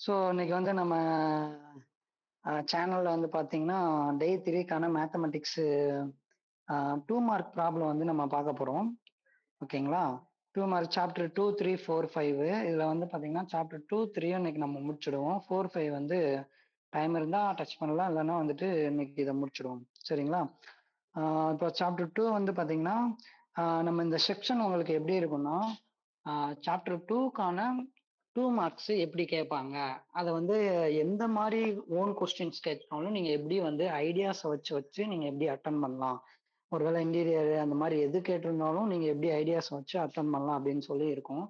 So இன்னைக்கு வந்து நம்ம சேனல்ல வந்து பார்த்தீங்கன்னா, டே 3க்கான மேத்தமெட்டிக்ஸ் 2 மார்க் ப்ராப்ளம் வந்து நம்ம பார்க்க போறோம். ஓகேங்களா? 2 மார்க் சாப்டர் 2, 3, 4, 5 இதுல வந்து பார்த்தீங்கன்னா, சாப்டர் 2, 3யும் இன்னைக்கு நம்ம முடிச்சுடுவோம். 4, 5 வந்து டைம் இருந்தா டச் பண்ணலாம். இல்லன்னா வந்துட்டு இன்னைக்கு இத முடிச்சுடுவோம். சரிங்களா? இப்போ சாப்டர் 2 வந்து பார்த்தீங்கன்னா, நம்ம இந்த செக்ஷன் உங்களுக்கு எப்படி இருக்கும்னா, சாப்டர் 2க்கான 2 மார்க்ஸ் எப்படி கேட்பாங்க? அத வந்து எந்த மாரி ஓன் கொஸ்டின்ஸ் கேட்டாலும் நீங்க எப்படி வந்து ஐடியாஸ வச்சு நீங்க எப்படி அட்டெண்ட் பண்ணலாம்? ஒருவேளை இன்டீரியர் அந்த மாரி எது கேட்டிருந்தாலும் நீங்க எப்படி ஐடியாஸ வச்சு அட்டெண்ட் பண்ணலாம் அப்படின்னு சொல்லி இருக்கும்.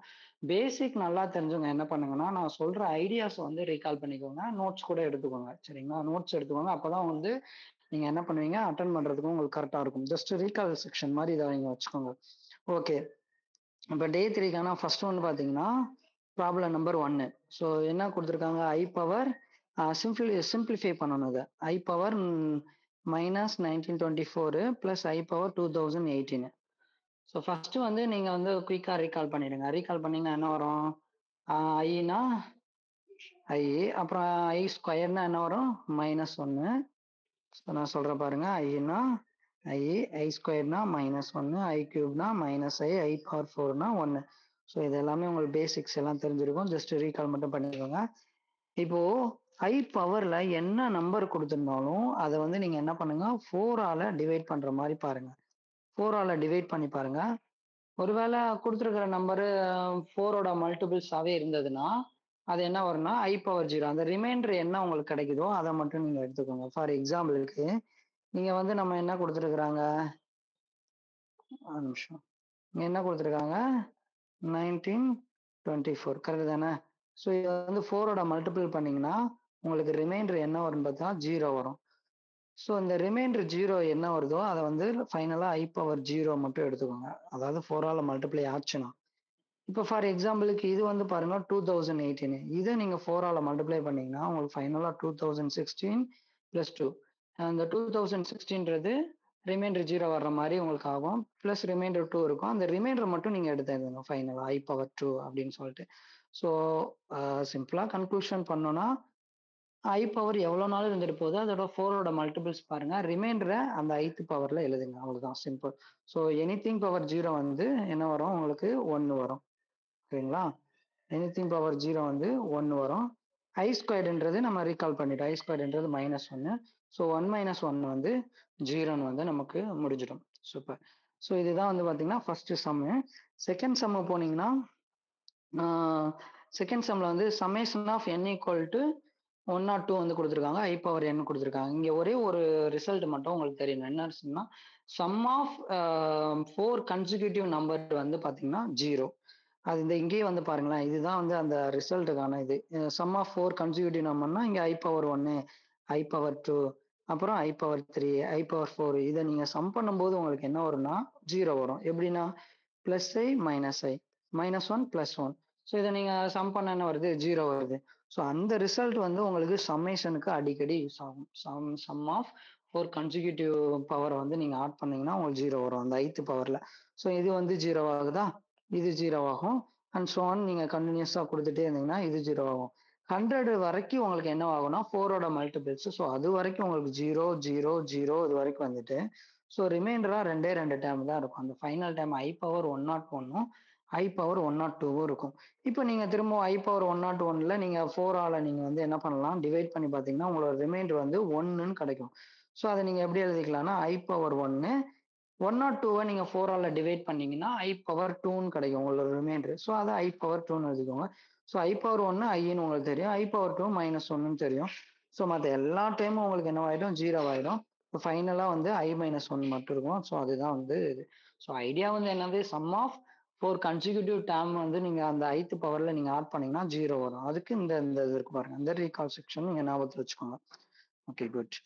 பேசிக் நல்லா தெரிஞ்சவங்க என்ன பண்ணுங்கன்னா, நான் சொல்ற ஐடியாஸ வந்து ரீகால் பண்ணிக்கோங்க. நோட்ஸ் கூட எடுத்துக்கோங்க. சரிங்களா? நோட்ஸ் எடுத்துக்கோங்க. அப்பதான் வந்து நீங்க என்ன பண்ணுவீங்க, அட்டெண்ட் பண்றதுக்கும் உங்களுக்கு கரெக்ட்டா இருக்கும். ஜஸ்ட் ரீகால் செக்ஷன் மாரி இத நீங்க வச்சுக்கோங்க. ஓகே. இப்ப டே 3க்கான ஃபர்ஸ்ட் ஒன் பார்த்தீங்கன்னா, ப்ராப்ளம் நம்பர் 1. ஸோ என்ன குடுத்துருக்காங்க, ஐ பவர் சிம்பிளிஃபை பண்ணணும் இத. ஐ பவர் -1924 பிளஸ் ஐ பவர் 2018. ஸோ ஃபர்ஸ்ட் வந்து நீங்க வந்து குயிக்கா ரீகால் பண்ணிடுங்க. ரீகால் பண்ணீங்கன்னா என்ன வரும்? ஐனா ஐ, அப்புறம் ஐ ஸ்கொயர்னா என்ன வரும்? -1. ஸோ நான் சொல்றேன் பாருங்க. ஐனா ஐ, ஐ ஸ்கொயர்னா -1, ஐ கியூப்னா -ஐ பவர் 4னா 1. ஸோ இது எல்லாமே உங்களுக்கு பேசிக்ஸ் எல்லாம் தெரிஞ்சிருக்கும். ஜஸ்ட் ரீகால் மட்டும் பண்ணிக்கோங்க. இப்போ ஐ பவர்ல என்ன நம்பர் கொடுத்திருந்தாலும் அதை வந்து நீங்க என்ன பண்ணுங்க, 4ஆல டிவைட் பண்ற மாதிரி பாருங்க. 4ஆல டிவைட் பண்ணி பாருங்க. ஒருவேளை கொடுத்துருக்கிற நம்பரு 4ஓட மல்டிபிள்ஸாவே இருந்ததுன்னா அது என்ன வரும்னா ஐ பவர் 0. அந்த ரிமைண்டர் என்ன உங்களுக்கு கிடைக்குதோ அதை மட்டும் நீங்க எடுத்துக்கோங்க. ஃபார் எக்ஸாம்பிளுக்கு நீங்க வந்து நம்ம என்ன கொடுத்துருக்குறாங்க, ஒரு நிமிஷம், இங்க என்ன கொடுத்துருக்காங்க, 1924 கரெக்ட் தானே? ஸோ இது வந்து 4ஓட மல்டிபிள் பண்ணீங்கன்னா உங்களுக்கு ரிமைண்டர் என்ன வரும்னு பார்த்தா 0 வரும். ஸோ இந்த ரிமைண்டர் 0 என்ன வருதோ அதை வந்து ஃபைனலா ஐ பவர் 0 மட்டும் எடுத்துக்கோங்க. அதாவது 4ஆல மல்டிப்ளை ஆச்சுன்னா. இப்போ ஃபார் எக்ஸாம்பிளுக்கு இது வந்து பாருங்க 2018. இதை நீங்க 4ஆல மல்டிப்ளை பண்ணீங்கன்னா உங்களுக்கு ஃபைனலா 2016 பிளஸ் 2. அந்த 2016ன்றது ரிமைண்டர் 0 வர்ற மாதிரி உங்களுக்கு ஆகும். பிளஸ் ரிமைண்டர் 2 இருக்கும். அந்த ரிமைண்டர் மட்டும் நீங்க எடுத்துக்கோங்க ஃபைனலா ஐ பவர் 2 அப்படின்னு சொல்லிட்டு. ஸோ சிம்பிளா கன்க்ளூஷன் பண்ணோம்னா ஐ பவர் எவ்வளவு நாள் இருந்துட்டு போகுது, அதோட 4ஓட மல்டிபிள்ஸ் பாருங்க, ரிமைண்டரை அந்த ஐத் பவர்ல எழுதுங்க. அவ்வளவுதான், சிம்பிள். ஸோ எனிதிங் பவர் 0 வந்து என்ன வரும், உங்களுக்கு 1 வரும். சரிங்களா? எனிதிங் பவர் 0 வந்து 1 வரும். ஐ ஸ்கொயர்டுன்றது நம்ம ரீகால் பண்ணிட்டோம். ஐ ஸ்கொயர்டுன்றது -1. ஸோ 1 - 1 வந்து 0ன்னு வந்து நமக்கு முடிஞ்சிடும். சூப்பர். ஸோ இதுதான் வந்து பாத்தீங்கன்னா ஃபர்ஸ்ட் சம்மு. செகண்ட் சம்மு போனீங்கன்னா, செகண்ட் சம்ல வந்து summation of n equal to 102 வந்து கொடுத்துருக்காங்க. ஐ பவர் n கொடுத்துருக்காங்க. இங்க ஒரே ஒரு ரிசல்ட் மட்டும் உங்களுக்கு தெரியணும். என்ன சொன்னா, சம் ஆஃப் 4 கன்சிக்யூட்டிவ் நம்பர் வந்து பாத்தீங்கன்னா 0. அது இந்த இங்கேயே வந்து பாருங்களேன், இதுதான் வந்து அந்த ரிசல்ட்டுக்கான இது. சம் ஆஃப் 4 கன்சிக்யூட்டிவ் நம்பர்னா இங்க ஐ பவர் 1, ஐ பவர் 2, அப்புறம் ஐ பவர் 3, ஐ பவர் 4. இதை நீங்க சம் பண்ணும்போது உங்களுக்கு என்ன வரும்னா 0 வரும். எப்படின்னா பிளஸ் ஐ மைனஸ் ஐ, -1 +1. ஸோ இதை நீங்க சம் பண்ண என்ன வருது, 0 வருது. ஸோ அந்த ரிசல்ட் வந்து உங்களுக்கு சம்மேஷனுக்கு அடிக்கடி யூஸ் ஆகும். சம் ஆஃப் 4 கன்சிக்யூட்டிவ் பவரை வந்து நீங்க ஆட் பண்ணீங்கன்னா உங்களுக்கு 0 வரும் அந்த ஐத் பவர்ல. ஸோ இது வந்து 0 ஆகுதா, இது 0 ஆகும். அண்ட் ஸோ ஆன் நீங்க கண்டினியூஸா கொடுத்துட்டே இருந்தீங்கன்னா இது 0 ஆகும். 100 வரைக்கும் உங்களுக்கு என்ன ஆகும்னா 4ஓட மல்டிபிள்ஸ். ஸோ அது வரைக்கும் உங்களுக்கு 0 0 0 இது வரைக்கும் வந்துட்டு, ஸோ ரிமைண்டரா 2 டேர்ம் தான் இருக்கும். அந்த ஃபைனல் டேர்ம் ஐ பவர் 101ம் ஐ பவர் 102வும் இருக்கும். இப்போ நீங்க திரும்ப ஐ பவர் 101ல நீங்க 4ஆல நீங்க வந்து என்ன பண்ணலாம், டிவைட் பண்ணி பார்த்தீங்கன்னா உங்களோட ரிமைண்டர் வந்து 1ன்னு கிடைக்கும். ஸோ அதை நீங்க எப்படி எழுதிக்கலாம்னா ஐ பவர் 1, 102வை நீங்க 4ஆல டிவைட் பண்ணீங்கன்னா ஐ பவர் 2ன்னு கிடைக்கும் உங்களோட ரிமைண்டர். ஸோ அதை ஐ பவர் 2ன்னு எழுதிக்கோங்க. ஸோ ஐ பவர் 1 ஐன்னு உங்களுக்கு தெரியும், ஐ பவர் 2 -1ன்னு தெரியும். ஸோ மற்ற எல்லா டைமும் உங்களுக்கு என்ன ஆயிடும், 0 ஆயிடும். இப்போ ஃபைனலா வந்து ஐ -1 மட்டும் இருக்கும். ஸோ அதுதான் வந்து இது. ஸோ ஐடியா வந்து என்னது, சம் ஆஃப் 4 கன்சிக்யூட்டிவ் டேர்ம் வந்து நீங்க அந்த ஐத் பவர்ல நீங்க ஆட் பண்ணீங்கன்னா 0 வரும். அதுக்கு இந்த இது இருக்கு பாருங்க, இந்த ரீகால் செக்ஷன் நீங்க ஞாபகத்தில் வச்சுக்கோங்க. Okay, good.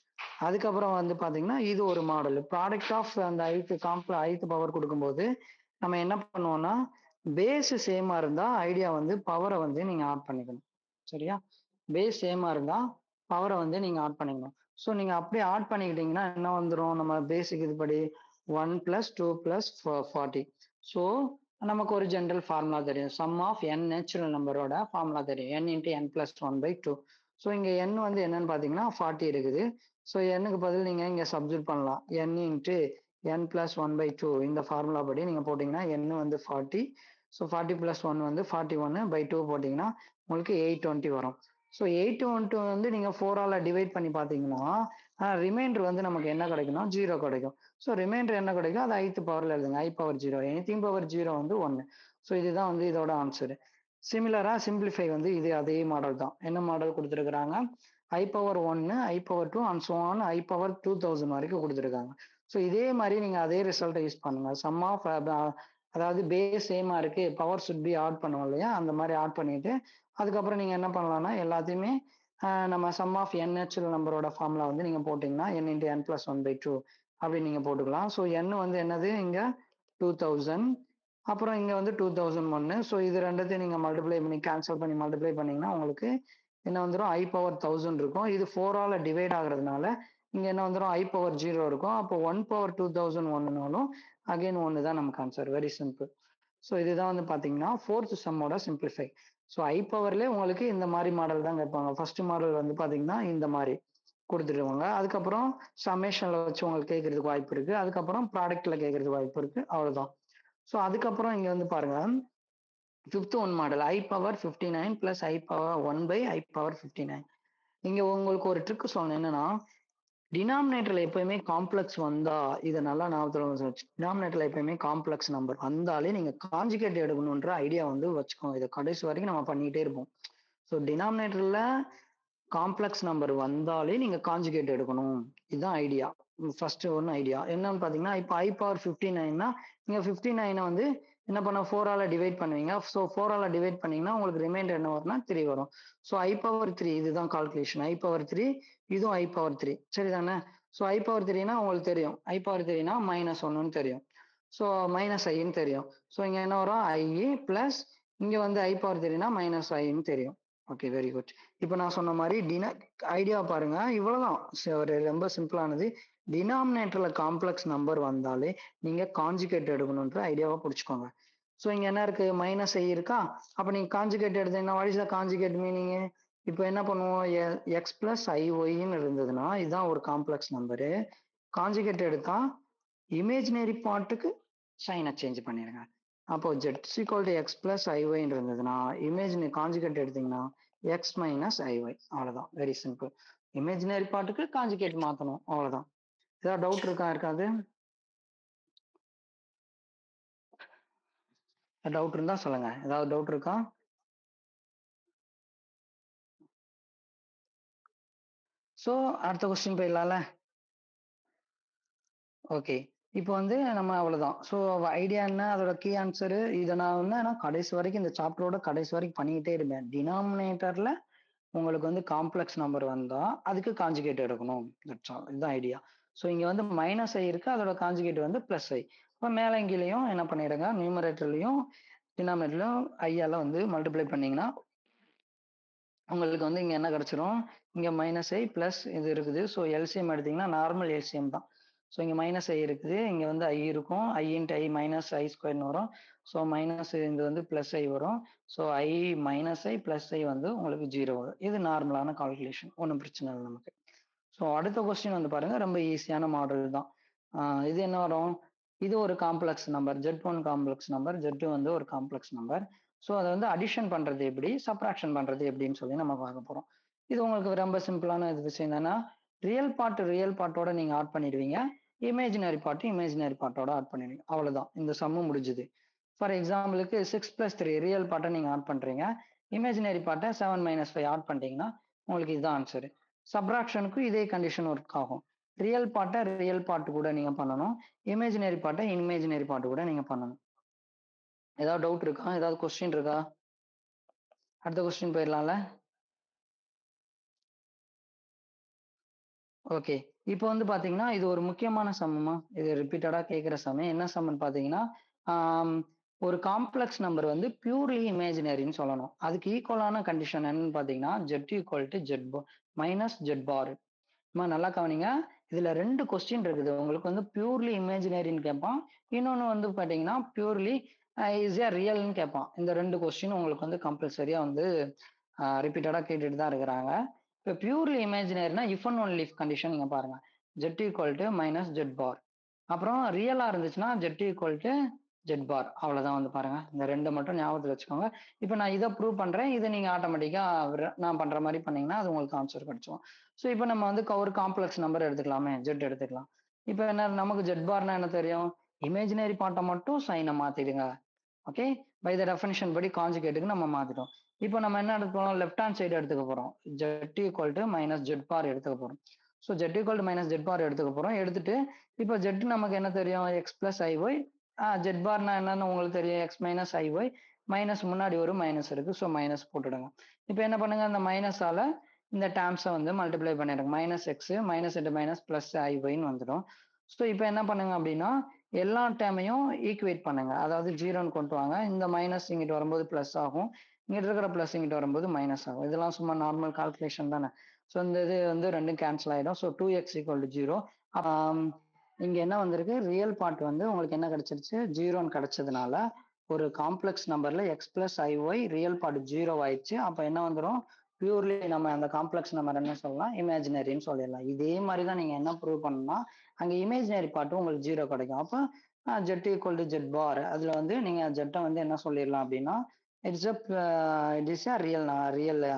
அதுக்கப்புறம் வந்து பாத்தீங்கன்னா இது ஒரு மாடல் ப்ராடக்ட் ஆஃப் அந்த ஐத் பவர் கொடுக்கும்போது நம்ம என்ன பண்ணுவோம்னா, பேஸ் சேமா இருந்தா ஐடியா வந்து பவரை வந்து நீங்க ஆட் பண்ணிக்கணும். சரியா? பேஸ் சேமா இருந்தா பவரை வந்து நீங்க ஆட் பண்ணிக்கணும். ஸோ நீங்க அப்படியே ஆட் பண்ணிக்கிட்டீங்கன்னா என்ன வந்துடும், நம்ம பேசிக் இதுபடி 1 + 2 + 40. ஸோ நமக்கு ஒரு ஜென்ரல் ஃபார்முலா தெரியும். சம் ஆஃப் n நேச்சுரல் நம்பரோட ஃபார்முலா தெரியும். n into n plus 1/2. So இங்க n வந்து என்னன்னு பார்த்தீங்கன்னா 40 இருக்குது. ஸோ n-க்கு பதில் நீங்க இங்க சப்ஸ்டியூட் பண்ணலாம். n இன்ட்டு n பிளஸ் 1/2 இந்த ஃபார்முலா படி நீங்க போட்டீங்கன்னா n வந்து 40. ஸோ 40 பிளஸ் 1 வந்து 41/2 போட்டீங்கன்னா உங்களுக்கு 820 வரும். ஸோ 820 வந்து நீங்க 4ஆல டிவைட் பண்ணி பார்த்தீங்கன்னா ரிமைண்டர் வந்து நமக்கு என்ன கிடைக்கும்னா 0 கிடைக்கும். ஸோ ரிமைண்டர் என்ன கிடைக்கும் அது ஐத் பவர்ல எழுதுங்க. i பவர் 0 எனிதிங் பவர் 0 வந்து 1. ஸோ இதுதான் வந்து இதோட ஆன்சர். சிமிலரா சிம்பிளிஃபை வந்து இது அதே மாடல் தான். என்ன மாடல் கொடுத்துருக்காங்க? i power 1, i power 2 and so on i power 2000 வரைக்கும் கொடுத்துருக்காங்க. ஸோ இதே மாதிரி நீங்க அதே ரிசல்ட்டை யூஸ் பண்ணுங்க. சம் ஆஃப் அதாவது பேஸ் சேமா இருக்கு, பவர் சுட் பி ஆட் பண்ணுவோம் இல்லையா, அந்த மாதிரி ஆட் பண்ணிட்டு அதுக்கப்புறம் நீங்க என்ன பண்ணலாம்னா எல்லாத்தையுமே நம்ம சம் ஆஃப் n நேச்சுரல் நம்பரோட ஃபார்முலா வந்து நீங்க போட்டீங்கன்னா n இன்ட்டு n பிளஸ் 1/2 அப்படி நீங்க போட்டுக்கலாம். ஸோ n வந்து என்னது இங்க 2000, அப்புறம் இங்க வந்து 2001. ஸோ இது ரெண்டத்தையும் நீங்க மல்டிப்ளை பண்ணி கேன்சல் பண்ணி மல்டிப்ளை பண்ணீங்கன்னா உங்களுக்கு என்ன வந்துடும் i பவர் 1000 இருக்கும். இது 4ஆல டிவைட் ஆகுறதுனால இங்க என்ன வந்துடும் i பவர் 0 இருக்கும். அப்போ 1 பவர் 2001னாலும் அகைன் 1 தான் நமக்கு ஆன்சர். Very simple. ஸோ இதுதான் வந்து பாத்தீங்கன்னா ஃபோர்த் சம்மோட சிம்பிளிஃபை. ஸோ ஐ பவர்லேயே உங்களுக்கு இந்த மாதிரி மாடல் தான் கேட்பாங்க. ஃபர்ஸ்ட் மாடல் வந்து பாத்தீங்கன்னா இந்த மாதிரி கொடுத்துருவாங்க. அதுக்கப்புறம் சமேஷன்ல வச்சு உங்களுக்கு கேட்கறதுக்கு வாய்ப்பு இருக்கு. அதுக்கப்புறம் ப்ராடக்ட்ல கேட்கறதுக்கு வாய்ப்பு இருக்கு. அவ்வளவுதான். ஸோ அதுக்கப்புறம் இங்க வந்து பாருங்க, fifth one model i power 59 plus i power 1/i power 59. இங்க உங்களுக்கு ஒரு ட்ரிக் சொல்லணும். என்னன்னா டினாமினேட்டர்ல எப்பயுமே காம்ப்ளெக்ஸ் வந்தா இதை நல்லா ஞாபகத்துல வச்சு, டினாமினேட்டர்ல எப்பயுமே காம்ப்ளெக்ஸ் நம்பர் வந்தாலே நீங்க காஞ்சுகேட் எடுக்கணும்ன்ற ஐடியா வந்து வச்சுக்கோங்க. இதை கடைசி வரைக்கும் நம்ம பண்ணிக்கிட்டே இருப்போம். ஸோ டினாமினேட்டர்ல காம்ப்ளெக்ஸ் நம்பர் வந்தாலே நீங்க காஞ்சுகேட் எடுக்கணும். இதுதான் ஐடியா. ஃபர்ஸ்ட் ஒன்னு ஐடியா என்னன்னு பாத்தீங்கன்னா, இப்போ i பவர் 59னா நீங்க 59 வந்து என்ன பண்ண 4ஆல டிவைட் பண்ணுவீங்க. ஸோ 4ஆல டிவைட் பண்ணீங்கன்னா உங்களுக்கு ரிமைண்டர் என்ன வரும்னா 3 வரும். ஸோ i பவர் 3 இதுதான் கால்குலேஷன். i பவர் 3 இதுவும் i பவர் 3 சரிதானே? ஸோ i பவர் 3னா உங்களுக்கு தெரியும், i பவர் 3னா -1ன்னு தெரியும். ஸோ மைனஸ் ஐன்னு தெரியும். ஸோ இங்க என்ன வரும் i பிளஸ் இங்க வந்து i பவர் 3னா -iன்னு தெரியும். Okay, very good. இப்போ நான் சொன்ன மாதிரி ஐடியா பாருங்க, இவ்வளவுதான். ஒரு ரொம்ப சிம்பிளானது. டினாமினேட்டர்ல காம்ப்ளெக்ஸ் நம்பர் வந்தாலே நீங்க காஞ்சுகேட் எடுக்கணும்ன்ற ஐடியாவை பிடிச்சுக்கோங்க. ஸோ இங்க என்ன இருக்கு மைனஸ் ஐ இருக்கா, அப்ப நீங்க காஞ்சுகேட் எடுத்தீங்கன்னா what is the conjugate meaning? இப்போ என்ன பண்ணுவோம், எக்ஸ் பிளஸ் ஐ ஒய்ன்னு இருந்ததுன்னா இதுதான் ஒரு காம்ப்ளெக்ஸ் நம்பரு. காஞ்சுகேட் எடுத்தா இமேஜினரி பார்ட்டுக்கு சைனை சேஞ்ச் பண்ணிடுங்க. அப்போ z equal to x plus iy இருந்ததுன்னா இமேஜினரி காஞ்சுகேட் எடுத்தீங்கன்னா x minus iy. அவ்வளவுதான், வெரி சிம்பிள். இமேஜினரி பார்ட்டுக்கு காஞ்சுகேட் மாத்தணும், அவ்வளவுதான். ஏதாவது டவுட் இருக்கா? இருக்காது? டவுட் இருந்தா சொல்லுங்க. ஏதாவது டவுட் இருக்கா? சோ அடுத்த கொஸ்டின் போயிடலாம்ல. ஓகே, இப்போ வந்து நம்ம அவ்வளவுதான். ஸோ ஐடியா என்ன, அதோட கீ ஆன்சரு இதை நான் வந்து நான் கடைசி வரைக்கும் இந்த சாப்டரோட கடைசி வரைக்கும் பண்ணிக்கிட்டே இருப்பேன். டினாமினேட்டர்ல உங்களுக்கு வந்து காம்ப்ளெக்ஸ் நம்பர் வந்தா அதுக்கு காஞ்சுகேட் எடுக்கணும். இதுதான் ஐடியா. ஸோ இங்க வந்து மைனஸ் ஐ இருக்கு, அதோட காஞ்சுகேட் வந்து பிளஸ் ஐ. இப்போ மேலங்கிலையும் என்ன பண்ணிடுங்க, நியூமரேட்டர்லையும் டினாமினேட்டர்லையும் ஐயால வந்து மல்டிப்ளை பண்ணீங்கன்னா உங்களுக்கு வந்து இங்க என்ன கிடைச்சிரும், இங்க மைனஸ் ஐ பிளஸ் இது இருக்குது. ஸோ எல்சிஎம் எடுத்தீங்கன்னா நார்மல் எல்சிஎம் தான். ஸோ இங்க மைனஸ் ஐ இருக்குது, இங்க வந்து ஐ இருக்கும், ஐ இன்ட்டு ஐ மைனஸ் ஐ ஸ்கொயர்னு வரும். ஸோ மைனஸ் இது வந்து பிளஸ் ஐ வரும். So i minus i plus i வந்து உங்களுக்கு 0 வரும். இது நார்மலான கால்குலேஷன், ஒன்றும் பிரச்சனை இல்லை நமக்கு. ஸோ அடுத்த கொஸ்டின் வந்து பாருங்க, ரொம்ப ஈஸியான மாடல் தான். இது என்ன வரும், இது ஒரு complex number, Z1 complex number, Z2 வந்து ஒரு காம்ப்ளெக்ஸ் நம்பர். ஸோ அதை வந்து அடிஷன் பண்றது எப்படி, சப்ராக்ஷன் பண்றது எப்படின்னு சொல்லி நம்ம பார்க்க போறோம். இது உங்களுக்கு ரொம்ப சிம்பிளான இது விஷயம் தானே. ரியல் பார்ட்டோட நீங்க ஆட் பண்ணிடுவீங்க, இமேஜினரி பார்ட் இமேஜினரி பார்ட்டோட ஆட் பண்ணிடுவீங்க. அவ்வளவுதான், இந்த சம்மு முடிஞ்சுது. ஃபார் எக்ஸாம்பிளுக்கு 6+3 ரியல் பார்ட்டை நீங்க ஆட் பண்றீங்க, இமேஜினரி பார்ட்டை 7 - 5 ஆட் பண்ணிட்டீங்கன்னா உங்களுக்கு இதுதான் ஆன்சர். சப்ராக்ஷனுக்கும் இதே கண்டிஷன் ஒர்க் ஆகும். ரியல் பார்ட்டை ரியல் பார்ட் கூட நீங்க பண்ணணும், இமேஜினரி பார்ட்டை இமேஜினரி பார்ட் கூட நீங்க பண்ணணும். ஏதாவது டவுட் இருக்கா? ஏதாவது கொஸ்டின் இருக்கா? அடுத்த கொஸ்டின் போயிடலாம்ல. ஓகே, இப்போ வந்து பாத்தீங்கன்னா இது ஒரு முக்கியமான சம்மமா, இது ரிப்பீட்டடா கேட்கிற சமம். என்ன சம்மன் பாத்தீங்கன்னா, ஒரு காம்ப்ளெக்ஸ் நம்பர் வந்து பியூர்லி இமேஜினரின்னு சொல்லணும். அதுக்கு ஈக்குவலான கண்டிஷன் என்னன்னு பாத்தீங்கன்னா z equal to z minus z பார். நல்லா கவனிங்க, இதுல 2 கொஸ்டின் இருக்குது. உங்களுக்கு வந்து பியூர்லி இமேஜினரின்னு கேட்பான், இன்னொன்னு வந்து பாத்தீங்கன்னா பியூர்லி இஸ் ஏ ரியல்னு கேட்பான். இந்த 2 கொஸ்டின் உங்களுக்கு வந்து கம்பல்சரியா வந்து ரிப்பீட்டடா கேட்டுட்டு தான் இருக்கிறாங்க. இப்போ பியூர்லி இமேஜினரினா if and only if condition நீங்க பாருங்க. Z equal to minus Z bar. அப்புறம் ரியலா இருந்துச்சுன்னா Z equal to Z bar. அவ்வளவுதான் வந்து பாருங்க. இந்த 2 மட்டும் ஞாபகத்துல வச்சுக்கோங்க. இப்போ நான் இதை ப்ரூவ் பண்றேன். இதை நீங்க ஆட்டோமேட்டிக்கா நான் பண்ற மாதிரி பண்ணீங்கன்னா அது உங்களுக்கு ஆன்சர் கிடைச்சிடும். ஸோ இப்போ நம்ம வந்து ஒரு காம்ப்ளெக்ஸ் நம்பர் எடுத்துக்கலாமே, ஜெட் எடுத்துக்கலாம். இப்போ என்ன நமக்கு ஜெட் பார்னா என்ன தெரியும்? இமேஜினரி பார்ட்டை மட்டும் சைனை மாத்திடுங்க. ஓகே, பை த டெஃபினிஷன் படி காஞ்சுகேட்டுக்கு நம்ம மாத்திட்டோம். இப்போ நம்ம என்ன எடுக்க போறோம்? லெஃப்ட் ஹேண்ட் சைடு எடுத்துக்க போறோம். Z equal to minus Z bar எடுத்துக்க போறோம். So Z equal to minus Z bar எடுத்துக்க போறோம். எடுத்துட்டு இப்போ ஜெட் நமக்கு என்ன தெரியும்? X plus i y. ஜெட் பார்னா என்னன்னு உங்களுக்கு தெரியும்? X minus ஐஒய். மைனஸ் முன்னாடி ஒரு மைனஸ் இருக்கு. ஸோ மைனஸ் போட்டுடுங்க. இப்போ என்ன பண்ணுங்க? அந்த மைனஸால இந்த டேர்ம்ஸை வந்து மல்டிப்ளை பண்ணிடுங்க. Minus x minus into minus plus ஐஒய்னு வந்துடும். ஸோ இப்போ என்ன பண்ணுங்க அப்படின்னா எல்லா டேர்மையும் ஈக்குவேட் பண்ணுங்க. அதாவது ஜீரோன்னு கொண்டு வாங்க. இந்த மைனஸ் இங்கிட்டு வரும்போது பிளஸ் ஆகும். இங்கிட்டு இருக்கிற பிளஸ் இங்கிட்டு வரும்போது மைனஸ் ஆகும். இதெல்லாம் சும்மா நார்மல் கால்குலேஷன் தானே. ஸோ இந்த இது வந்து ரெண்டும் கேன்சல் ஆயிடும். So 2x equal to 0. இங்க என்ன வந்திருக்கு? ரியல் பார்ட் வந்து உங்களுக்கு என்ன கிடைச்சிருச்சு? 0ன்னு கிடைச்சதுனால ஒரு காம்ப்ளெக்ஸ் நம்பர்ல எக்ஸ் பிளஸ் ஐஒய் ரியல் பார்ட் 0 ஆயிடுச்சு. அப்ப என்ன வந்துடும்? பியூர்லி நம்ம அந்த காம்ப்ளெக்ஸ் நம்பர் என்ன சொல்லலாம்? இமேஜினரின்னு சொல்லிடலாம். இதே மாதிரி தான் நீங்க என்ன ப்ரூவ் பண்ணணும்னா அங்க இமேஜினரி பார்ட்டும் உங்களுக்கு 0 கிடைக்கும். அப்போ ஜெட் ஈக்குவல் டு ஜெட் பார். அதுல வந்து நீங்க ஜெட்டை வந்து என்ன சொல்லிடலாம் அப்படின்னா இட் இஸ் ரியல்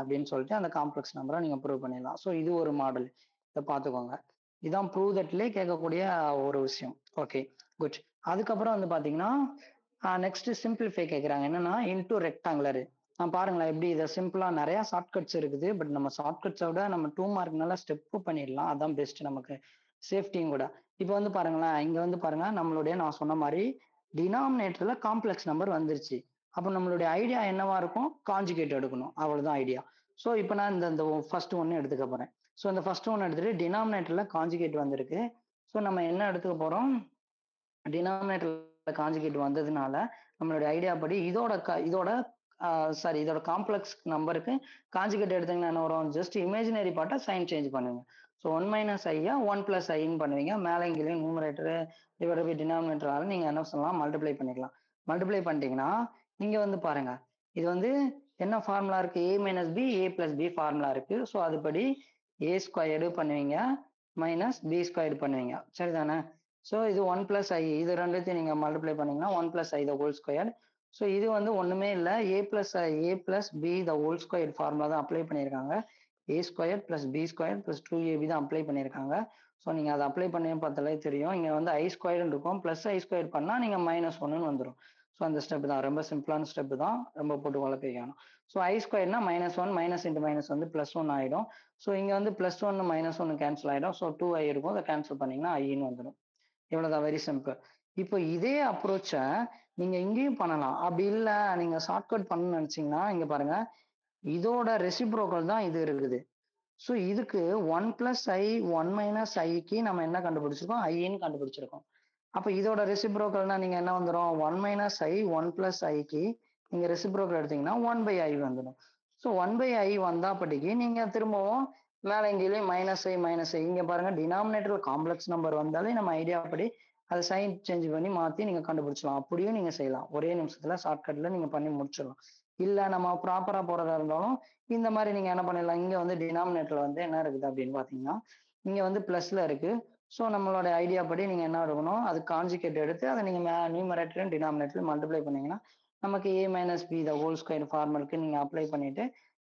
அப்படின்னு சொல்லிட்டு அந்த காம்ப்ளெக்ஸ் நம்பரை நீங்க ப்ரூவ் பண்ணிடலாம். ஸோ இது ஒரு மாடல். இதை பார்த்துக்கோங்க. இதான் ப்ரூவ் தட்லேயே கேட்கக்கூடிய ஒரு விஷயம். Okay, good. அதுக்கப்புறம் வந்து பாத்தீங்கன்னா நெக்ஸ்ட் சிம்பிளிஃபை கேட்குறாங்க. என்னன்னா இன்டூ ரெக்டாங்குலர். நான் பாருங்களேன் எப்படி இதை சிம்பிளா நிறைய ஷார்ட்கட்ஸ் இருக்குது. பட் நம்ம ஷார்ட்கட்ஸை விட நம்ம 2 மார்க்னால ஸ்டெப் பண்ணிடலாம். அதான் பெஸ்ட் நமக்கு, சேஃப்டியும் கூட. இப்போ வந்து பாருங்களேன், இங்க வந்து பாருங்க நம்மளுடைய நான் சொன்ன மாதிரி டினாமினேட்டர்ல காம்ப்ளெக்ஸ் நம்பர் வந்துருச்சு. அப்போ நம்மளுடைய ஐடியா என்னவா இருக்கும்? காஞ்சுகேட் எடுக்கணும், அவ்வளவுதான் ஐடியா. ஸோ இப்போ நான் இந்த ஃபர்ஸ்ட் ஒன்னு எடுத்துக்க போறேன். ஸோ இந்த ஃபர்ஸ்ட் ஒன் எடுத்துட்டு டினாமினேட்டர்ல காஞ்சுகேட் வந்திருக்கு. ஸோ நம்ம என்ன எடுத்துக்க போறோம்? டினாமினேட்டர்ல காஞ்சுகேட் வந்ததுனால நம்மளுடைய ஐடியா படி இதோட இதோட காம்ப்ளெக்ஸ் நம்பருக்கு காஞ்சுகேட் எடுத்தீங்கன்னா என்ன வரும்? ஜஸ்ட் இமேஜினரி பார்ட்டை சைன் சேஞ்ச் பண்ணுங்க. ஸோ 1 மைனஸ் ஐயா 1 பிளஸ் ஐன்னு பண்ணுவீங்க. மேலே கீழே நியூமரேட்டர் டிவைட் பை டினாமினேட்டரால நீங்க என்ன சொல்லலாம்? மல்டிப்ளை பண்ணிக்கலாம். மல்டிப்ளை பண்ணிட்டீங்கன்னா இங்க வந்து பாருங்க, இது வந்து என்ன ஃபார்முலா இருக்கு? ஏ minus B A plus B formula இருக்கு. ஸோ அதுபடி ஏ ஸ்கொயர்டு பண்ணுவீங்க மைனஸ் பி ஸ்கொயர்டு பண்ணுவீங்க. சரிதானே? ஸோ இது 1 பிளஸ் ஐ, இது ரெண்டுத்தையும் நீங்க மல்டிப்ளை பண்ணீங்கன்னா 1 plus i the whole square. So இது வந்து ஒண்ணுமே இல்லை, a plus B the whole square formula தான் அப்ளை பண்ணியிருக்காங்க. A square plus B square plus 2ab தான் அப்ளை பண்ணியிருக்காங்க. ஸோ நீங்க அதை அப்ளை பண்ணி பார்த்தாலே தெரியும். இங்க வந்து ஐ ஸ்கொயர் இருக்கும், பிளஸ் ஐ ஸ்கொயர் பண்ணா நீங்க -1 வந்துடும். ஸோ அந்த ஸ்டெப் தான் ரொம்ப சிம்பிளான ஸ்டெப் தான், ரொம்ப போட்டு குழப்பிக்கணும். ஸோ ஐ ஸ்கொயர்னா -1 மைனஸ் இன்ட்டு மைனஸ் வந்து +1 ஆயிடும். ஸோ இங்க வந்து +1 -1 கேன்சல் ஆயிடும். ஸோ 2i இருக்கும், அதை கேன்சல் பண்ணீங்கன்னா ஐன்னு வந்துடும். இவ்வளவுதான், வெரி சிம்பிள். இப்போ இதே அப்ரோச்ச நீங்க இங்கேயும் பண்ணலாம். அப்படி இல்லை நீங்க ஷார்ட்கட் பண்ணணும்னு நினைச்சீங்கன்னா இங்க பாருங்க, இதோட ரெசிப்ரோக்கல் தான் இது இருக்குது. ஸோ இதுக்கு 1 பிளஸ் ஐ 1 மைனஸ் ஐக்கு நம்ம என்ன கண்டுபிடிச்சிருக்கோம்? ஐன்னு கண்டுபிடிச்சிருக்கோம். அப்ப இதோட ரெசிப்ரோக்கல்னா நீங்க என்ன வந்துடும்? 1 மைனஸ் ஐ 1 பிளஸ் ஐக்கு நீங்க ரெசிப்ரோக்கல் எடுத்தீங்கன்னா 1 பை ஐ வந்துடும். ஸோ 1 பை ஐ வந்தாப்பட்டிக்கு நீங்க திரும்பவும் மேலே இங்கேயும் மைனஸ் ஐ இங்க பாருங்க, டினாமினேட்டர் காம்ப்ளெக்ஸ் நம்பர் வந்தாலே நம்ம ஐடியா படி அதை சைன் சேஞ்ச் பண்ணி மாத்தி நீங்க கண்டுபிடிச்சலாம். அப்படியும் நீங்க செய்யலாம். ஒரே நிமிஷத்துல ஷார்ட்கட்ல நீங்க பண்ணி முடிச்சிடலாம். இல்ல நம்ம ப்ராப்பரா போறதா இருந்தாலும் இந்த மாதிரி நீங்க என்ன பண்ணிடலாம்? இங்க வந்து டினாமினேட்டர்ல வந்து என்ன இருக்குது அப்படின்னு பாத்தீங்கன்னா இங்க வந்து பிளஸ்ல இருக்கு. ஸோ நம்மளோட ஐடியா படி நீங்க என்ன எடுக்கணும்? அது காஞ்சுகேட் எடுத்து அதை நீங்க நியூமரேட்டரும் டினாமினேட்டரும் மல்டிப்ளை பண்ணீங்கன்னா நமக்கு a minus b the whole square ஃபார்முலுக்கு நீங்க அப்ளை பண்ணிட்டு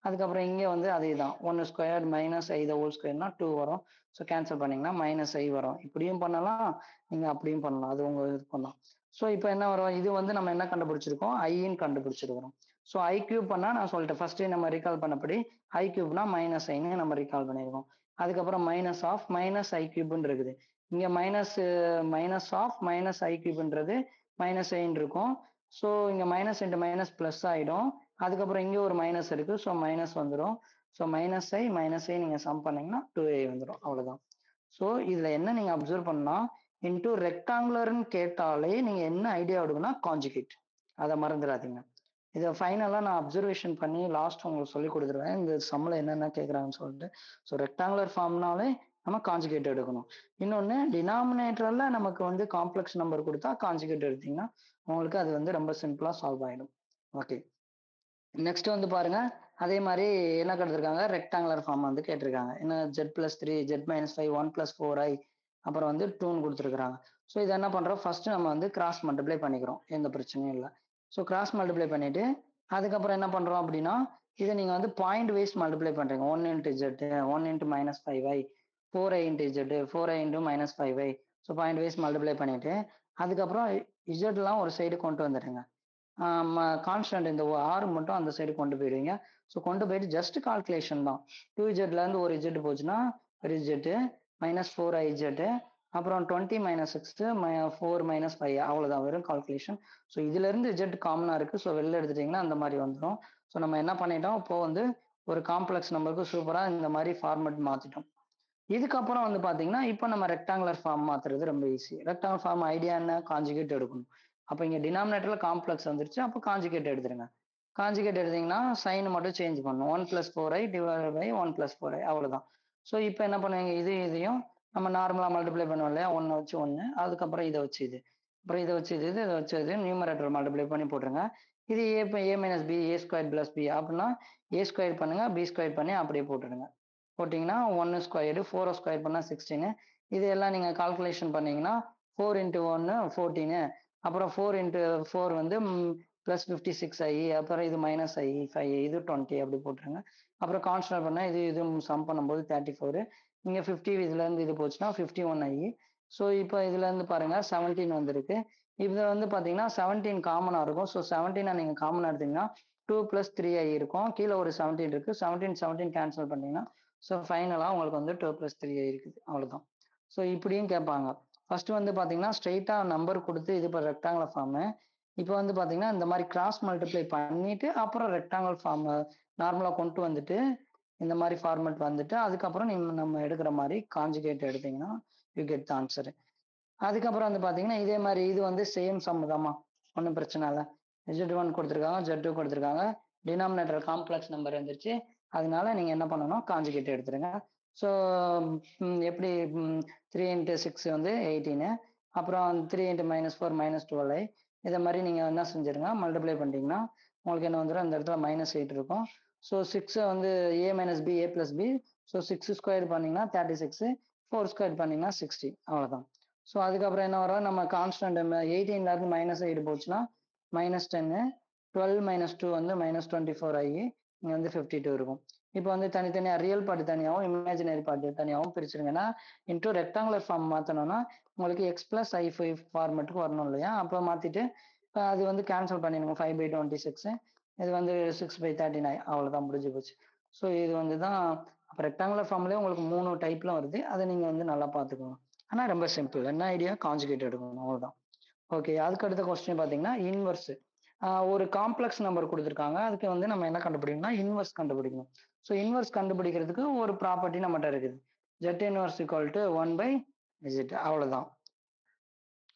அதுக்கப்புறம் இங்க வந்து அதே தான் 1 square minus i the whole ஸ்கொயர்னா 2 வரும். ஸோ கேன்சல் பண்ணீங்கன்னா -i வரும். இப்படியும் பண்ணலாம், நீங்க அப்படியும் பண்ணலாம். அது உங்க இது பண்ணலாம். ஸோ இப்போ என்ன வரும்? இது வந்து நம்ம என்ன கண்டுபிடிச்சிருக்கோம்? ஐன்னு கண்டுபிடிச்சிருக்கிறோம். ஸோ ஐ கியூப் பண்ணா நான் சொல்லிட்டேன் ஃபர்ஸ்டே நம்ம ரீகால் பண்ணபடி ஐ கியூப்னா -iன்னு நம்ம ரீகால் பண்ணிருக்கோம். அதுக்கப்புறம் மைனஸ் ஐ கியூப்னு இருக்குது. இங்க மைனஸ் ஆஃப் மைனஸ் ஐ கியூப்ன்றது -iன்னு இருக்கும். ஸோ இங்க மைனஸ் இன்ட்டு மைனஸ் பிளஸ் ஆயிடும். அதுக்கப்புறம் இங்க ஒரு மைனஸ் இருக்கு. ஸோ மைனஸ் வந்துடும். ஸோ -i நீங்க சம் பண்ணீங்கன்னா 2a வந்துடும். அவ்வளவுதான். ஸோ இதுல என்ன நீங்க அப்சர்வ் பண்ணா இன்டூ ரெக்டாங்குலர்னு கேட்டாலே நீங்க என்ன ஐடியா எடுக்கணும்னா காஞ்சுகேட். அதை மறந்துடாதீங்க. இதை ஃபைனலா நான் அப்சர்வேஷன் பண்ணி லாஸ்ட் உங்களுக்கு சொல்லி கொடுத்துருவேன் இந்த சம்மில் என்னென்ன கேட்குறாங்கன்னு சொல்லிட்டு. ஸோ ரெக்டாங்குலர் ஃபார்ம்னாலே நம்ம காஞ்சுகேட் எடுக்கணும். இன்னொன்னு டினாமினேட்டர்ல நமக்கு வந்து காம்ப்ளெக்ஸ் நம்பர் குடுத்தா காஞ்சுகேட் எடுத்தீங்கன்னா, உங்களுக்கு அது வந்து ரொம்ப சிம்பிளா சால்வ் ஆயிடும். ஓகே. நெக்ஸ்ட் வந்து பாருங்க, அதே மாரி என்ன குடுத்துருக்காங்க, ரெக்டாங்குலர் ஃபார்ம் வந்து கேட்டிருக்காங்க. என்ன z+3, z-5, 1+4i அப்புறம் வந்து 2ன்னு குடுத்துருக்காங்க. ஸோ இத என்ன பண்றோம், ஃபர்ஸ்ட் நம்ம வந்து கிராஸ் மல்டிப்ளை பண்ணிக்கிறோம். எந்த பிரச்சனையும் இல்ல. ஸோ கிராஸ் மல்டிப்ளை பண்ணிட்டு, அதுக்கப்புறம் என்ன பண்றோம் அப்படின்னா, இத நீங்க வந்து பாயிண்ட் வைஸ் மல்டிப்ளை பண்றீங்க. 1 into z, 1 into -5i, 4i into z, 4i into -5i. So point wise multiply பண்ணிட்டு, அதுக்கப்புறம் zலாம் ஒரு சைடு கொண்டு வந்துருங்க. கான்ஸ்டன்ட் இந்த ஆர் மட்டும் அந்த சைடு கொண்டு போயிடுவீங்க. ஸோ கொண்டு போயிட்டு ஜஸ்ட் கால்குலேஷன் தான். 2z இருந்து ஒரு z போச்சுன்னா ஒரு z -4iz அப்புறம் 20 -6 4 -5 அவ்வளவுதான், வெறும் கால்குலேஷன். ஸோ இதுல இருந்து z காமனா இருக்கு. ஸோ வெளில எடுத்துட்டீங்கன்னா அந்த மாதிரி வந்துடும். ஸோ நம்ம என்ன பண்ணிட்டோம், இப்போ வந்து ஒரு காம்ப்ளெக்ஸ் நம்பருக்கு சூப்பரா இந்த மாதிரி ஃபார்மட் மாத்திட்டோம். இதுக்கப்புறம் வந்து பாத்தீங்கன்னா, இப்ப நம்ம ரெக்டாங்குலர் ஃபார்ம் மாத்துறது ரொம்ப ஈஸி. ரெக்டாங்குலர் ஃபார்ம் ஐடியா என்ன? காஞ்சுகேட் எடுக்கணும். அப்ப இங்க டினாமினேட்டர்ல காம்ப்ளெக்ஸ் வந்துருச்சு. அப்ப காஞ்சுகேட் எடுத்துருங்க. காஞ்சுகேட் எடுத்தீங்கன்னா, சைன் மட்டும் சேஞ்ச் பண்ணணும். 1+4i டிவைடட் பை 1+4i அவ்வளவுதான். ஸோ இப்ப என்ன பண்ணுவீங்க, இதையும் நம்ம நார்மலா மல்டிப்ளை பண்ணுவோம் இல்லையா? 1 வச்சு 1, அதுக்கப்புறம் இதை வச்சு இது, அப்புறம் இதை வச்சு இது, இதை வச்சு இது, நியூமரேட்டர் மல்டிப்ளை பண்ணி போட்டுருங்க. இது a minus B A square plus B அப்படின்னா ஏ ஸ்கொயர் பண்ணுங்க, பி ஸ்கொயர் பண்ணி அப்படியே போட்டுடுங்க. போட்டிங்கன்னா 1 ஸ்கொயர்டு 4 ஸ்கொயர் பண்ணால் 16. இது எல்லாம் நீங்கள் கால்குலேஷன் பண்ணீங்கன்னா 4 இன்ட்டு 1 14, அப்புறம் 4 இன்ட்டு 4 வந்து ப்ளஸ் 56i, அப்புறம் இது மைனஸ் ஐ 5, இது 20 அப்படி போட்டுருங்க. அப்புறம் கான்ஸ்டன்ட் பண்ணால் இது சம் பண்ணும்போது 34. இங்கே 50 இதுலேருந்து இது போச்சுன்னா 51i. ஸோ இப்போ இதுலேருந்து பாருங்க 17 வந்திருக்கு. இதில் வந்து பார்த்தீங்கன்னா 17 காமனாக இருக்கும். ஸோ 17 நீங்கள் காமனாக எடுத்தீங்கன்னா 2 + 3i இருக்கும். கீழே ஒரு 17 இருக்கு. 17 கேன்சல் பண்ணீங்கன்னா ஸோ ஃபைனலா உங்களுக்கு வந்து 2 + 3 இருக்குது. அவ்வளவுதான். ஸோ இப்படியும் கேட்பாங்க. ஃபர்ஸ்ட் வந்து பாத்தீங்கன்னா ஸ்ட்ரெயிட்டா நம்பர் கொடுத்து இது இப்போ ரெக்டாங்குலர் ஃபார்ம். இப்போ வந்து பாத்தீங்கன்னா இந்த மாதிரி கிராஸ் மல்டிப்ளை பண்ணிட்டு அப்புறம் ரெக்டாங்குலர் ஃபார்ம் நார்மலா கொண்டு வந்துட்டு இந்த மாதிரி ஃபார்மட் வந்துட்டு அதுக்கப்புறம் நம்ம எடுக்கிற மாதிரி காஞ்சுகேட் எடுத்தீங்கன்னா யூ கெட் த ஆன்சர். அதுக்கப்புறம் வந்து பாத்தீங்கன்னா இதே மாதிரி இது வந்து சேம் சம் தாம்மா, ஒன்றும் பிரச்சனை இல்லை. Z1 கொடுத்துருக்காங்க, Z2 கொடுத்துருக்காங்க, டினாமினேட்டர் காம்ப்ளெக்ஸ் நம்பர் இருந்துச்சு. அதனால நீங்க என்ன பண்ணணும், காஞ்சுகேட் எடுத்துருங்க. ஸோ எப்படி 3 × 6 வந்து 18, அப்புறம் 3 × -4 -12i. இதை மாதிரி நீங்க என்ன செஞ்சிருங்க, மல்டிப்ளை பண்ணிட்டீங்கன்னா உங்களுக்கு என்ன வந்துடும், அந்த இடத்துல -8 இருக்கும். ஸோ 6 வந்து a minus B A plus B. So 6 square பண்ணீங்கன்னா 36, 4 ஸ்கொயர் பண்ணீங்கன்னா 60 அவ்வளவுதான். ஸோ அதுக்கப்புறம் என்ன வரும், நம்ம கான்ஸ்டன்ட் 18ல இருந்து -8 போச்சுன்னா -10, 12 - 2 வந்து -24i, இங்க வந்து 52 இருக்கும். இப்போ வந்து தனித்தனியா ரியல் பார்ட் தனியாகவும் இமேஜினரி பார்ட் தனியாகவும் பிரிச்சிருங்கன்னா இன்டூ ரெக்டாங்குலர் ஃபார்ம் மாத்தணும்னா உங்களுக்கு x + i5 ஃபார்மெட்டுக்கு வரணும் இல்லையா? அப்போ மாத்திட்டு அது வந்து கேன்சல் பண்ணிடுங்க. 5/26, இது வந்து 6/39 அவ்வளவுதான், முடிஞ்சு போச்சு. ஸோ இது வந்து தான் அப்போ ரெக்டாங்குலர் ஃபார்ம்லேயே உங்களுக்கு 3 டைப்ல வருது. அதை நீங்க வந்து நல்லா பார்த்துக்கணும். ஆனா ரொம்ப சிம்பிள். என்ன ஐடியா, காஞ்சுகேட் எடுக்கணும், அவ்வளவுதான். ஓகே. அதுக்கு அடுத்த கொஸ்டின் பாத்தீங்கன்னா இன்வெர்ஸ். ஒரு காம்ப்ளெக்ஸ் நம்பர் கொடுத்துருக்காங்க. அதுக்கு வந்து நம்ம என்ன கண்டுபிடிக்கணும்னா இன்வெர்ஸ் கண்டுபிடிக்கணும். ஸோ இன்வெர்ஸ் கண்டுபிடிக்கிறதுக்கு ஒரு ப்ராப்பர்ட்டி நம்மகிட்ட இருக்குது. Z இன்வெர்ஸ் = 1/z அவ்வளவுதான்.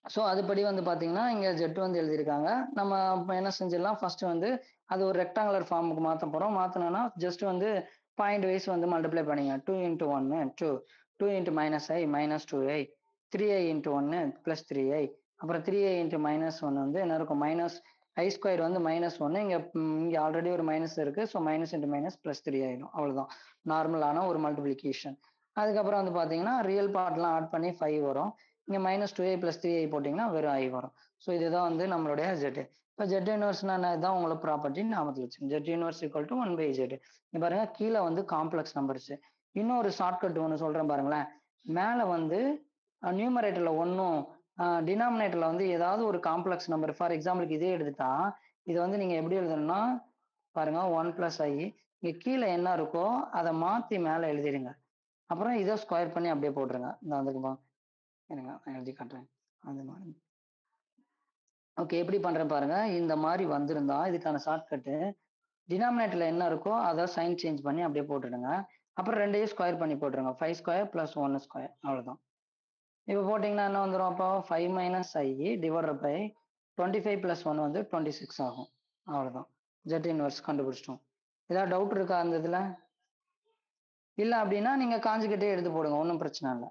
ஸோ அதுபடி வந்து பாத்தீங்கன்னா இங்க Z வந்து எழுதியிருக்காங்க. நம்ம என்ன செஞ்சிடலாம், ஃபர்ஸ்ட் வந்து அது ஒரு ரெக்டாங்குலர் ஃபார்முக்கு மாத்த போறோம். மாத்தணும்னா ஜஸ்ட் வந்து பாயிண்ட் வைஸ் வந்து மல்டிப்ளை பண்ணீங்க. 2 × 1 2, 2 × -i -2i, 3i × 1 +3i, அப்புறம் 3i × -1 வந்து என்ன இருக்கும், -i² வந்து -1. இங்க ஆல்ரெடி ஒரு மைனஸ் இருக்கு. ஸோ மைனஸ் இன்ட்டு மைனஸ் +3 ஆயிடும். அவ்வளவுதான், நார்மலான ஒரு மல்டிபிளிகேஷன். அதுக்கப்புறம் வந்து பாத்தீங்கன்னா ரியல் பார்ட்லாம் ஆட் பண்ணி 5 வரும். இங்க -2i + 3i போட்டீங்கன்னா வெறும் i வரும். ஸோ இதுதான் வந்து நம்மளுடைய Z. இப்போ Z இன்வெர்ஸ்னா இதுதான் உங்களுக்கு ப்ராப்பர்ட்டி ஞாபகத்தில் வச்சுக்கோங்க. Z inverse = 1/z. இங்க பாருங்க, கீழே வந்து காம்ப்ளெக்ஸ் நம்பர்ஸ். இன்னொரு ஷார்ட்கட் ஒன்று சொல்றேன் பாருங்களேன். மேல வந்து நியூமரேட்டர்ல ஒன்னும் டினாமினேட்டர்ல வந்து ஏதாவது ஒரு காம்ப்ளெக்ஸ் நம்பர், ஃபார் எக்ஸாம்பிளுக்கு இதே எடுத்துட்டா இது வந்து நீங்க எப்படி எழுதணும்னா பாருங்க, 1 + i. இங்க கீழே என்ன இருக்கோ அதை மாத்தி மேல எழுதிடுங்க. அப்புறம் இதை ஸ்கொயர் பண்ணி அப்படியே போட்டுருங்க. இந்த அதுக்கு எனக்கு நான் எழுதி காட்டுறேன். அந்த மாதிரி ஓகே. எப்படி பண்றேன் பாருங்க. இந்த மாதிரி வந்திருந்தா இதுக்கான ஷார்ட்கட்டு, டினாமினேட்டர்ல என்ன இருக்கோ அதை சைன் சேஞ்ச் பண்ணி அப்படியே போட்டுடுங்க. அப்புறம் ரெண்டையும் ஸ்கொயர் பண்ணி போட்டுருங்க. 5² + 1², அவ்வளவுதான். இப்போ போட்டீங்கன்னா என்ன வந்துடும், அப்போ 5 - i டிவைடட் பை 25 + 1 வந்து 26 ஆகும். அவ்வளவுதான், Z இன்வெர்ஸ் கண்டுபிடிச்சிட்டோம். ஏதாவது டவுட் இருக்கா அந்த இதுல? இல்ல அப்படின்னா நீங்க காஞ்சுகேட்டே எடுத்து போடுங்க. ஒண்ணும் பிரச்சனை இல்ல.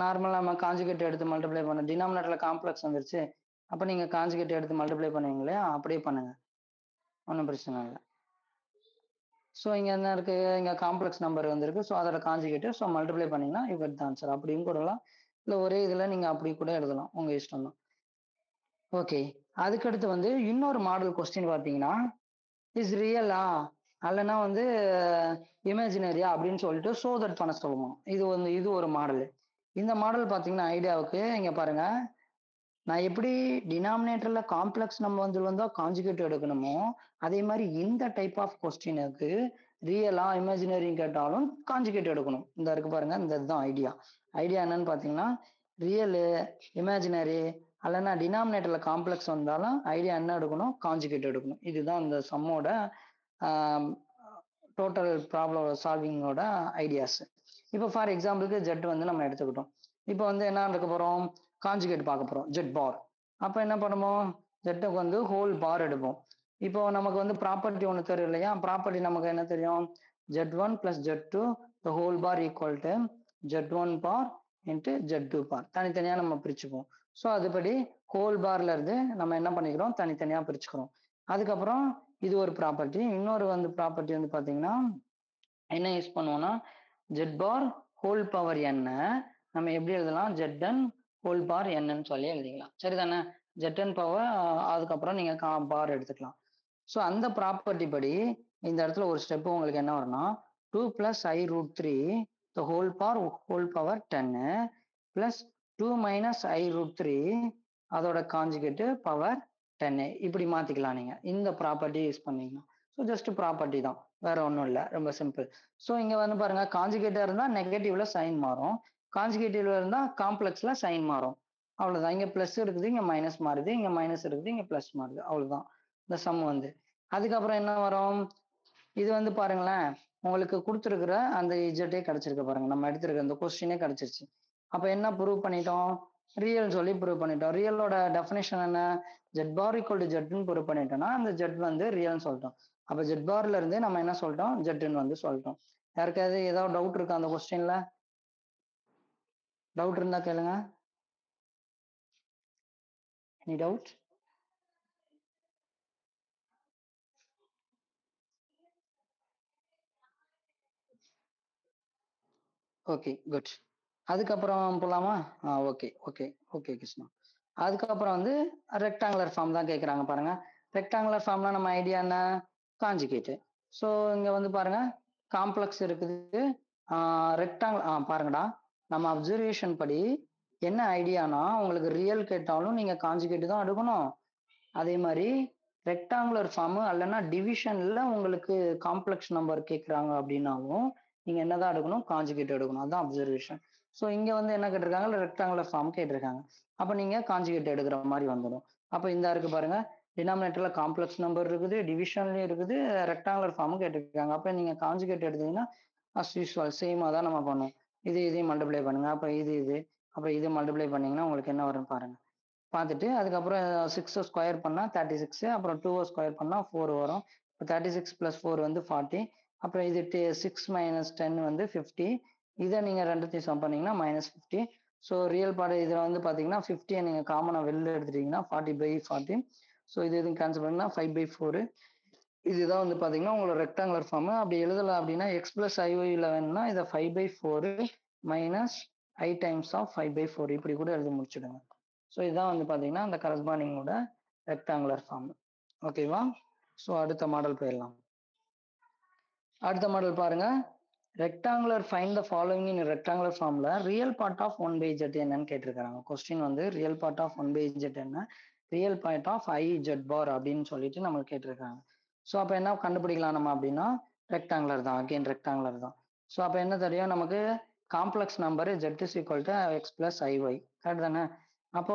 நார்மலா நம்ம காஞ்சுகேட் எடுத்து மல்டிப்ளை பண்ண டினாமினேட்டர்ல காம்ப்ளெக்ஸ் வந்துருச்சு. அப்ப நீங்க காஞ்சுகேட் எடுத்து மல்டிப்ளை பண்ணுவீங்க இல்லையா? அப்படியே பண்ணுங்க. ஒண்ணும் பிரச்சனை இல்ல. ஸோ இங்க என்ன இருக்கு? இங்க காம்ப்ளெக்ஸ் நம்பர் வந்திருக்கு. ஸோ அதோட காஞ்சுகேட். ஸோ மல்டிப்ளை பண்ணீங்கன்னா யூ கெட் த ஆன்சர். அப்படியும் கூடலாம். இல்ல ஒரே இதுல நீங்க அப்படி கூட எழுதலாம். உங்க இஷ்டம் தான். ஓகே. அதுக்கடுத்து வந்து இன்னொரு மாடல் கொஸ்டின் பார்த்தீங்கன்னா, இஸ் ரியலா? அல்லன்னா வந்து இமேஜினரியா? அப்படின்னு சொல்லிட்டு சோ தட் பண்ண சொல்லுவோம். இது ஒரு மாடலு. இந்த மாடல் பார்த்தீங்கன்னா ஐடியாவுக்கு இங்க பாருங்க. நான் எப்படி டினாமினேட்டர்ல காம்ப்ளெக்ஸ் நம்ம வந்தா காஞ்சுகேட் எடுக்கணுமோ, அதே மாரி இந்த டைப் ஆஃப் கொஸ்டினுக்கு ரியலா, இமேஜினரின்னு கேட்டாலும் காஞ்சுகேட் எடுக்கணும். இந்த இருக்கு பாருங்க. இந்த இதுதான் ஐடியா. ஐடியா என்னன்னு பார்த்தீங்கன்னா, ரியலு, இமேஜினரி அல்லன்னா டினாமினேட்டர்ல காம்ப்ளெக்ஸ் வந்தாலும் ஐடியா என்ன எடுக்கணும்? காஞ்சுகேட் எடுக்கணும். இதுதான் இந்த சம்மோட ஆம் டோட்டல் ப்ராப்ளம் சால்விங்கோட ஐடியாஸ். இப்போ ஃபார் எக்ஸாம்பிளுக்கு ஜெட் வந்து நம்ம எடுத்துக்கிட்டோம். இப்போ வந்து என்ன எடுக்க போறோம்? காஞ்சுகேட் பார்க்க போறோம். ஜெட் பார். அப்ப என்ன பண்ணுவோம்? ஜெட்டுக்கு வந்து ஹோல் பார் எடுப்போம். இப்போ நமக்கு வந்து ப்ராப்பர்ட்டி ஒண்ணு தெரியும் இல்லையா? ப்ராப்பர்ட்டி நமக்கு என்ன தெரியும்? Z1 plus Z2 the whole bar equal to Z1 bar into Z2 bar. தனித்தனியா நம்ம பிரிச்சுப்போம். ஸோ அதுபடி ஹோல் பார்ல இருந்து நம்ம என்ன பண்ணிக்கிறோம்? தனித்தனியா பிரிச்சுக்கிறோம். அதுக்கப்புறம் இது ஒரு ப்ராப்பர்ட்டி. இன்னொரு வந்து ப்ராப்பர்ட்டி வந்து பாத்தீங்கன்னா, என்ன யூஸ் பண்ணுவோம்னா, zed bar whole power n நம்ம எப்படி எழுதலாம்? Zn ஹோல் பார் nன்னு சொல்லி எழுதிக்கலாம். சரிதானே? Zn பவர் அதுக்கப்புறம் நீங்க பார் எடுத்துக்கலாம். ஸோ அந்த ப்ராப்பர்ட்டி படி இந்த இடத்துல ஒரு ஸ்டெப் உங்களுக்கு என்ன வரும்னா, 2 plus I root 3 the whole power 10 plus 2 minus I root 3 அதோட காஞ்சுகேட்டு பவர் 10 இப்படி மாத்திக்கலாம் நீங்க. இந்த ப்ராப்பர்ட்டி யூஸ் பண்ணீங்கன்னா. ஸோ ஜஸ்ட் ப்ராப்பர்ட்டி தான். வேற ஒண்ணும் இல்ல. ரொம்ப சிம்பிள். ஸோ இங்க வந்து பாருங்க காஞ்சுகேட்டா இருந்தா நெகட்டிவ்ல சைன் மாறும். காஞ்சுகேட்டிவ்ல இருந்தா காம்ப்ளெக்ஸ்ல சைன் மாறும். அவ்வளவுதான். இங்க பிளஸ் இருக்குது, இங்க மைனஸ் மாறுது, இங்க மைனஸ் இருக்குது, இங்க பிளஸ் மாறுது. அவ்வளவுதான் இந்த சம் வந்து. அதுக்கப்புறம் என்ன வரும்? இது வந்து பாருங்களேன், உங்களுக்கு குடுத்திருக்கிற அந்த இஜெட்டே கிடைச்சிருக்கு பாருங்க. நம்ம எடுத்திருக்க இந்த கொஸ்டினே கிடைச்சிருச்சு. அப்ப என்ன ப்ரூவ் பண்ணிட்டோம்? ரியல் சொல்லி ப்ரூவ் பண்ணிட்டோம். ரியலோட டெஃபினேஷன் என்ன? ஜெட் பார் ஈக்குவல் டு ஜெட்னு ப்ரூவ் பண்ணிட்டோம்னா, அந்த ஜெட் வந்து ரியல்னு சொல்லிட்டோம். அப்ப ஜெட் பார்ல இருந்து நம்ம என்ன சொல்லிட்டோம்? ஜெட்னு வந்து சொல்லிட்டோம். யாருக்காவது ஏதாவது டவுட் இருக்கா அந்த கொஸ்டின்ல? டவுட் இருந்தா கேளுங்க. Any doubt? Okay, good. அதுக்கப்புறம் போலாமா? Okay, okay, okay Krishna. அதுக்கப்புறம் வந்து ரெக்டாங்குலர் ஃபார்ம் தான் கேட்குறாங்க பாருங்க. ரெக்டாங்குலர் ஃபார்ம்னா நம்ம ஐடியா என்ன? காஞ்சுகேட். ஸோ இங்க வந்து பாருங்க காம்ப்ளெக்ஸ் இருக்குது. ரெக்டாங்கிள் பாருங்கடா. நம்ம அப்சர்வேஷன் படி என்ன ஐடியானா உங்களுக்கு ரியல் கேட்டாலும் நீங்க காஞ்சுகேட் தான் எடுக்கணும். அதே மாதிரி ரெக்டாங்குலர் ஃபார்ம் அல்லனா டிவிஷன்ல உங்களுக்கு காம்ப்ளெக்ஸ் நம்பர் கேட்குறாங்க அப்படின்னாலும் நீங்க என்னதான் எடுக்கணும்? காஞ்சுகேட் எடுக்கணும். அதான் அப்சர்வேஷன். ஸோ இங்க வந்து என்ன கேட்டிருக்காங்க? ரெக்டாங்குலர் ஃபார்ம் கேட்டிருக்காங்க. அப்ப நீங்க காஞ்சுகேட் எடுக்கிற மாதிரி வந்துடும். அப்ப இந்த இருக்கு பாருங்க. டினாமினேட்டர்ல காம்ப்ளெக்ஸ் நம்பர் இருக்குது, டிவிஷன்லயும் இருக்குது, ரெக்டாங்குலர் ஃபார்மும் கேட்டிருக்காங்க. அப்ப நீங்க காஞ்சுகேட் எடுத்தீங்கன்னா அஸ் யூஸ்வல் சேமா தான் நம்ம பண்ணுவோம். இதையும் மல்டிப்ளை பண்ணுங்க. அப்ப இது அப்புறம் இது மல்டிப்ளை பண்ணீங்கன்னா உங்களுக்கு என்ன வரும்னு பாருங்க. பார்த்துட்டு அதுக்கப்புறம் 6 ஸ்கொயர் பண்ணா 36, அப்புறம் 2 ஸ்கொயர் பண்ணா 4 வரும். இப்போ 36 பிளஸ் 4 வந்து 40. அப்புறம் இது 6 மைனஸ் 10 வந்து 50. இதை நீங்க ரெண்டுத்தையும் சம் பண்ணீங்கன்னா -50. ஸோ ரியல் பார்ட் இதில் வந்து பார்த்தீங்கன்னா 50 நீங்க காமனாக வெளில எடுத்துட்டீங்கன்னா 40/40. ஸோ இது எதுவும் கேன்சல் பண்ணா 5/4. இதுதான் வந்து பார்த்தீங்கன்னா உங்களோட ரெக்டாங்குலர் ஃபார்ம். அப்படி எழுதலை அப்படின்னா எக்ஸ் பிளஸ் ஐஒயில் வேணும்னா இதை 5/4 மைனஸ் ஐ டைம்ஸ் ஆஃப் 5/4 இப்படி கூட எழுதி முடிச்சுடுங்க. ஸோ இதுதான் வந்து பார்த்தீங்கன்னா அந்த கரஸ்பாண்டிங்கோட ரெக்டாங்குலர் ஃபார்ம். ஓகேவா? ஸோ அடுத்த மாடல் போயிடலாம். அடுத்த மாடல் பாருங்க. Rectangular find the following in rectangular ஃபார்ம்ல ரியல் பார்ட் ஆஃப் 1/z என்னன்னு கேட்டிருக்காங்க. கொஸ்டின் வந்து ரியல் பார்ட் ஆஃப் 1/z என்ன? ரியல் பார்ட் ஆஃப் i(z bar) அப்படின்னு சொல்லிட்டு நம்ம கேட்டிருக்காங்க. ஸோ அப்போ என்ன கண்டுபிடிக்கலாம் நம்ம அப்படின்னா ரெக்டாங்குலர் தான். அகெயின் ரெக்டாங்குலர் தான். ஸோ அப்போ என்ன தெரியும் நமக்கு? Complex number z is equal to x plus iy. Correct தானே? அப்போ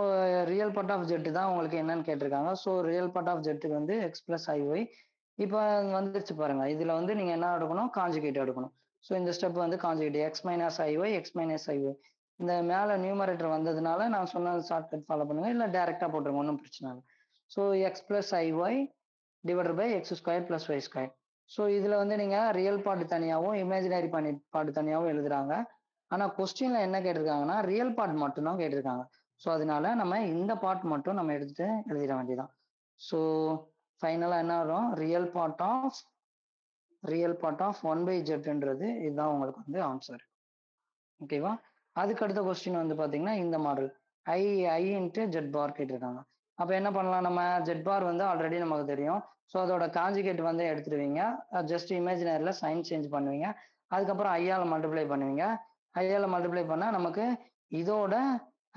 ரியல் பார்ட் ஆஃப் z தான் உங்களுக்கு என்னன்னு கேட்டிருக்காங்க. So real part of z வந்து x plus iy. இப்போ வந்துருச்சு பாருங்க. இதுல வந்து நீங்க என்ன எடுக்கணும்? காஞ்சுகேட் எடுக்கணும். ஸோ இந்த ஸ்டெப் வந்து conjugate x minus iy, x minus iy. இந்த மேல நியூமரேட்டர் வந்ததுனால நான் சொன்ன ஷார்ட்கட் ஃபாலோ பண்ணுங்க. இல்லை டைரக்டா போட்டுருங்க. ஒன்றும் பிரச்சனை இல்லை. So x plus iy divided by x square plus y square. So இதுல வந்து நீங்க ரியல் பார்ட் தனியாவும், இமேஜினரி பார்ட் தனியாவும் எழுதுறாங்க. ஆனா கொஸ்டின்ல என்ன கேட்டிருக்காங்கன்னா, ரியல் பார்ட் மட்டும் தான் கேட்டிருக்காங்க. ஸோ அதனால நம்ம இந்த பார்ட் மட்டும் நம்ம எடுத்து எழுதிட வேண்டியதான். ஸோ ஃபைனலா என்ன வரும்? ரியல் பார்ட் ஆஃப் 1/z இதுதான் உங்களுக்கு வந்து ஆன்சர். ஓகேவா? அதுக்கு அடுத்த கொஸ்டின் வந்து பாத்தீங்கன்னா, இந்த மாடல். ஐ ஐ இன்ட்டு ஜெட் பார் கேட்டிருக்காங்க. அப்ப என்ன பண்ணலாம் நம்ம? ஜெட் பார் வந்து ஆல்ரெடி நமக்கு தெரியும். ஸோ அதோட கான்ஜுகேட் வந்து எடுத்துருவீங்க. ஜஸ்ட் இமேஜினரில சைன் சேஞ்ச் பண்ணுவீங்க. அதுக்கப்புறம் ஐயால மல்டிப்ளை பண்ணுவீங்க. ஐயால மல்டிப்ளை பண்ணா நமக்கு இதோட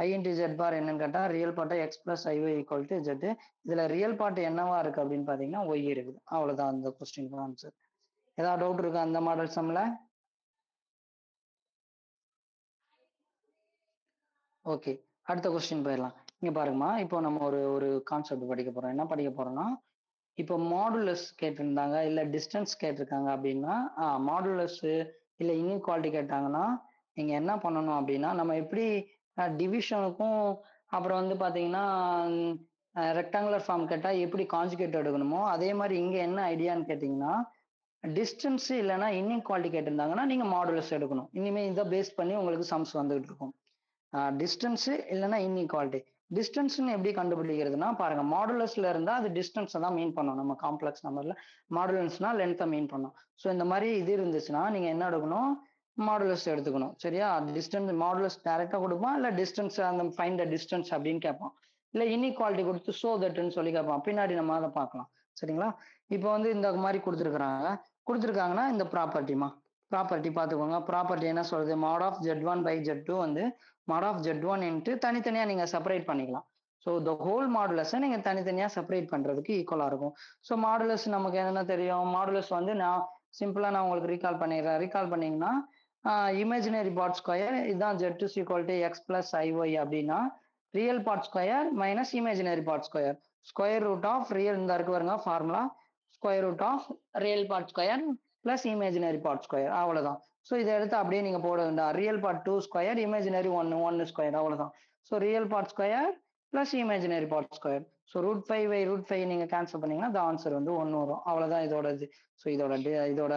ஐ இன்டு ஜெட் பார் என்னன்னு கேட்டா, real part X plus ஐஒய் equal to jet. இதுல ரியல் பார்ட் என்னவா இருக்கு அப்படின்னு பாத்தீங்கன்னா, ஒய் இருக்குது. அவ்வளவுதான் அந்த கொஸ்டினுக்கு ஆன்சர். ஏதாவது டவுட் இருக்கா அந்த மாடல் சம்ல? ஓகே. அடுத்த கொஸ்டின் போயிரலாம். இங்க பாருங்கம்மா, இப்போ நம்ம ஒரு ஒரு கான்செப்ட் படிக்க போறோம். என்ன படிக்க போறோம்னா, இப்போ மாடுலஸ் கேட்டிருந்தாங்க, இல்ல டிஸ்டன்ஸ் கேட்டிருக்காங்க அப்படின்னா, மாடுலஸ் இல்ல இன்இக்வாலிட்டி கேட்டாங்கன்னா, நீங்க என்ன பண்ணணும் அப்படின்னா, நம்ம எப்படி டிவிஷனுக்கும் அப்புறம் வந்து பாத்தீங்கன்னா, ரெக்டாங்குலர் ஃபார்ம் கேட்டா எப்படி கான்ஜுகேட் எடுக்கணுமோ, அதே மாதிரி இங்க என்ன ஐடியான்னு கேட்டீங்கன்னா, டிஸ்டன்ஸ் இல்லைன்னா இன்இக்வாலிட்டி கேட்டிருந்தாங்கன்னா, நீங்க மாடுலஸ் எடுக்கணும். இனிமே இதை பேஸ் பண்ணி உங்களுக்கு சம்ஸ் வந்துகிட்டு இருக்கும். டிஸ்டன்ஸ் இல்லைன்னா இன்இக்வாலிட்டி. டிஸ்டன்ஸ்னு எப்படி கண்டுபிடிக்கிறதுனா பாருங்க, மாடுலஸ்ல இருந்தா அது டிஸ்டன்ஸ் தான் மீன் பண்ணும். நம்ம காம்ப்ளெக்ஸ் நம்பர்ல மாடுலஸ்னா லென்த்தை மீன் பண்ணும். ஸோ இந்த மாதிரி இது இருந்துச்சுன்னா நீங்க என்ன எடுக்கணும்? மாடுலஸ் எடுத்துக்கணும். சரியா? டிஸ்டன்ஸ் மாடுலஸ் டைரக்டா கொடுப்பான், இல்ல டிஸ்டன்ஸ் அந்த ஃபைண்ட் த டிஸ்டன்ஸ் அப்படின்னு கேட்பான். இல்ல இன்இக்வாலிட்டி கொடுத்து ஷோ தட்னு சொல்லி கேட்பான். பின்னாடி நம்ம அதை பார்க்கலாம். சரிங்களா? இப்போ வந்து இந்த மாதிரி கொடுத்துருக்காங்கன்னா இந்த ப்ராப்பர்ட்டிமா, ப்ராப்பர்ட்டி பார்த்துக்கோங்க. ப்ராப்பர்ட்டி என்ன சொல்றது? மாட் ஆஃப் Z1 பை Z2 வந்து மாட் ஆஃப் Z1 இன்ட்டு தனித்தனியா நீங்க செப்பரேட் பண்ணிக்கலாம். ஸோ த ஹோல் மாடுலஸை நீங்க தனித்தனியா செப்பரேட் பண்றதுக்கு ஈக்குவலா இருக்கும். ஸோ மாடுலஸ் நமக்கு என்ன தெரியும்? மாடுலஸ் வந்து நான் சிம்பிளா நான் உங்களுக்கு ரீகால் பண்ணிடுறேன். ரீகால் பண்ணீங்கன்னா, இமேஜினரி பார்ட் ஸ்கொயர் இதுதான் Z is equal to x plus iy அப்படின்னா, real part square minus imaginary part square. Square root of real இந்த இருக்கு பாருங்க formula. Square root of real part square plus imaginary part square, அவ்வளவுதான். So இதை எடுத்து அப்படியே நீங்க போட வேண்டாம். Real part 2 square, imaginary 1 square, அவ்வளவுதான். So real part square plus imaginary part square. So √5/√5 நீங்க கேன்சல் பண்ணீங்கன்னா the ஆன்சர் வந்து 1 வரும். அவ்வளவுதான் இதோட இது. ஸோ இதோட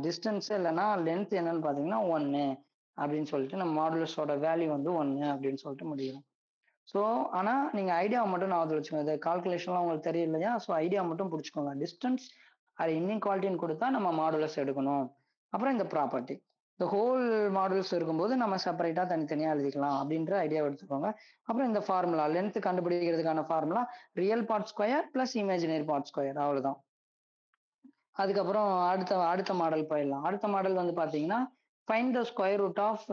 டிஸ்டன்ஸ் இல்லைன்னா லென்த் என்னன்னு பாத்தீங்கன்னா 1 அப்படின்னு சொல்லிட்டு நம்ம மாடுலஸோட வேல்யூ வந்து 1 அப்படின்னு சொல்லிட்டு முடியும். ஸோ ஆனா நீங்க ஐடியா மட்டும் ஞாபகத்துல வச்சுக்கோங்க. இது கால்குலேஷன்லாம் உங்களுக்கு தெரியும் இல்லையா? ஸோ ஐடியா மட்டும் பிடிச்சிக்கோங்க. டிஸ்டன்ஸ் அது இன்இக்வாலிட்டின்னு கொடுத்தா நம்ம மாடுலஸ் எடுக்கணும். அப்புறம் இந்த ப்ராப்பர்ட்டி, இந்த ஹோல் மாடுலஸ் இருக்கும்போது நம்ம செப்பரேட்டா தனித்தனியா எழுதிக்கலாம் அப்படின்ற ஐடியா எடுத்துக்கோங்க. அப்புறம் இந்த ஃபார்முலா லென்த் கண்டுபிடிக்கிறதுக்கான formula real part square plus imaginary part square, அவ்வளவுதான். அதுக்கப்புறம் அடுத்த அடுத்த மாடல் போயிடலாம். அடுத்த மாடல் வந்து பாத்தீங்கன்னா, find the square root of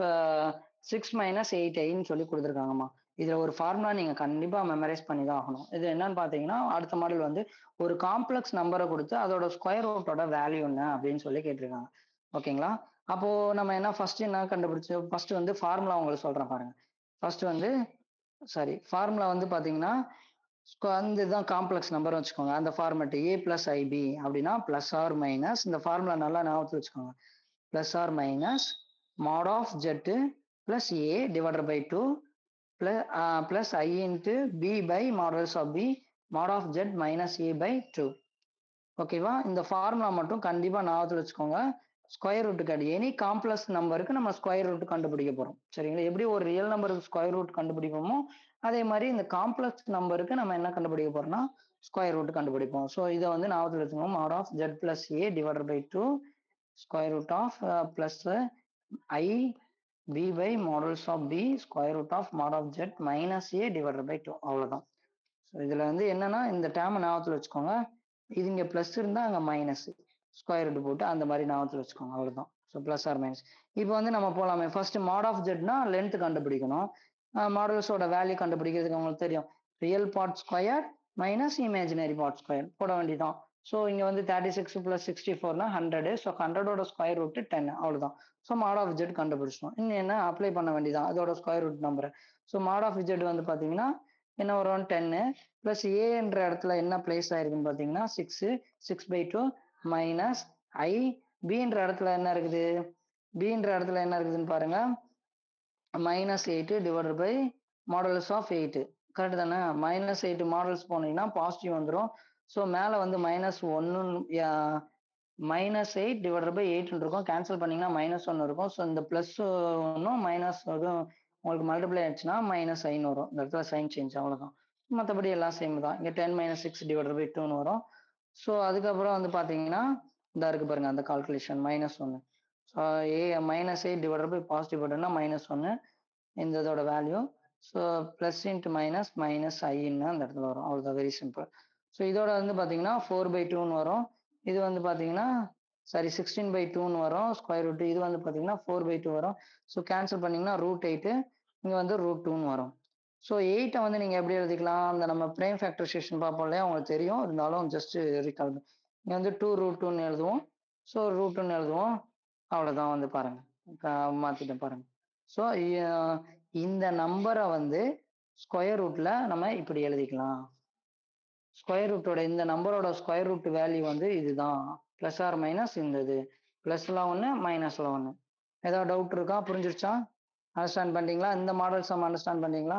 6 minus 8i சொல்லி கொடுத்துருக்காங்கம்மா. இதுல ஒரு ஃபார்முலா நீங்க கண்டிப்பா மெமரைஸ் பண்ணி தான் ஆகணும். இது என்னன்னு பாத்தீங்கன்னா, அடுத்த மாடல் வந்து ஒரு காம்ப்ளெக்ஸ் நம்பரை கொடுத்து அதோட ஸ்கொயர் ரூட்டோட வேல்யூ என்ன அப்படின்னு சொல்லி கேட்டிருக்காங்க. ஓகேங்களா? அப்போ நம்ம என்ன ஃபர்ஸ்ட் என்ன கண்டுபிடிச்சு ஃபர்ஸ்ட் வந்து ஃபார்முலா உங்களுக்கு சொல்றேன் பாருங்க. ஃபர்ஸ்ட் வந்து ஃபார்முலா வந்து பாத்தீங்கன்னா, அந்த இதுதான் காம்ப்ளெக்ஸ் நம்பர் வச்சுக்கோங்க. அந்த ஃபார்மேட் a பிளஸ் ஐபி அப்படின்னா பிளஸ் ஆர் மைனஸ், இந்த ஃபார்முலா நல்லா ஞாபகத்தில் வச்சுக்கோங்க. Plus or minus mod of zed plus A divided by 2 plus I into B by modulus of B mod of zed minus A by 2. ஓகேவா? இந்த formula மட்டும் கண்டிப்பா ஞாபகத்தில் வச்சுக்கோங்க. ஸ்கொயர் ரூட் கிடையாது. எனி காம்ப்ளெக்ஸ் நம்பருக்கு நம்ம ஸ்கொயர் ரூட் கண்டுபிடிக்க போறோம். சரிங்களா? எப்படி ஒரு ரியல் நம்பருக்கு ஸ்கொயர் ரூட் கண்டுபிடிப்போமோ அதே மாதிரி இந்த காம்ப்ளெக்ஸ் நம்பருக்கு நம்ம என்ன கண்டுபிடிக்க போறோம்னா ஸ்கொயர் ரூட் கண்டுபிடிப்போம். ஸோ இதை வந்து ஞாபகத்தில் வச்சுக்கோங்க. Mod of zed plus A divided by 2 square root of plus I B by modulus of B square root of mod of zed minus A divided by 2, அவ்வளவுதான். ஸோ இதுல வந்து என்னன்னா இந்த டேர்ம் ஞாபகத்தில் வச்சுக்கோங்க. இது இங்க பிளஸ் இருந்தா அங்க மைனஸ், ஸ்கொயர் ரூட் போட்டு அந்த மாதிரி ஞாபகத்தில் வச்சுக்கோங்க, அவ்வளவுதான். So plus or minus. இப்போ வந்து நம்ம போலாமே. ஃபர்ஸ்ட் மாட் ஆஃப் ஜெட்னா லென்த் கண்டுபிடிக்கணும். மாடுலஸோட வேல்யூ கண்டுபிடிக்கிறதுக்கு உங்களுக்கு தெரியும். Real part square minus imaginary part square போட வேண்டியதான். ஸோ இங்க வந்து 36 பிளஸ் 64னா 100. ஸோ 100ஓட ஸ்கொயர் ரூட் 10, அவ்வளவுதான். ஸோ மாட் ஆஃப் ஜெட் கண்டுபிடிச்சிட்டோம். இன்னும் என்ன அப்ளை பண்ண வேண்டியதான் அதோட square root number. So mod of zed வந்து பாத்தீங்கன்னா என்ன வரும்? 10 பிளஸ் ஏன்ற இடத்துல என்ன பிளேஸ் ஆயிருக்குன்னு பாத்தீங்கன்னா 6/2 மைனஸ் ஐ பின்ற இடத்துல என்ன இருக்குது? பின்ற இடத்துல என்ன இருக்குதுன்னு பாருங்க, -8 divided by modulus of 8. Correct தானே? -8 மாடுலஸ் போனீங்கன்னா பாசிட்டிவ் வந்துடும். ஸோ மேல வந்து -1 -8 டிவைடட் பை 8 இருக்கும். கேன்சல் பண்ணீங்கன்னா -1 இருக்கும். ஸோ இந்த பிளஸ் ஒன்னும் மைனஸ் இதுவும் உங்களுக்கு மல்டிப்ளை ஆச்சுன்னா -5 வரும். இந்த இடத்துல சைன் சேஞ்ச் அவ்வளோதான். மற்றபடி எல்லாம் சேம் தான். இங்க 10 - 6 டிவைடட் பை 2ன்னு வரும். ஸோ அதுக்கப்புறம் வந்து பார்த்தீங்கன்னா, இந்த இருக்கு பாருங்க அந்த calculation -1. So -8 divided by positive போட்டோம்னா -1 இந்த இதோட value. So plus into minus minus ஐன்னு அந்த இடத்துல வரும். அவ்வளோதான், வெரி சிம்பிள். ஸோ இதோட வந்து பார்த்தீங்கன்னா 4/2ன்னு வரும். இது வந்து பார்த்தீங்கன்னா சாரி 16/2ன்னு வரும் ஸ்கொயர் ரூட். இது வந்து பார்த்தீங்கன்னா 4/2 வரும். ஸோ கேன்சல் பண்ணீங்கன்னா √8 இங்கே வந்து √2ன்னு வரும். ஸோ 8 வந்து நீங்க எப்படி எழுதிக்கலாம்? அந்த நம்ம பிரைம் ஃபேக்டரைசேஷன் பார்ப்போம் இல்லையா? உங்களுக்கு தெரியும். இருந்தாலும் ஜஸ்ட் ரீகால். இங்க வந்து 2√2ன்னு எழுதுவோம். ஸோ √2ன்னு எழுதுவோம். அவ்வளோதான் வந்து பாருங்க. மாத்திட்டேன் பாருங்க. ஸோ இந்த நம்பரை வந்து ஸ்கொயர் ரூட்ல நம்ம இப்படி எழுதிக்கலாம். ஸ்கொயர் ரூட்டோட இந்த நம்பரோட ஸ்கொயர் ரூட் வேல்யூ வந்து இதுதான். பிளஸ் ஆர் மைனஸ் இந்த இது. பிளஸ்ல 1 மைனஸ்ல 1. ஏதாவது டவுட் இருக்கா? புரிஞ்சிருச்சா? அண்டர்ஸ்டாண்ட் பண்ணிட்டீங்களா? இந்த மாடல் சம் அண்டர்ஸ்டாண்ட் பண்ணீங்களா?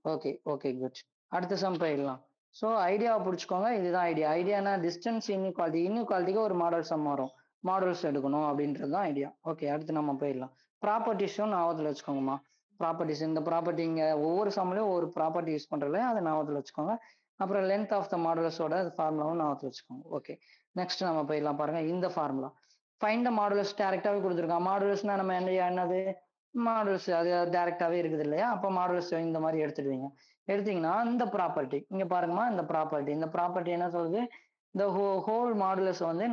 Okay okay good. அடுத்த சம் போயிடலாம். ஸோ ஐடியாவை பிடிச்சிக்கோங்க. இதுதான் ஐடியா. ஐடியானா டிஸ்டன்ஸ் இன்இக்வாலிட்டி. இன்இக்வாலிட்டிக்கு ஒரு மாடல் சம் வரும். மாடல்ஸ் எடுக்கணும் அப்படின்றது தான் ஐடியா. ஓகே, அடுத்து நம்ம போயிடலாம். ப்ராப்பர்ட்டிஸும் ஞாபகத்தில் வச்சுக்கோங்கம்மா. ப்ராப்பர்ட்டிஸ் இந்த ப்ராப்பர்ட்டி இங்கே ஒவ்வொரு சம்லையும் ஒரு ப்ராப்பர்ட்டி யூஸ் பண்ணுறதுல அதை ஞாபகத்தில் வச்சுக்கோங்க. அப்புறம் லென்த் ஆஃப் த மாடல்ஸோட ஃபார்முலாவும் ஞாபகத்தில் வச்சுக்கோங்க. ஓகே, நெக்ஸ்ட் நம்ம போயிடலாம். பாருங்க இந்த ஃபார்முலா. ஃபைண்ட் த மாடுலஸ் டைரக்டாவே கொடுத்துருக்கான். மாடுலஸ்னா நம்ம என்னது மாடுலஸ் அது டைரக்டாவே இருக்குது இல்லையா? அப்போ மாடுலஸ் இந்த மாதிரி எடுத்துடுவீங்க. எடுத்தீங்கன்னா இந்த ப்ராப்பர்ட்டி இங்க பாருங்கம்மா. இந்த ப்ராப்பர்ட்டி என்ன சொல்லுது? இந்த ஹோல் மாடுலஸ் வந்து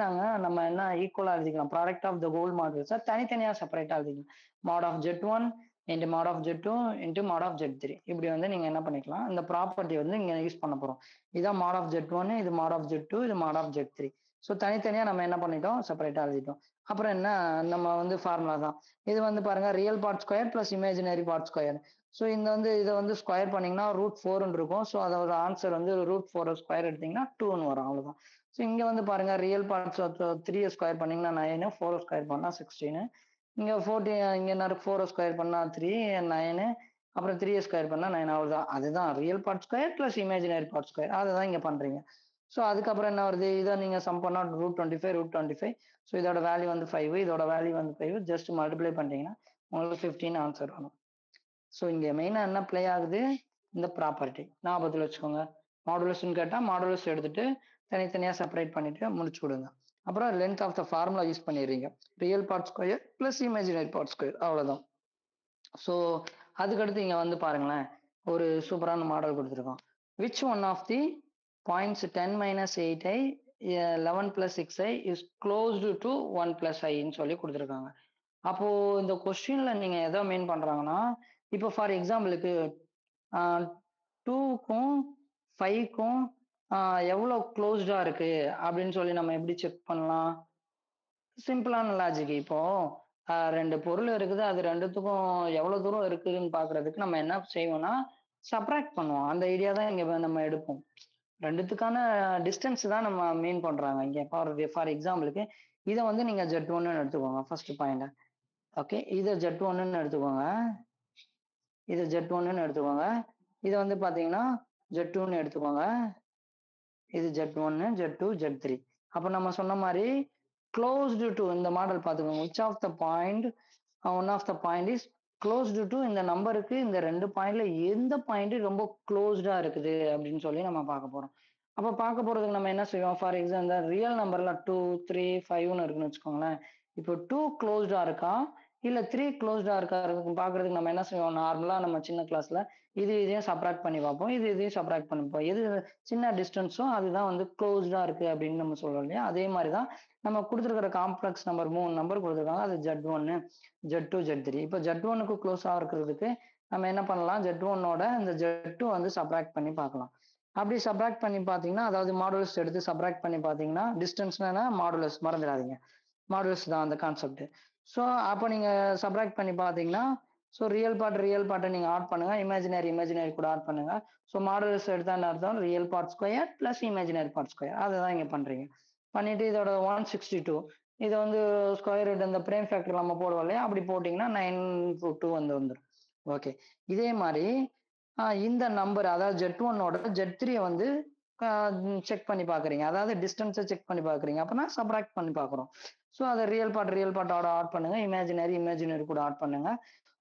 நம்ம என்ன ஈக்குவலா எழுதிக்கலாம். Product of the whole modulus தனித்தனியா செப்பரேட்டா எழுதிக்கலாம். Mod of Z1 into mod of Z2 into mod of Z3 இப்படி வந்து நீங்க என்ன பண்ணிக்கலாம். இந்த ப்ராப்பர்ட்டி வந்து இங்க யூஸ் பண்ண போறோம். இதான் மாட் ஆஃப் Z1, இது மாட் ஆஃப் Z2, இது மாட் ஆஃப் Z3. ஸோ தனித்தனியா நம்ம என்ன பண்ணிட்டோம்? செப்பரேட்டா எழுதிட்டோம். அப்புறம் என்ன நம்ம வந்து ஃபார்முலா தான். இது வந்து பாருங்க real part square plus imaginary part square. So இந்த வந்து இதை வந்து ஸ்கொயர் பண்ணீங்கன்னா √4 இருக்கும். ஸோ அதோட ஆன்சர் வந்து √4 ஸ்கொயர் எடுத்தீங்கன்னா 2ன்னு வரும். அவ்வளவுதான். ஸோ இங்க வந்து பாருங்க ரியல் பார்ட்ஸ் 3 ஸ்கொயர் பண்ணீங்கன்னா 9, 4 ஸ்கொயர் பண்ணா 16. இங்க 14 இங்க என்ன 4 ஸ்கொயர் பண்ணா 3, 9 அப்புறம் 3 ஸ்கொயர் பண்ணா 9. அவ்வளவுதான். அதுதான் real part square plus imaginary part square. அதுதான் இங்க பண்றீங்க. ஸோ அதுக்கப்புறம் என்ன வருது? இதை நீங்க சம் பண்ணா √25. ஸோ இதோட வேல்யூ வந்து 5, இதோட வேல்யூ வந்து 5. ஜஸ்ட் மல்டிப்ளை பண்ணிட்டீங்கன்னா உங்களுக்கு 15 ஆன்சர் வரும். ஸோ இங்க மெயினா என்ன ப்ளே ஆகுது? இந்த ப்ராப்பர்ட்டி ஞாபகத்தில் வச்சுக்கோங்க. மாடுலஸ்ன்னு கேட்டா மாடுலஸ் எடுத்துட்டு தனித்தனியா செப்பரேட் பண்ணிட்டு முடிச்சு கொடுங்க. அப்புறம் length of the formula use பண்ணிடுறீங்க. Real part square plus imaginary part square. அவ்வளவுதான். ஸோ அதுக்கடுத்து இங்க வந்து பாருங்களேன், ஒரு சூப்பரான மாடல் கொடுத்துருக்கோம். Which one of the points 10 - 8i 11 + 6i is closed to 1 + iன்னு சொல்லி கொடுத்துருக்காங்க. அப்போ இந்த கொஸ்டின்ல நீங்க எதை மீன் பண்றாங்கன்னா, இப்போ ஃபார் எக்ஸாம்பிளுக்கு 2க்கும் 5க்கும் எவ்வளவு க்ளோஸ்டா இருக்கு அப்படின்னு சொல்லி நம்ம எப்படி செக் பண்ணலாம்? சிம்பிளான லாஜிக். இப்போ 2 பொருள் இருக்குது. அது 2த்துக்கும் எவ்வளவு தூரம் இருக்குதுன்னு பாக்குறதுக்கு நம்ம என்ன செய்வோம்னா, சப்ட்ராக்ட் பண்ணுவோம். அந்த ஐடியா தான் இங்க நம்ம எடுப்போம். 2த்துக்கான டிஸ்டன்ஸ் தான் நம்ம மீன் பண்றாங்க இங்க. ஃபார் எக்ஸாம்பிளுக்கு இத வந்து நீங்க Z1ன்னு எடுத்துக்கோங்க. First point. ஓகே, இத Z1ன்னு எடுத்துக்கோங்க. இத Z1ன்னு எடுத்துக்கோங்க. இத வந்து பாத்தீங்கன்னா Z2ன்னு எடுத்துக்கோங்க. இது Z1, Z2, Z3. அப்ப நம்ம சொன்ன மாதிரி closed to இந்த மாடல் பாத்துக்கோங்க. which of the point one of the point is closed to இந்த நம்பருக்கு இந்த 2 பாயிண்ட்ல எந்த பாயிண்ட் ரொம்ப க்ளோஸ்டா இருக்குது அப்படின்னு சொல்லி நம்ம பார்க்க போறோம். அப்ப பார்க்க போறதுக்கு நம்ம என்ன செய்வோம்? ஃபார் எக்ஸாம்பிள் ரியல் நம்பர்ல 2, 3, 5ன்னு இருக்குன்னு வச்சுக்கோங்களேன். இப்போ 2 க்ளோஸ்டா இருக்கா இல்ல 3 க்ளோஸ்டா இருக்கா பாக்குறதுக்கு நம்ம என்ன செய்வோம்? நார்மலா நம்ம சின்ன கிளாஸ்ல இதையும் சப்ராக்ட் பண்ணி பார்ப்போம். இதையும் சப்ராக்ட் பண்ணிப்போம். எது சின்ன டிஸ்டன்ஸோ அதுதான் வந்து க்ளோஸ்டா இருக்கு அப்படின்னு நம்ம சொல்றோம் இல்லையா? அதே மாதிரிதான் நம்ம கொடுத்துருக்கிற காம்ப்ளெக்ஸ் நம்பர் 3 நம்பர் கொடுத்துருக்காங்க. அது Z1, Z2, Z3. இப்போ Z1க்கு க்ளோஸா இருக்கிறதுக்கு நம்ம என்ன பண்ணலாம்? Z1ஓட இந்த Z2 வந்து சப்ராக்ட் பண்ணி பார்க்கலாம். அப்படி சப்ராக்ட் பண்ணி பாத்தீங்கன்னா, அதாவது மாடுலஸ் எடுத்து சப்ராக்ட் பண்ணி பாத்தீங்கன்னா, டிஸ்டன்ஸ்னா மாடுலஸ் மறந்துடாதீங்க. மாடுலஸ் தான் அந்த கான்செப்ட். ஸோ அப்போ நீங்க சப்ராக்ட் பண்ணி பாத்தீங்கன்னா, ஸோ ரியல் பார்ட்டை நீங்க ஆட் பண்ணுங்க. இமேஜினரி கூட ஆட் பண்ணுங்க. ஸோ மாடுலஸ் எடுத்தா என்ன அர்த்தம்? Real part square plus imaginary part square. அதுதான் இங்க பண்றீங்க. பண்ணிட்டு இதோட 162 இதை வந்து ஸ்கொயர் ரூட் இந்த பிரேம் ஃபேக்டர் நம்ம போடுவோம் இல்லையா? அப்படி போட்டீங்கன்னா 9/2 வந்துடும். ஓகே, இதே மாதிரி இந்த நம்பர் அதாவது Z1ஓட Z3 வந்து செக் பண்ணி பார்க்குறீங்க. அதாவது டிஸ்டன்ஸ செக் பண்ணி பார்க்குறீங்க. அப்பன்னா சப்ட்ராக்ட் பண்ணி பார்க்குறோம். ஸோ அத ரியல் பார்ட்டோட ஆட் பண்ணுங்க. இமேஜினரி கூட ஆட் பண்ணுங்க.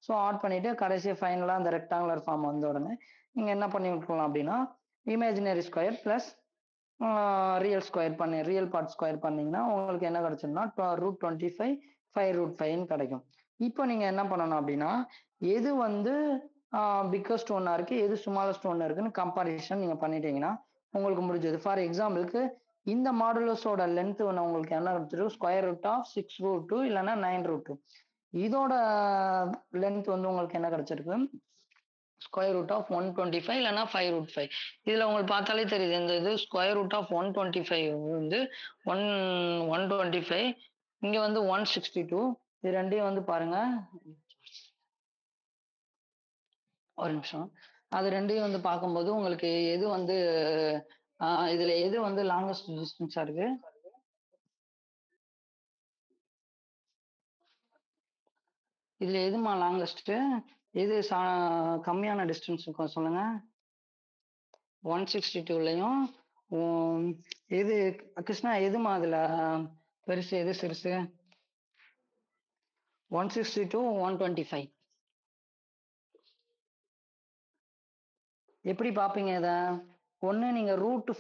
ஸோ ஆட் பண்ணிட்டு கடைசியா ஃபைனலா அந்த ரெக்டாங்குலர் ஃபார்ம் வந்த உடனே, நீங்க என்ன பண்ணி விட்டுறலாம் அப்டின்னா, imaginary square plus real part square பண்ணீங்கன்னா, உங்களுக்கு என்ன கிடைச்சுதுன்னா, √25 5√5ன்னு கிடைக்கும். இப்போ நீங்க என்ன பண்ணணும் அப்டின்னா, எது வந்து ஆ பிக்கஸ்ட் ஒண்ணா இருக்கு, எது ஸ்மாலஸ்ட் ஒண்ணா இருக்குன்னு கம்பேரிசன் நீங்க பண்ணிட்டீங்கன்னா, உங்களுக்கு முடிஞ்சது. ஃபார் எக்ஸாம்பிள்க்கு இந்த மாடுலஸோட லென்த் வந்து உங்களுக்கு என்ன கிடைச்சிரும், √6√2 இல்லன்னா 9√2. இதோட லென்த் வந்து உங்களுக்கு என்ன கிடைச்சிருக்கு, √125 இல்லன்னா 5√5. இதுல உங்களுக்கு பார்த்தாலே தெரியுது. இந்த இது √125 வந்து 1 125 இங்க வந்து 162. இது 2யும் வந்து பாருங்க. ஒரு நிமிஷம். அது 2யும் வந்து பார்க்கும்போது உங்களுக்கு எது வந்து இதுல எது வந்து லாங்கஸ்ட் டிஸ்டன்ஸா இருக்கு? இதுல எதும்மா லாங்கஸ்ட்டு? எது கம்மியான டிஸ்டன்ஸ் இருக்கும் சொல்லுங்க? 162லயும் எது கிருஷ்ணா எதும்மா அதுல பெருசு, எது சிறுசு? 162, 125. எப்படி பார்ப்பீங்க இத? ஒண்ணு நீங்க √2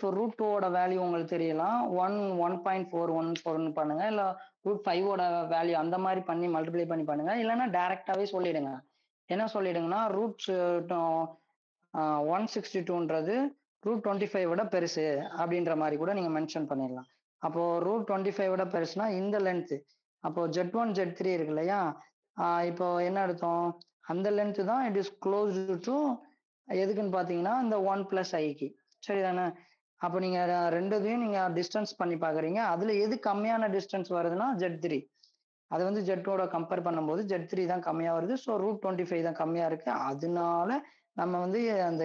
ஓட வேல்யூ உங்களுக்கு தெரியலாம். 1.414ன்னு பண்ணுங்க. இல்ல √5 ஓட வேல்யூ அந்த மாரி பண்ணி மல்டிப்ளை பண்ணி பண்ணுங்க. இல்லன்னா டைரக்ட்டாவே சொல்லிடுங்க. என்ன சொல்லிடுங்கன்னா, ரூட்ஸ் 162ன்றது √25 விட பெருசு அப்படின்ற மாரி கூட நீங்க மென்ஷன் பண்ணிடலாம். அப்போ √25 விட பெருசுனா இந்த லென்த். அப்போ Z1, Z3 இருக்கு இல்லையா? இப்போ என்ன அர்த்தம்? அந்த லென்த் தான் இட் இஸ் க்ளோஸ்டு டூ எதுக்குன்னு பார்த்தீங்கன்னா, இந்த 1 + iக்கு. சரிதானே? அப்ப நீங்க 2தையும் நீங்க டிஸ்டன்ஸ் பண்ணி பார்க்குறீங்க. அதுல எது கம்மியான டிஸ்டன்ஸ் வருதுன்னா Z3. அது வந்து Z2ஓட கம்பேர் பண்ணும்போது Z3 தான் கம்மியா வருது. ஸோ √25 தான் கம்மியா இருக்கு. அதனால நம்ம வந்து அந்த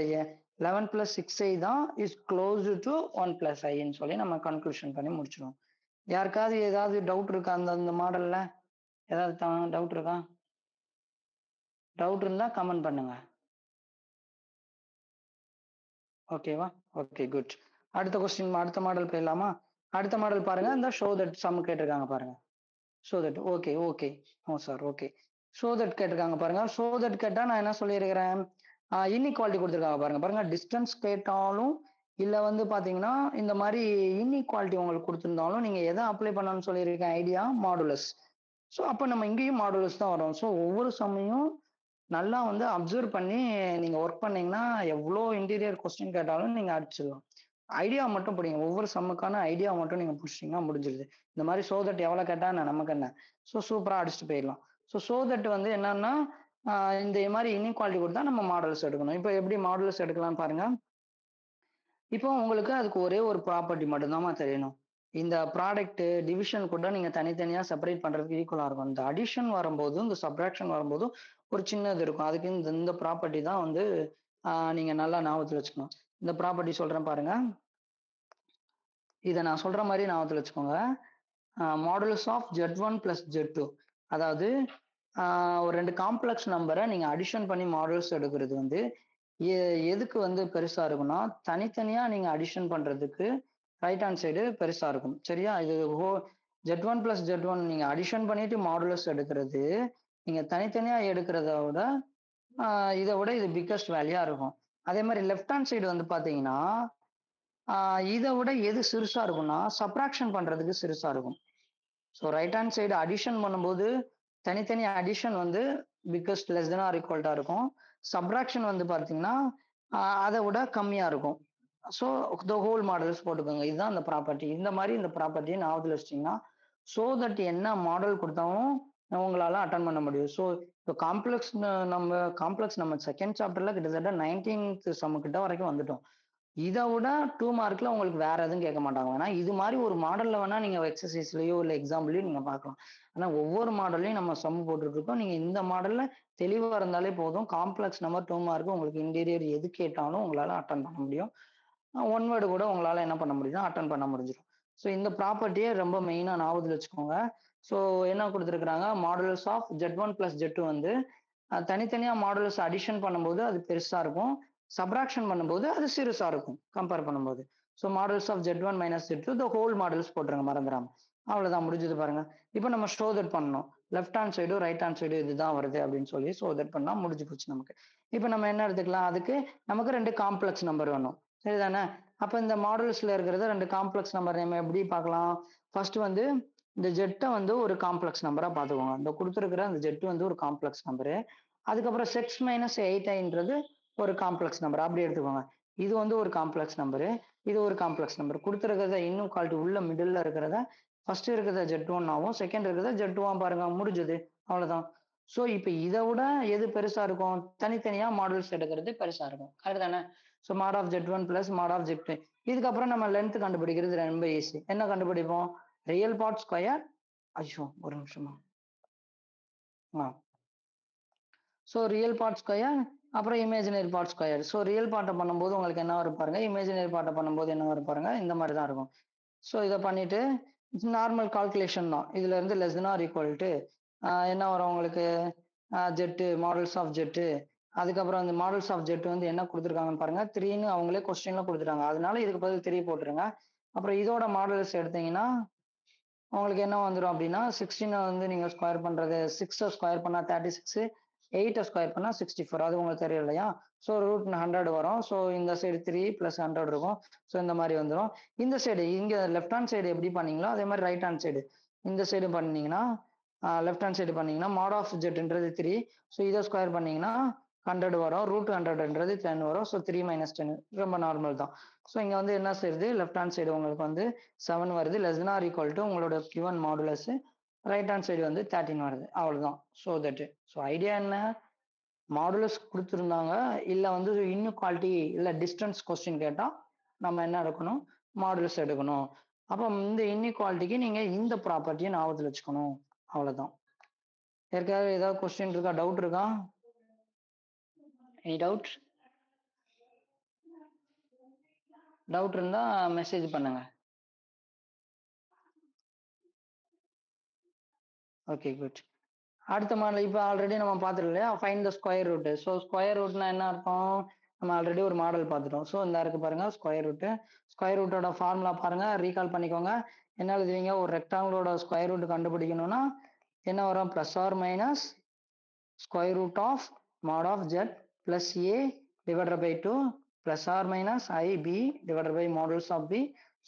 11 + 6i தான் இஸ் க்ளோஸ்டு டூ 1 + iன்னு சொல்லி நம்ம கன்க்ளூஷன் பண்ணி முடிச்சுருவோம். யாருக்காவது ஏதாவது டவுட் இருக்கா அந்த அந்த மாடல்ல? ஏதாவது டவுட் இருக்கா? டவுட் இருந்தா கமெண்ட் பண்ணுங்க. ஓகேவா? Okay good. அடுத்த மாடல் போயிடலாமா? அடுத்த மாடல் பாருங்க. இந்த ஷோ தட் சம் கேட்டிருக்காங்க பாருங்க. Show that okay, okay. No sir okay. Show that கேட்டிருக்காங்க பாருங்க. ஷோ தட் கேட்டா நான் என்ன சொல்லியிருக்கிறேன்? இன்இக்வாலிட்டி குடுத்துருக்காங்க பாருங்க. பாருங்க டிஸ்டன்ஸ் கேட்டாலும், இல்ல வந்து பார்த்தீங்கன்னா, இந்த மாரி இன்இக்வாலிட்டி உங்களுக்கு குடுத்திருந்தாலும், நீங்க எத அப்ளை பண்ணணும்னு சொல்லியிருக்கேன் ஐடியா? மாடுலஸ். ஸோ அப்ப நம்ம இங்கேயும் மாடுலஸ் தான் வரும். ஸோ ஒவ்வொரு சம்மையும் நல்லா வந்து அப்சர்வ் பண்ணி நீங்க ஒர்க் பண்ணீங்கன்னா, எவ்ளோ இன்டீரியர் கொஸ்டின் கேட்டாலும் நீங்க அடிச்சிடலாம். ஐடியா மட்டும் புடிங்க. ஒவ்வொரு சம்முக்கான ஐடியா மட்டும் நீங்க புடிச்சிட்டீங்கன்னா முடிஞ்சிருது. இந்த மாரி சோ தட் எவ்வளோ கேட்டா என்ன நமக்கு என்ன? ஸோ சூப்பரா அடிச்சுட்டு போயிடலாம். சோ தட் வந்து என்னன்னா, அ இந்த மாரி இன்இக்வாலிட்டி குடுத்தா நம்ம மாடல்ஸ் எடுக்கணும். இப்ப எப்படி மாடல்ஸ் எடுக்கலாம்னு பாருங்க. இப்போ உங்களுக்கு அதுக்கு ஒரே ஒரு ப்ராப்பர்ட்டி மட்டும் தாம்மா தெரியணும். இந்த ப்ராடக்ட், டிவிஷன் கூட நீங்க தனித்தனியா செப்பரேட் பண்றதுக்கு ஈக்குவலா இருக்கும். இந்த அடிஷன் வரும்போதும், இந்த சப்ட்ராக்ஷன் வரும்போதும் ஒரு சின்னது இருக்கும். அதுக்கு இந்த ப்ராப்பர்ட்டி தான் வந்து நீங்க நல்லா ஞாபகத்துல வச்சுக்கணும். இந்த ப்ராப்பர்ட்டி சொல்றேன் பாருங்க. இத நான் சொல்ற மாரி ஞாபகத்துல வச்சுக்கோங்க. Modulus of Z1 + Z2. அதாவது ஒரு 2 காம்ப்ளக்ஸ் நம்பர நீங்க அடிஷன் பண்ணி மாடுலஸ் எடுக்கிறது வந்து எ எதுக்கு வந்து பெருசா இருக்கும்னா, தனித்தனியா நீங்க அடிஷன் பண்றதுக்கு ரைட் ஹேண்ட் சைடு பெருசா இருக்கும். சரியா? இது Z1 + Z1 நீங்க அடிஷன் பண்ணிட்டு மாடுலஸ் எடுக்கிறது, நீங்க தனித்தனியா எடுக்கிறத விட அ இத விட இது பிக்கஸ்ட் வேல்யூயா இருக்கும். அதே மாரி லெஃப்ட் ஹேண்ட் சைடு வந்து பார்த்தீங்கன்னா, இத விட எது சிறுசா இருக்கும்னா, சப்ட்ராக்ஷன் பண்றதுக்கு சிறுசா இருக்கும். So right hand side addition பண்ணும்போது, தனித்தனி அடிஷன் வந்து biggest less than or equal டா இருக்கும். சப்ட்ராக்ஷன் வந்து பார்த்தீங்கன்னா, அத விட கம்மியா இருக்கும். ஸோ த ஹோல் மாடல்ஸ் போட்டுக்கோங்க. இதுதான் அந்த ப்ராப்பர்ட்டி. இந்த மாரி இந்த ப்ராப்பர்ட்டிய ஞாபகத்துல வச்சுட்டீங்கன்னா, சோ தட் என்ன மாடல் குடுத்தாலும் உங்களால அட்டெண்ட் பண்ண முடியும். ஸோ இப்ப காம்ப்ளக்ஸ் நம்ம 2ண்ட் சாப்டர்ல கிட்டத்தட்ட 19த் சம் கிட்ட வரைக்கும் வந்துட்டோம். இத விட 2 மார்க்ல உங்களுக்கு வேற எதுவும் கேட்க மாட்டாங்க. ஏன்னா, இது மாரி ஒரு மாடல்ல வேணா நீங்க எக்ஸர்சைஸ்லயோ, இல்ல எக்ஸாம்லயோ நீங்க பார்க்கலாம். ஆனா, ஒவ்வொரு மாடல்லயும் நம்ம சம் போட்டுட்டு இருக்கோம். நீங்க இந்த மாடல்ல தெளிவா இருந்தாலே போதும். காம்ப்ளக்ஸ் நம்பர் 2 மார்க் உங்களுக்கு இன்டீரியர் எது கேட்டாலும் உங்களால அட்டெண்ட் பண்ண முடியும். ஒன் வேர்ட் கூட உங்களால என்ன பண்ண முடியும்னா, அட்டெண்ட் பண்ண முடிஞ்சிரும். ஸோ இந்த ப்ராப்பர்ட்டிய ரொம்ப மெயினா ஞாபகத்துல வச்சுக்கோங்க. ஸோ என்ன குடுத்திருக்கிறாங்க, மாடுலஸ் ஆஃப் Z1 + Z2 வந்து தனித்தனியா மாடுலஸ் அடிஷன் பண்ணும்போது அது பெருசா இருக்கும். சப்ட்ராக்ஷன் பண்ணும்போது அது சிறுசா இருக்கும். கம்பேர் பண்ணும்போது. So modulus of Z1 minus Z2 the whole modulus போட்டுருங்க மறந்துடாம. அவ்வளோதான் முடிஞ்சது பாருங்க. இப்போ நம்ம ஷோ தட் பண்ணணும். லெஃப்ட் ஹேண்ட் சைடும் ரைட் ஹேண்ட் சைடும் இதுதான் வருது அப்படின்னு சொல்லி ஷோ தட் பண்ணா முடிஞ்சு போச்சு நமக்கு. இப்போ நம்ம என்ன எடுத்துக்கலாம், அதுக்கு நமக்கு 2 காம்ப்ளெக்ஸ் நம்பர் வேணும், சரிதானே? அப்போ இந்த மாடல்ஸ்ல இருக்கிறத 2 காம்ப்ளெக்ஸ் நம்பர் நம்ம எப்படி பார்க்கலாம்? ஃபர்ஸ்ட் வந்து இந்த ஜெட்டை வந்து ஒரு காம்ப்ளெக்ஸ் நம்பரா பார்த்துக்கோங்க. இந்த கொடுத்துருக்கிற அந்த ஜெட் வந்து ஒரு காம்ப்ளெக்ஸ் நம்பரு. அதுக்கப்புறம் 6 மைனஸ் 8i ஒரு காம்ப்ளெக்ஸ் நம்பர் அப்படி எடுத்துக்கோங்க. இது வந்து ஒரு காம்ப்ளெக்ஸ் நம்பரு, இது ஒரு காம்ப்ளெக்ஸ் நம்பர். கொடுத்துருக்கிறத இன்னும் குவாலிட்டி உள்ள மிடில் இருக்கிறத ஃபர்ஸ்ட் இருக்கிறத Z1 ஆகும், செகண்ட் இருக்கிறத Z2 பாருங்க, முடிஞ்சது, அவ்வளவுதான். ஸோ இப்போ இதை விட எது பெருசா இருக்கும்? தனித்தனியா மாடல்ஸ் எடுக்கிறது பெருசா இருக்கும், கரெக்ட் தானே? So mod of Z1 plus mod of Z2. இதுக்கப்புறம் நம்ம லென்த் கண்டுபிடிக்கிறது ரொம்ப ஈஸி. என்ன கண்டுபிடிப்போம்? Real part square. ஐயோ ஒரு நிமிஷமா. ஸோ ரியல் பார்ட் ஸ்கொயர் அப்புறம் imaginary part square. So real பார்ட்டை பண்ணும்போது உங்களுக்கு என்ன வரும் பாருங்க, இமேஜினரி பார்ட்டை பண்ணும்போது என்ன வரும் பாருங்க, இந்த மாதிரி தான் இருக்கும். ஸோ இதை பண்ணிட்டு நார்மல் கால்குலேஷன் தான். இதுல இருந்து less than or equal to என்ன வரும் உங்களுக்கு, ஜெட்டு, மாடல்ஸ் ஆஃப் ஜெட்டு. அதுக்கப்புறம் அந்த மாடல்ஸ் ஆஃப் ஜெட் வந்து என்ன கொடுத்துருக்காங்கன்னு பாருங்க, 3ன்னு அவங்களே கொஸ்டின்ல கொடுத்துட்டாங்க, அதனால இதுக்கு பதில் 3 போட்டுருங்க. அப்புறம் இதோட மாடல்ஸ் எடுத்தீங்கன்னா உங்களுக்கு என்ன வந்துடும் அப்படின்னா, 16 வந்து நீங்க ஸ்கொயர் பண்றது, 6 ஸ்கொயர் பண்ணா 36, 8 ஸ்கொயர் பண்ணா 64. அது உங்களுக்கு தெரியும் இல்லையா? ஸோ ரூட் 100 வரும். ஸோ இந்த சைடு 3 பிளஸ் 100 இருக்கும். ஸோ இந்த மாதிரி வந்துடும். இந்த சைடு இங்க லெஃப்ட் ஹேண்ட் சைடு எப்படி பண்ணீங்களோ அதே மாதிரி ரைட் ஹேண்ட் சைடு இந்த சைடு பண்ணீங்கன்னா, லெஃப்ட் ஹேண்ட் சைடு பண்ணீங்கன்னா மாட் ஆஃப் ஜெட்ன்றது 3. ஸோ இதை ஸ்கொயர் பண்ணீங்கன்னா 100 வரும். ரூட் 100ன்றது 10 வரும். ஸோ 3 மைனஸ் 10 ரொம்ப நார்மல் தான். ஸோ இங்க வந்து என்ன செய்யுது, லெஃப்ட் ஹேண்ட் சைடு உங்களுக்கு வந்து 7 வருது, less than or equal to உங்களோட given modulus. Right hand side வந்து 13 வருது, அவ்வளவுதான். ஸோ தட் ஸோ ஐடியா என்ன, மாடுலஸ் கொடுத்துருந்தாங்க இல்ல வந்து இன்இக்வாலிட்டி இல்ல டிஸ்டன்ஸ் கொஸ்டின் கேட்டா நம்ம என்ன எடுக்கணும், மாடுலஸ் எடுக்கணும். அப்ப இந்த இன்இக்வாலிட்டிக்கு நீங்க இந்த ப்ராப்பர்ட்டியை ஞாபகத்தில் வச்சுக்கணும், அவ்வளவுதான். ஏற்கனவே ஏதாவது கொஸ்டின் இருக்கா, டவுட் இருக்கா? Any doubt? டவுட் இருந்தா மெசேஜ் பண்ணுங்க. Okay good. அடுத்த மாடல் இப்போ ஆல்ரெடி நம்ம பார்த்துருக்கோம் இல்லையா, find the square root. So square ரூட்னா என்ன அர்த்தம், நம்ம ஆல்ரெடி ஒரு மாடல் பார்த்துட்டோம். ஸோ இந்த இருக்கு பாருங்க ஸ்கொயர் ரூட். ஸ்கொயர் ரூட்டோட ஃபார்முலா பாருங்க, ரீகால் பண்ணிக்கோங்க. என்ன எழுதுவீங்க, ஒரு ரெக்டாங்கிளோட ஸ்கொயர் ரூட் கண்டுபிடிக்கணும்னா என்ன வரும், plus or minus square root of mod of zed plus A divided by 2 plus or minus I B divided by modulus of B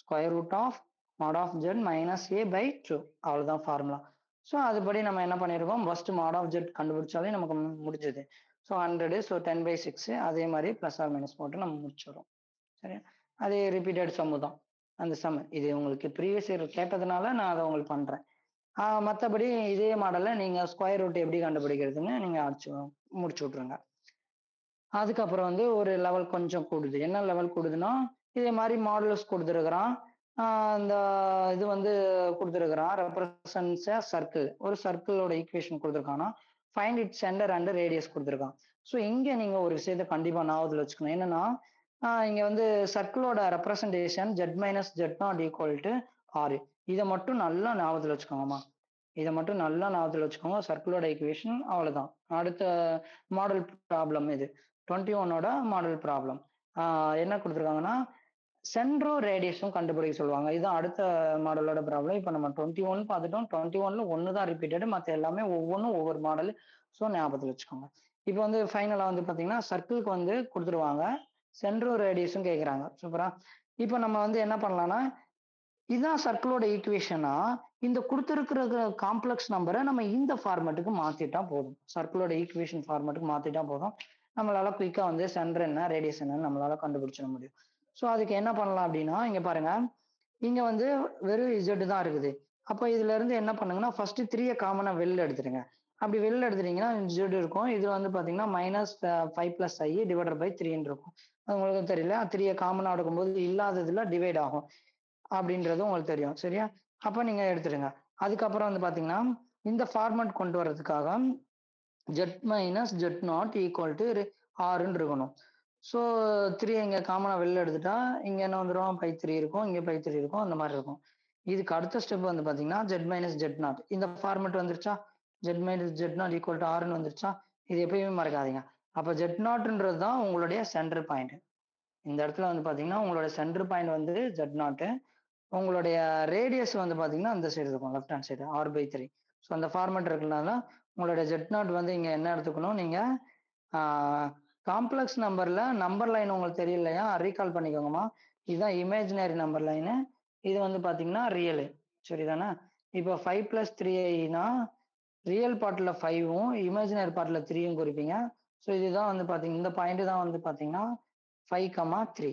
square root of mod of zed minus A by 2. அவ்வளவுதான் formula. So அதுபடி நம்ம என்ன பண்ணியிருக்கோம், first mod of zed கண்டுபிடிச்சாலே நமக்கு முடிஞ்சது. So 100, so 10/6 அதே மாதிரி பிளஸ் ஆர் மைனஸ் போட்டு நம்ம முடிச்சிடும். சரி, அதே ரிப்பீட்டட் சம்மு தான் அந்த சம். இது உங்களுக்கு ப்ரீவியஸ் இயர் கேட்டதுனால நான் அதை உங்களுக்கு பண்றேன். மற்றபடி இதே மாடல்ல நீங்க ஸ்கொயர் ரூட் எப்படி கண்டுபிடிக்கிறதுன்னு நீங்க அடிச்சு முடிச்சு விட்ருங்க. அதுக்கப்புறம் வந்து ஒரு லெவல் கொஞ்சம் கூடுது. என்ன லெவல் கூடுதுன்னா, இதே மாதிரி மாடுலஸ் கொடுத்துருக்கிறான். இந்த இது வந்து கொடுத்துருக்கிறான், ரெப்ரசன்ஸ் சர்க்கிள். ஒரு சர்க்கிளோட ஈக்குவேஷன் கொடுத்துருக்கானா, find it centre and radius கொடுத்துருக்கான். ஸோ இங்க நீங்க ஒரு விஷயத்த கண்டிப்பா ஞாபகத்தில் வச்சுக்கணும். என்னன்னா, இங்க வந்து சர்க்கிளோட representation Z minus z not equal to R. இதை மட்டும் நல்லா ஞாபகத்தில் வச்சுக்கோங்கம்மா. இதை மட்டும் நல்லா ஞாபகத்தில் வச்சுக்கோங்க. சர்க்கிளோட ஈக்குவேஷன் அவ்வளவுதான். அடுத்த மாடல் ப்ராப்ளம் இது 21ஓட மாடல் ப்ராப்ளம். என்ன கொடுத்துருக்காங்கன்னா, சென்ட்ரோ ரேடியஸும் கண்டுபிடிக்க சொல்லுவாங்க. இதுதான் அடுத்த மாடலோட ப்ராப்ளம். இப்போ நம்ம 21 பார்த்துட்டோம். 21ல ஒன்று தான் ரிப்பீட்டட், மற்ற எல்லாமே ஒவ்வொன்றும் ஒவ்வொரு மாடல். ஸோ ஞாபகத்தில் வச்சுக்கோங்க. இப்போ வந்து ஃபைனலாக வந்து பார்த்தீங்கன்னா சர்க்கிளுக்கு வந்து கொடுத்துருவாங்க, சென்ட்ரோ ரேடியஸும் கேட்குறாங்க. சூப்பரா. இப்போ நம்ம வந்து என்ன பண்ணலாம்னா, இதுதான் சர்க்கிளோட ஈக்குவேஷனா, இந்த கொடுத்துருக்கிற காம்ப்ளெக்ஸ் நம்பரை நம்ம இந்த ஃபார்மேட்டுக்கு மாத்திட்டா போதும். சர்க்கிளோட ஈக்குவேஷன் ஃபார்மேட்டுக்கு மாத்திட்டா போதும். நம்மளால குயிக்கா வந்து சென்டர் என்ன ரேடியஸ் என்னன்னு நம்மளால கண்டுபிடிச்சிட முடியும். ஸோ அதுக்கு என்ன பண்ணலாம் அப்படின்னா, இங்க பாருங்க, இங்க வந்து வெறும் இசட் தான் இருக்குது. அப்போ இதுல இருந்து என்ன பண்ணுங்கன்னா, ஃபர்ஸ்ட் 3 காமனா வெளில எடுத்துருங்க. அப்படி வெளில எடுத்துட்டீங்கன்னா இசட் இருக்கும். இது வந்து பாத்தீங்கன்னா minus 5 plus I divided by 3 இருக்கும். அது உங்களுக்கு தெரியல, 3 காமனா எடுக்கும்போது இல்லாததுல டிவைட் ஆகும் அப்படின்றது உங்களுக்கு தெரியும். சரியா? அப்ப நீங்க எடுத்துடுங்க. அதுக்கப்புறம் வந்து பாத்தீங்கன்னா, இந்த ஃபார்மேட் கொண்டு வர்றதுக்காக zed minus z not equal to ஆறுன்னு இருக்கணும். ஸோ 3 இங்க காமனா வெளில எடுத்துட்டா இங்க என்ன வந்துடும், பை 3 இருக்கும், இங்க பை 3 இருக்கும், அந்த மாதிரி இருக்கும். இதுக்கு அடுத்த ஸ்டெப் வந்து பாத்தீங்கன்னா ஜெட் மைனஸ் ஜெட் நாட். இந்த ஃபார்மேட் வந்துருச்சா, zed minus z not equal to ஆறுன்னு வந்துருச்சா. இது எப்பயுமே மறக்காதீங்க. அப்ப ஜெட் நாட்ன்றது தான் உங்களுடைய சென்டர் பாயிண்ட். இந்த இடத்துல வந்து பாத்தீங்கன்னா உங்களோட சென்டர் பாயிண்ட் வந்து Z0. உங்களுடைய ரேடியஸ் வந்து பாத்தீங்கன்னா அந்த சைடு இருக்கும், left hand side R/3. So அந்த ஃபார்மேட் இருக்கிறதுனால உங்களுடைய Z0 வந்து இங்க என்ன எடுத்துக்கணும் நீங்க, காம்ப்ளெக்ஸ் நம்பர்ல நம்பர் லைன் உங்களுக்கு தெரியலையா, ரீகால் பண்ணிக்கோங்கம்மா. இதுதான் இமேஜினரி நம்பர் லைனு, இது வந்து பாத்தீங்கன்னா ரியலு. சரிதானே? இப்போ 5 + 3i ரியல் பார்ட்ல 5ம் இமேஜினரி பார்ட்ல 3யும் குறிப்பீங்க. ஸோ இதுதான் வந்து பாத்தீங்கன்னா இந்த பாயிண்ட் தான் வந்து பாத்தீங்கன்னா 5,3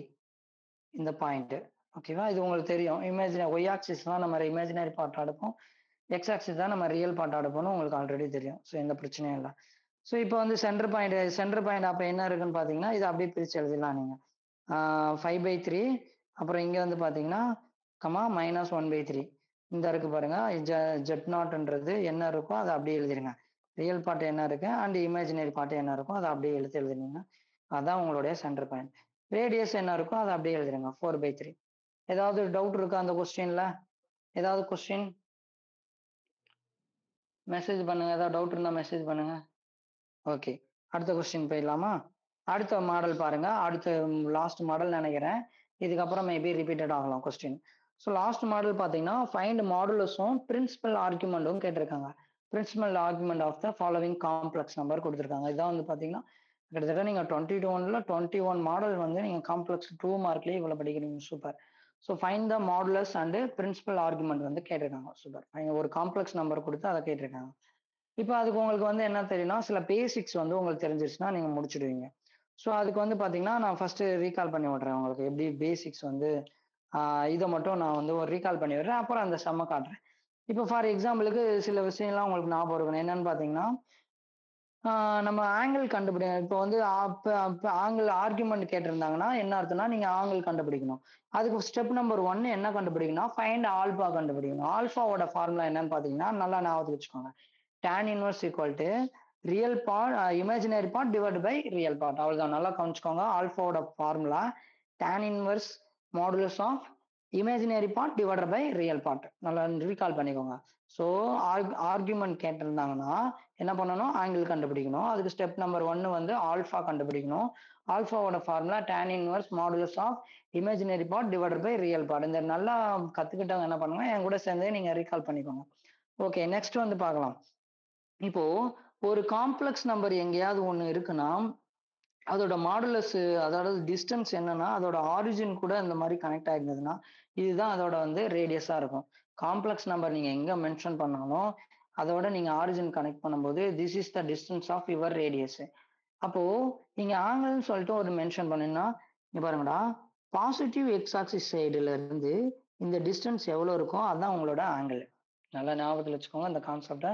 இந்த பாயிண்ட். ஓகேவா? இது உங்களுக்கு தெரியும். ஒய் ஆக்சிஸ் தான் நம்ம இமேஜினரி பார்ட் எடுப்போம், எக்ஸ் ஆக்சிஸ் தான் நம்ம ரியல் பார்ட் எடுப்போம்னு உங்களுக்கு ஆல்ரெடி தெரியும். ஸோ எந்த பிரச்சனையும் இல்லை. ஸோ இப்போ வந்து சென்டர் பாயிண்ட் அப்போ என்ன இருக்குன்னு பார்த்தீங்கன்னா இதை அப்படியே பிரித்து எழுதிடலாம் நீங்கள். 5/3, அப்புறம் இங்கே வந்து பார்த்தீங்கன்னா -1/3 இந்த இருக்கு பாருங்க. Z0ன்றது என்ன இருக்கோ அதை அப்படியே எழுதிருங்க. ரியல் பார்ட் என்ன இருக்கு அண்ட் இமேஜினரி பார்ட் என்ன இருக்கும் அதை அப்படியே எழுதினீங்க. அதான் உங்களுடைய சென்டர் பாயிண்ட். ரேடியஸ் என்ன இருக்கோ அதை அப்படியே எழுதிருங்க 4/3. ஏதாவது டவுட் இருக்கா அந்த கொஸ்டின்ல? ஏதாவது கொஸ்டின் மெசேஜ் பண்ணுங்க. ஏதாவது டவுட் இருந்தா மெசேஜ் பண்ணுங்க. ஓகே, அடுத்த கொஸ்டின் போயிடலாமா? அடுத்த மாடல் பாருங்க. அடுத்த லாஸ்ட் மாடல் நினைக்கிறேன். இதுக்கப்புறம் மேபி ரிப்பீட்டட் ஆகலாம் கொஸ்டின். ஸோ லாஸ்ட் மாடல் பார்த்தீங்கன்னா ஃபைண்ட் மாடுலஸும் பிரின்சிபல் ஆர்குமெண்ட்டும் கேட்டிருக்காங்க. Principal argument of the following complex number கொடுத்துருக்காங்க. இதான் வந்து பார்த்தீங்கன்னா கிட்டத்தட்ட நீங்க 21ல 21 மாடல் வந்து நீங்க காம்ப்ளெக்ஸ் 2 மார்க்லயே இவ்வளவு படிக்கிறீங்க. Super. So find the modulus and principal argument வந்து கேட்டிருக்காங்க. சூப்பர். ஒரு காம்ப்ளெக்ஸ் நம்பர் கொடுத்து அதை கேட்டிருக்காங்க. இப்போ அதுக்கு உங்களுக்கு வந்து என்ன தெரியும்னா சில பேசிக்ஸ் வந்து உங்களுக்கு தெரிஞ்சிருச்சுன்னா நீங்க முடிச்சிடுவீங்க. ஸோ அதுக்கு வந்து பாத்தீங்கன்னா நான் ஃபர்ஸ்ட் ரீகால் பண்ணி விடுறேன் உங்களுக்கு எப்படி பேசிக்ஸ் வந்து. இதை மட்டும் நான் வந்து ஒரு ரீகால் பண்ணி விடுறேன், அப்புறம் அந்த செம்ம காட்டுறேன். இப்போ ஃபார் எக்ஸாம்பிளுக்கு சில விஷயம்லாம் உங்களுக்கு ஞாபகம் இருக்கணும். என்னன்னு பாத்தீங்கன்னா நம்ம ஆங்கிள் கண்டுபிடிக்கணும். இப்போ வந்து ஆங்கிள் ஆர்குமெண்ட் கேட்டிருந்தாங்கன்னா என்ன அர்த்தம்னா நீங்க ஆங்கிள் கண்டுபிடிக்கணும். அதுக்கு ஸ்டெப் நம்பர் 1 என்ன கண்டுபிடிக்கணும், ஃபைண்ட் ஆல்பா கண்டுபிடிக்கணும். ஆல்பாவோட ஃபார்முலா என்னன்னு பாத்தீங்கன்னா நல்லா ஞாபகத்துல வச்சுக்கோங்க. tan inverse equal to real part imaginary part divide by real part. அவ்வளவுதான். நல்லா கவனிச்சுக்கோங்க. ஆல்பாவோட formula tan inverse modulus of imaginary part divide by real part. நல்லா ரீகால் பண்ணிக்கோங்க. ஸோ ஆர்குமெண்ட் கேட்டிருந்தாங்கன்னா என்ன பண்ணணும், ஆங்கிள் கண்டுபிடிக்கணும். அதுக்கு ஸ்டெப் நம்பர் 1 வந்து ஆல்பா கண்டுபிடிக்கணும். ஆல்பாவோட formula tan inverse modulus of imaginary part divide by real part. இந்த நல்லா கத்துக்கிட்டவங்க என்ன பண்ணுங்க, என் கூட சேர்ந்து நீங்க ரீகால் பண்ணிக்கோங்க. ஓகே, நெக்ஸ்ட் வந்து பார்க்கலாம். இப்போ ஒரு காம்ப்ளெக்ஸ் நம்பர் எங்கேயாவது ஒண்ணு இருக்குன்னா அதோட மாடுலஸ், அதாவது டிஸ்டன்ஸ் என்னன்னா அதோட ஆரிஜின் கூட இந்த மாதிரி கனெக்ட் ஆயிருந்ததுன்னா இதுதான் அதோட வந்து ரேடியஸா இருக்கும். காம்ப்ளெக்ஸ் நம்பர் நீங்க எங்க மென்ஷன் பண்ணாலும் அதோட நீங்க ஆரிஜின் கனெக்ட் பண்ணும்போது this is the distance of your radius. அப்போ நீங்க ஆங்கிள்னு சொல்லிட்டு ஒரு மென்ஷன் பண்ணீங்கன்னா இங்க பாருங்கடா, பாசிட்டிவ் எக்ஸ் ஆக்சிஸ் சைடுல இருந்து இந்த டிஸ்டன்ஸ் எவ்வளவு இருக்கும் அதான் உங்களோட ஆங்கிள். நல்லா ஞாபகத்துல வச்சுக்கோங்க இந்த கான்செப்டை.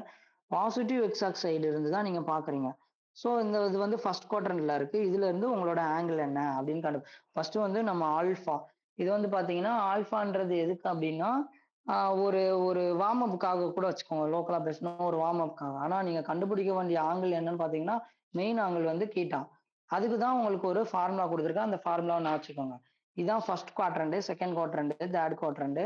பாசிட்டிவ் எக்ஸ் ஆக்ஸ் சைடு இருந்து தான் நீங்க பாக்குறீங்க. ஸோ இந்த இது வந்து ஃபர்ஸ்ட் குவாட்ரண்ட்ல இருக்கு. இதுல இருந்து உங்களோட ஆங்கிள் என்ன அப்படின்னு ஃபர்ஸ்ட் வந்து நம்ம ஆல்ஃபா. இது வந்து பாத்தீங்கன்னா ஆல்ஃபான்றது எதுக்கு அப்படின்னா ஒரு ஒரு வார்ம் அப்புக்காக கூட வச்சுக்கோங்க. லோக்கலா பேசணும் ஒரு வார்ம் அப்புக்காக. ஆனா நீங்க கண்டுபிடிக்க வேண்டிய ஆங்கிள் என்னன்னு பாத்தீங்கன்னா மெயின் ஆங்கிள் வந்து கீட்டா. அதுக்கு தான் உங்களுக்கு ஒரு ஃபார்முலா கொடுத்துருக்கேன். அந்த ஃபார்முலாவை நான் வச்சுக்கோங்க. இதுதான் first quadrant, second quadrant, third quadrant,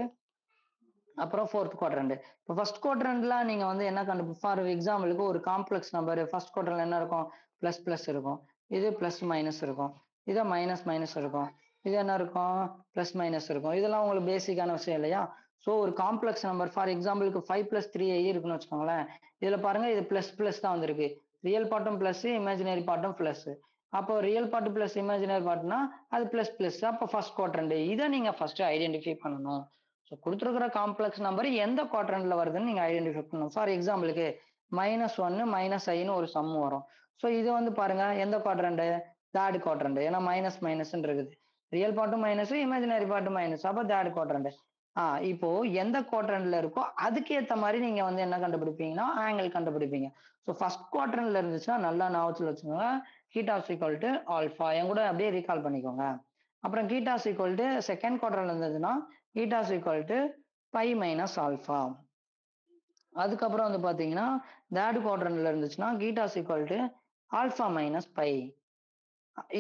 அப்புறம் ஃபோர்த் குவாட்ரண்ட். இப்போ ஃபர்ஸ்ட் குவாட்ரண்ட்ல நீங்க வந்து என்ன ஃபார் எக்ஸாம்பிளுக்கு ஒரு காம்ப்ளெக்ஸ் நம்பர் ஃபர்ஸ்ட் குவாட்ரண்ட்ல என்ன இருக்கும், பிளஸ் பிளஸ் இருக்கும். இது பிளஸ் மைனஸ் இருக்கும். இதை மைனஸ் மைனஸ் இருக்கும். இது என்ன இருக்கும், பிளஸ் மைனஸ் இருக்கும். இதெல்லாம் உங்களுக்கு பேசிக்கான விஷயம் இல்லையா? ஸோ ஒரு காம்ப்ளெக்ஸ் நம்பர் ஃபார் எக்ஸாம்பிளுக்கு 5 + 3i இருக்குன்னு வச்சுக்கோங்களேன். இதுல பாருங்க இது பிளஸ் பிளஸ் தான் வந்திருக்கு. ரியல் பார்ட்டும் பிளஸ், இமேஜினரி பார்ட்டும் பிளஸ். அப்போ ரியல் பார்ட் பிளஸ் இமேஜினரி பார்ட்னா அது பிளஸ் பிளஸ். அப்போ ஃபர்ஸ்ட் குவாட்ரண்ட் இதை நீங்க ஃபர்ஸ்ட் ஐடென்டிஃபை பண்ணணும். ஸோ கொடுத்துருக்கிற காம்ப்ளெக்ஸ் நம்பர் எந்த குவாட்ரண்ட்ல வருதுன்னு நீங்க ஐடென்டிஃபை பண்ணணும். ஃபார் எக்ஸாம்பிளுக்கு -1 -i ஒரு சம் வரும். ஸோ இது வந்து பாருங்க எந்த குவாட்ரண்ட், தேர்ட் குவாட்ரண்ட். ஏன்னா மைனஸ் மைனஸ் இருக்குது. ரியல் பார்ட்டும் மைனஸ், இமேஜினரி பார்ட்டும் மைனஸ். அப்போ தேர்ட் குவாட்ரண்ட். இப்போ எந்த குவாட்ரண்ட்ல இருக்கோ அதுக்கு ஏத்த மாதிரி நீங்க வந்து என்ன கண்டுபிடிப்பீங்கன்னா ஆங்கிள் கண்டுபிடிப்பீங்க. ஸோ ஃபர்ஸ்ட் குவாட்ரண்ட்ல இருந்துச்சுன்னா நல்லா ஞாபகத்துல வச்சுக்கோங்க. θ = ஆல்பா. என் கூட அப்படியே ரீகால் பண்ணிக்கோங்க. அப்புறம் θ = செகண்ட் குவாட்ரண்ட்ல இருந்ததுன்னா θ = π - ஆல்பா. அதுக்கப்புறம் வந்து பாத்தீங்கன்னா தேர்ட் குவாட்ரண்ட்ல இருந்துச்சுன்னா θ = ஆல்பா - π.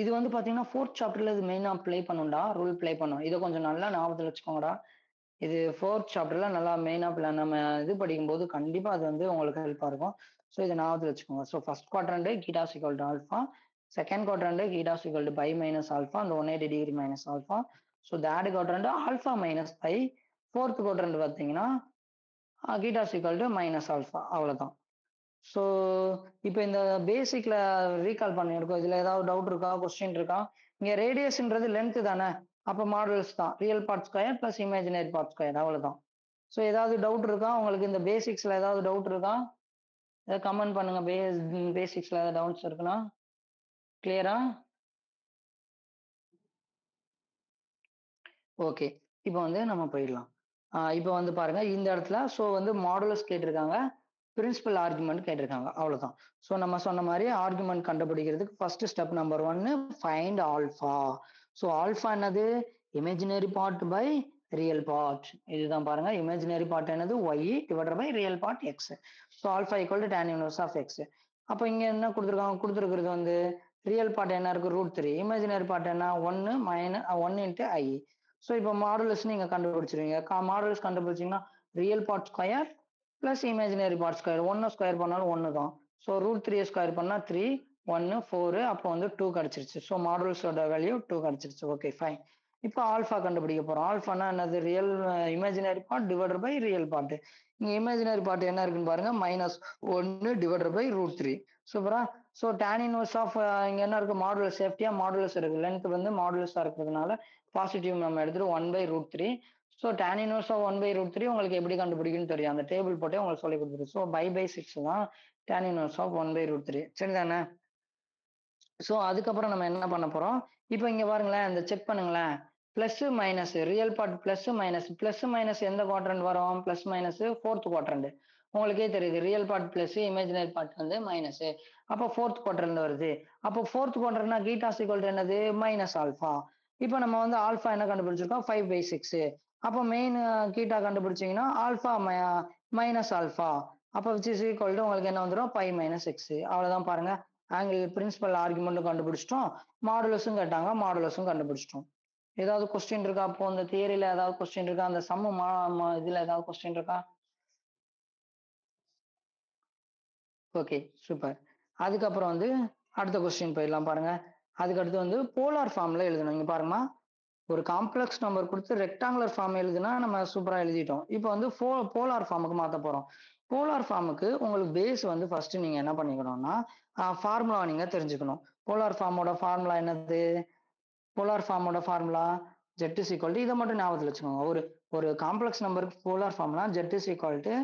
இது வந்து பாத்தீங்கன்னா ஃபோர்த் சாப்டர்ல இது மெயினா ப்ளே பண்ணும்டா, ரூல் ப்ளே பண்ணும். இதை கொஞ்சம் நல்லா ஞாபகத்துல வச்சுக்கோங்கடா. இது ஃபோர்த் சாப்டர்ல நல்லா மெயினா நம்ம இது படிக்கும்போது கண்டிப்பா அது வந்து உங்களுக்கு ஹெல்ப்பா இருக்கும். ஸோ இதை ஞாபகத்துல வச்சுக்கோங்க. So first quadrant θ = alpha, Second quadrant theta is equal to pi minus alpha and 180 degree minus alpha. So third quadrant alpha minus pi. Fourth quadrant பார்த்தீங்கன்னா theta is equal to minus alpha. அவ்வளவுதான். So இப்போ இந்த பேசிக்ல recall பண்ணியிருக்கோம். இதுல ஏதாவது doubt இருக்கா, question இருக்கா? இங்க ரேடியஸ்ன்றது லென்த் தானே, அப்ப மாடுலஸ் தான். Real part square plus imaginary part square, அவ்வளவுதான். ஸோ ஏதாவது டவுட் இருக்கா உங்களுக்கு? இந்த பேசிக்ஸ்ல ஏதாவது டவுட் இருக்கா? ஏதாவது கமெண்ட் பண்ணுங்க. பேசிக்ஸ்ல ஏதாவது டவுட்ஸ் இருக்குன்னா. கிளியரா? ஓகே. இப்போ வந்து நம்ம போயிடலாம். இப்போ வந்து பாருங்க இந்த இடத்துல ஸோ வந்து மாடுலஸ் கேட்டிருக்காங்க, பிரின்சிபல் ஆர்குமெண்ட் கேட்டிருக்காங்க, அவ்வளவுதான். ஸோ நம்ம சொன்ன மாதிரி ஆர்குமெண்ட் கண்டுபிடிக்கிறதுக்கு first step number 1 find alpha. So alpha என்னது? Imaginary part by real part. இதுதான் பாருங்க, இமேஜினரி பார்ட் என்னது? Y divided by real part x. So alpha equal to tan inverse of x. அப்போ இங்க என்ன கொடுத்துருக்காங்க? கொடுத்துருக்கிறது வந்து ரியல் பார்ட் என்ன இருக்கு? √3. இமேஜினரி பார்ட் என்ன? 1 மைனஸ் 1 இன்ட்டு ஐ. ஸோ இப்போ மாடுலஸ் நீங்க கண்டுபிடிச்சிருவீங்க. மாடுலஸ் கண்டுபிடிச்சீங்கன்னா real part square plus imaginary part square. 1 square பண்ணாலும் 1 தான். ஸோ √3 ஸ்கொயர் பண்ணா 3, 1, 4, அப்போ வந்து 2 கிடைச்சிருச்சு. ஸோ மாடுலஸோட வேல்யூ 2 கிடைச்சிருச்சு. Okay fine. இப்போ ஆல்ஃபா கண்டுபிடிக்க போறோம். ஆல்ஃபானா என்னது? Real imaginary part divided by real part. இங்க இமேஜினரி பார்ட் என்ன இருக்குன்னு பாருங்க, -1 டிவைடட் பை √3. சூப்பரா. ஸோ tan இன்வர்ஸ் ஆஃப் இங்க என்ன இருக்கு? மாடுலஸ். சேஃப்டியா மாடுலஸ் இருக்கு. லென்த் வந்து மாடுலஸா இருக்கிறதுனால பாசிட்டிவ் நம்ம எடுத்துட்டு 1/√3. ஸோ tan இன்வர்ஸ் ஆஃப் 1/√3 உங்களுக்கு எப்படி கண்டுபிடிக்குன்னு தெரியும். அந்த டேபிள் போட்டே உங்களுக்கு சொல்லி கொடுத்துரு. ஸோ பை 6 தான் tan இன்வர்ஸ் ஆஃப் 1/√3. சரிதானே? ஸோ அதுக்கப்புறம் நம்ம என்ன பண்ண போறோம்? இப்போ இங்க பாருங்களேன், இந்த செக் பண்ணுங்களேன். Plus minus real part plus minus எந்த குவாட்ரண்ட் வரும்? Plus minus fourth quadrant. உங்களுக்கே தெரியுது, real part plus, imaginary part வந்து மைனஸ். அப்போ ஃபோர்த் குவாட்ரண்ட் வருது. அப்போ ஃபோர்த் குவாட்ரண்ட்னா கீட்டா ஈக்குவல் என்னது? Minus alpha. இப்போ நம்ம வந்து ஆல்பா என்ன கண்டுபிடிச்சிருக்கோம்? 5/6. அப்போ மெயின் கீட்டா கண்டுபிடிச்சீங்கன்னா ஆல்பா மைனஸ் ஆல்பா. அப்போ விச் இஸ் ஈக்குவல் டு உங்களுக்கு என்ன வந்துடும்? பை -6. அவ்வளவுதான் பாருங்க. ஆங்கிள் பிரின்சிபல் ஆர்குமெண்ட்டும் கண்டுபிடிச்சிட்டோம், மாடுலஸும் கேட்டாங்க, மாடுலஸும் கண்டுபிடிச்சிட்டோம். ஏதாவது கொஸ்டின் இருக்கா? அப்போ இந்த தியரியில ஏதாவது கொஸ்டின் இருக்கா? அந்த சம்மு இதுல ஏதாவது கொஸ்டின் இருக்கா? Okay super. அதுக்கப்புறம் வந்து அடுத்த கொஸ்டின் போயிடலாம் பாருங்க. அதுக்கு அடுத்து வந்து போலார் ஃபார்ம்ல எழுதணும். இங்க பாருங்கம்மா, ஒரு காம்ப்ளெக்ஸ் நம்பர் கொடுத்து ரெக்டாங்குலர் ஃபார்ம் எழுதுனா நம்ம சூப்பரா எழுதிட்டோம். இப்போ வந்து போலார் ஃபார்முக்கு மாத்த போறோம். போலார் ஃபார்முக்கு உங்களுக்கு பேஸ் வந்து ஃபர்ஸ்ட் நீங்க என்ன பண்ணிக்கணும்னா ஃபார்முலா நீங்க தெரிஞ்சுக்கணும். போலார் ஃபார்மோட ஃபார்முலா என்னது? போலார் ஃபார்மோட formula Z is equal to, இதை மட்டும் ஞாபகத்தில் வச்சுக்கோங்க. ஒரு ஒரு காம்ப்ளெக்ஸ் நம்பருக்கு polar formula Z is equal to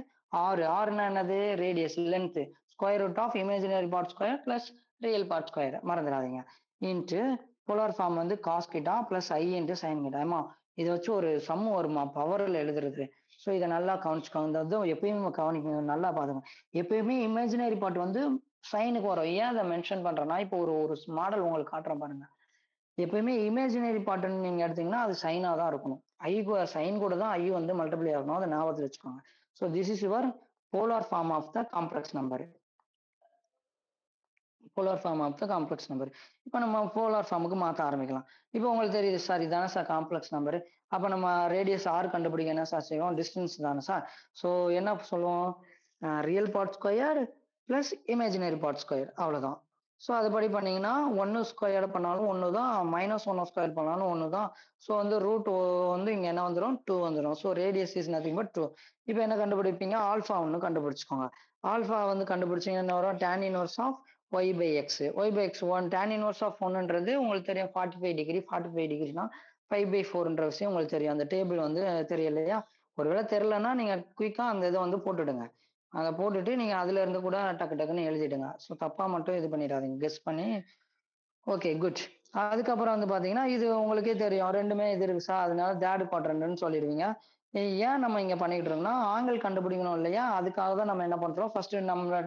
ஆறுனா என்னது? Radius, length, square root of imaginary part square plus real part square, மறந்துடாதீங்க. இன்ட்டு போலார் ஃபார்ம் வந்து காஸ் கிட்டா பிளஸ் ஐ இன்ட்டு சைன் கிட்டா. ஆமா, இதை வச்சு ஒரு சம் வருமா பவர்ல எழுதுறது. ஸோ இதை நல்லா கவனிச்சுக்கோங்க. இந்த எப்பயுமே கவனிக்கணும், நல்லா பாருங்க. எப்பயுமே இமேஜினரி பார்ட் வந்து சைனுக்கு வரும். ஏன் அதை மென்ஷன் பண்றேன்னா, இப்போ ஒரு ஒரு மாடல் உங்களுக்கு காட்டுறேன் பாருங்க. எப்பயுமே இமேஜினரி பார்ட்னு நீங்க எடுத்தீங்கன்னா அது சைனா தான் இருக்கணும். சைன் கூட தான் ஐ வந்து மல்டிப்ளை ஆகணும். அதை ஞாபகத்தில் வச்சுக்கோங்க. So this is your polar form of the complex number. Polar form of the complex number. இப்போ நம்ம போலார் ஃபார்முக்கு மாற்ற ஆரம்பிக்கலாம். இப்போ உங்களுக்கு தெரியுது சார், இதானே சார் காம்ப்ளெக்ஸ் நம்பர். அப்போ நம்ம ரேடியஸ் ஆர் கண்டுபிடிக்க என்ன சார் செய்வோம்? டிஸ்டன்ஸ் தானே சார். ஸோ என்ன சொல்லுவோம்? Real part square plus imaginary part square, அவ்வளோதான். ஸோ அதுபடி பண்ணீங்கன்னா 1 ஸ்கொயர் பண்ணாலும் 1 தான், -1 ஸ்கொயர் பண்ணாலும் 1 தான். ஸோ வந்து ரூட் வந்து இங்க என்ன வந்துடும்? 2 வந்துடும். So radius is nothing but 2. இப்போ என்ன கண்டுபிடிப்பீங்க? ஆல்ஃபா ஒன்று கண்டுபிடிச்சுக்கோங்க. ஆல்ஃபா வந்து கண்டுபிடிச்சீங்கன்னா என்ன வரும்? tan inverse of y/x 1 tan inverse of 1ன்றது உங்களுக்கு தெரியும் 45 டிகிரி. 45 டிகிரினா 5/4ன்ற விஷயம் உங்களுக்கு தெரியும். அந்த டேபிள் வந்து தெரியலையா? ஒருவேளை தெரியலன்னா நீங்க குயிக்கா அந்த இதை வந்து போட்டுடுங்க. அதை போட்டுட்டு நீங்க அதுல இருந்து கூட டக்கு டக்குன்னு எழுதிடுங்க. ஸோ தப்பா மட்டும் இது பண்ணிடாதீங்க, கெஸ் பண்ணி. Okay good. அதுக்கப்புறம் வந்து பாத்தீங்கன்னா இது உங்களுக்கே தெரியும், ரெண்டுமே இது இருக்கு சார், அதனால தேர்ட் குவாட்ரண்ட்னு சொல்லிடுவீங்க. ஏன் நம்ம இங்க பண்ணிட்டு இருக்கோம்னா ஆங்கிள் கண்டுபிடிக்கணும் இல்லையா? அதுக்காக தான் நம்ம என்ன பண்றோம், ஃபர்ஸ்ட் நம்ம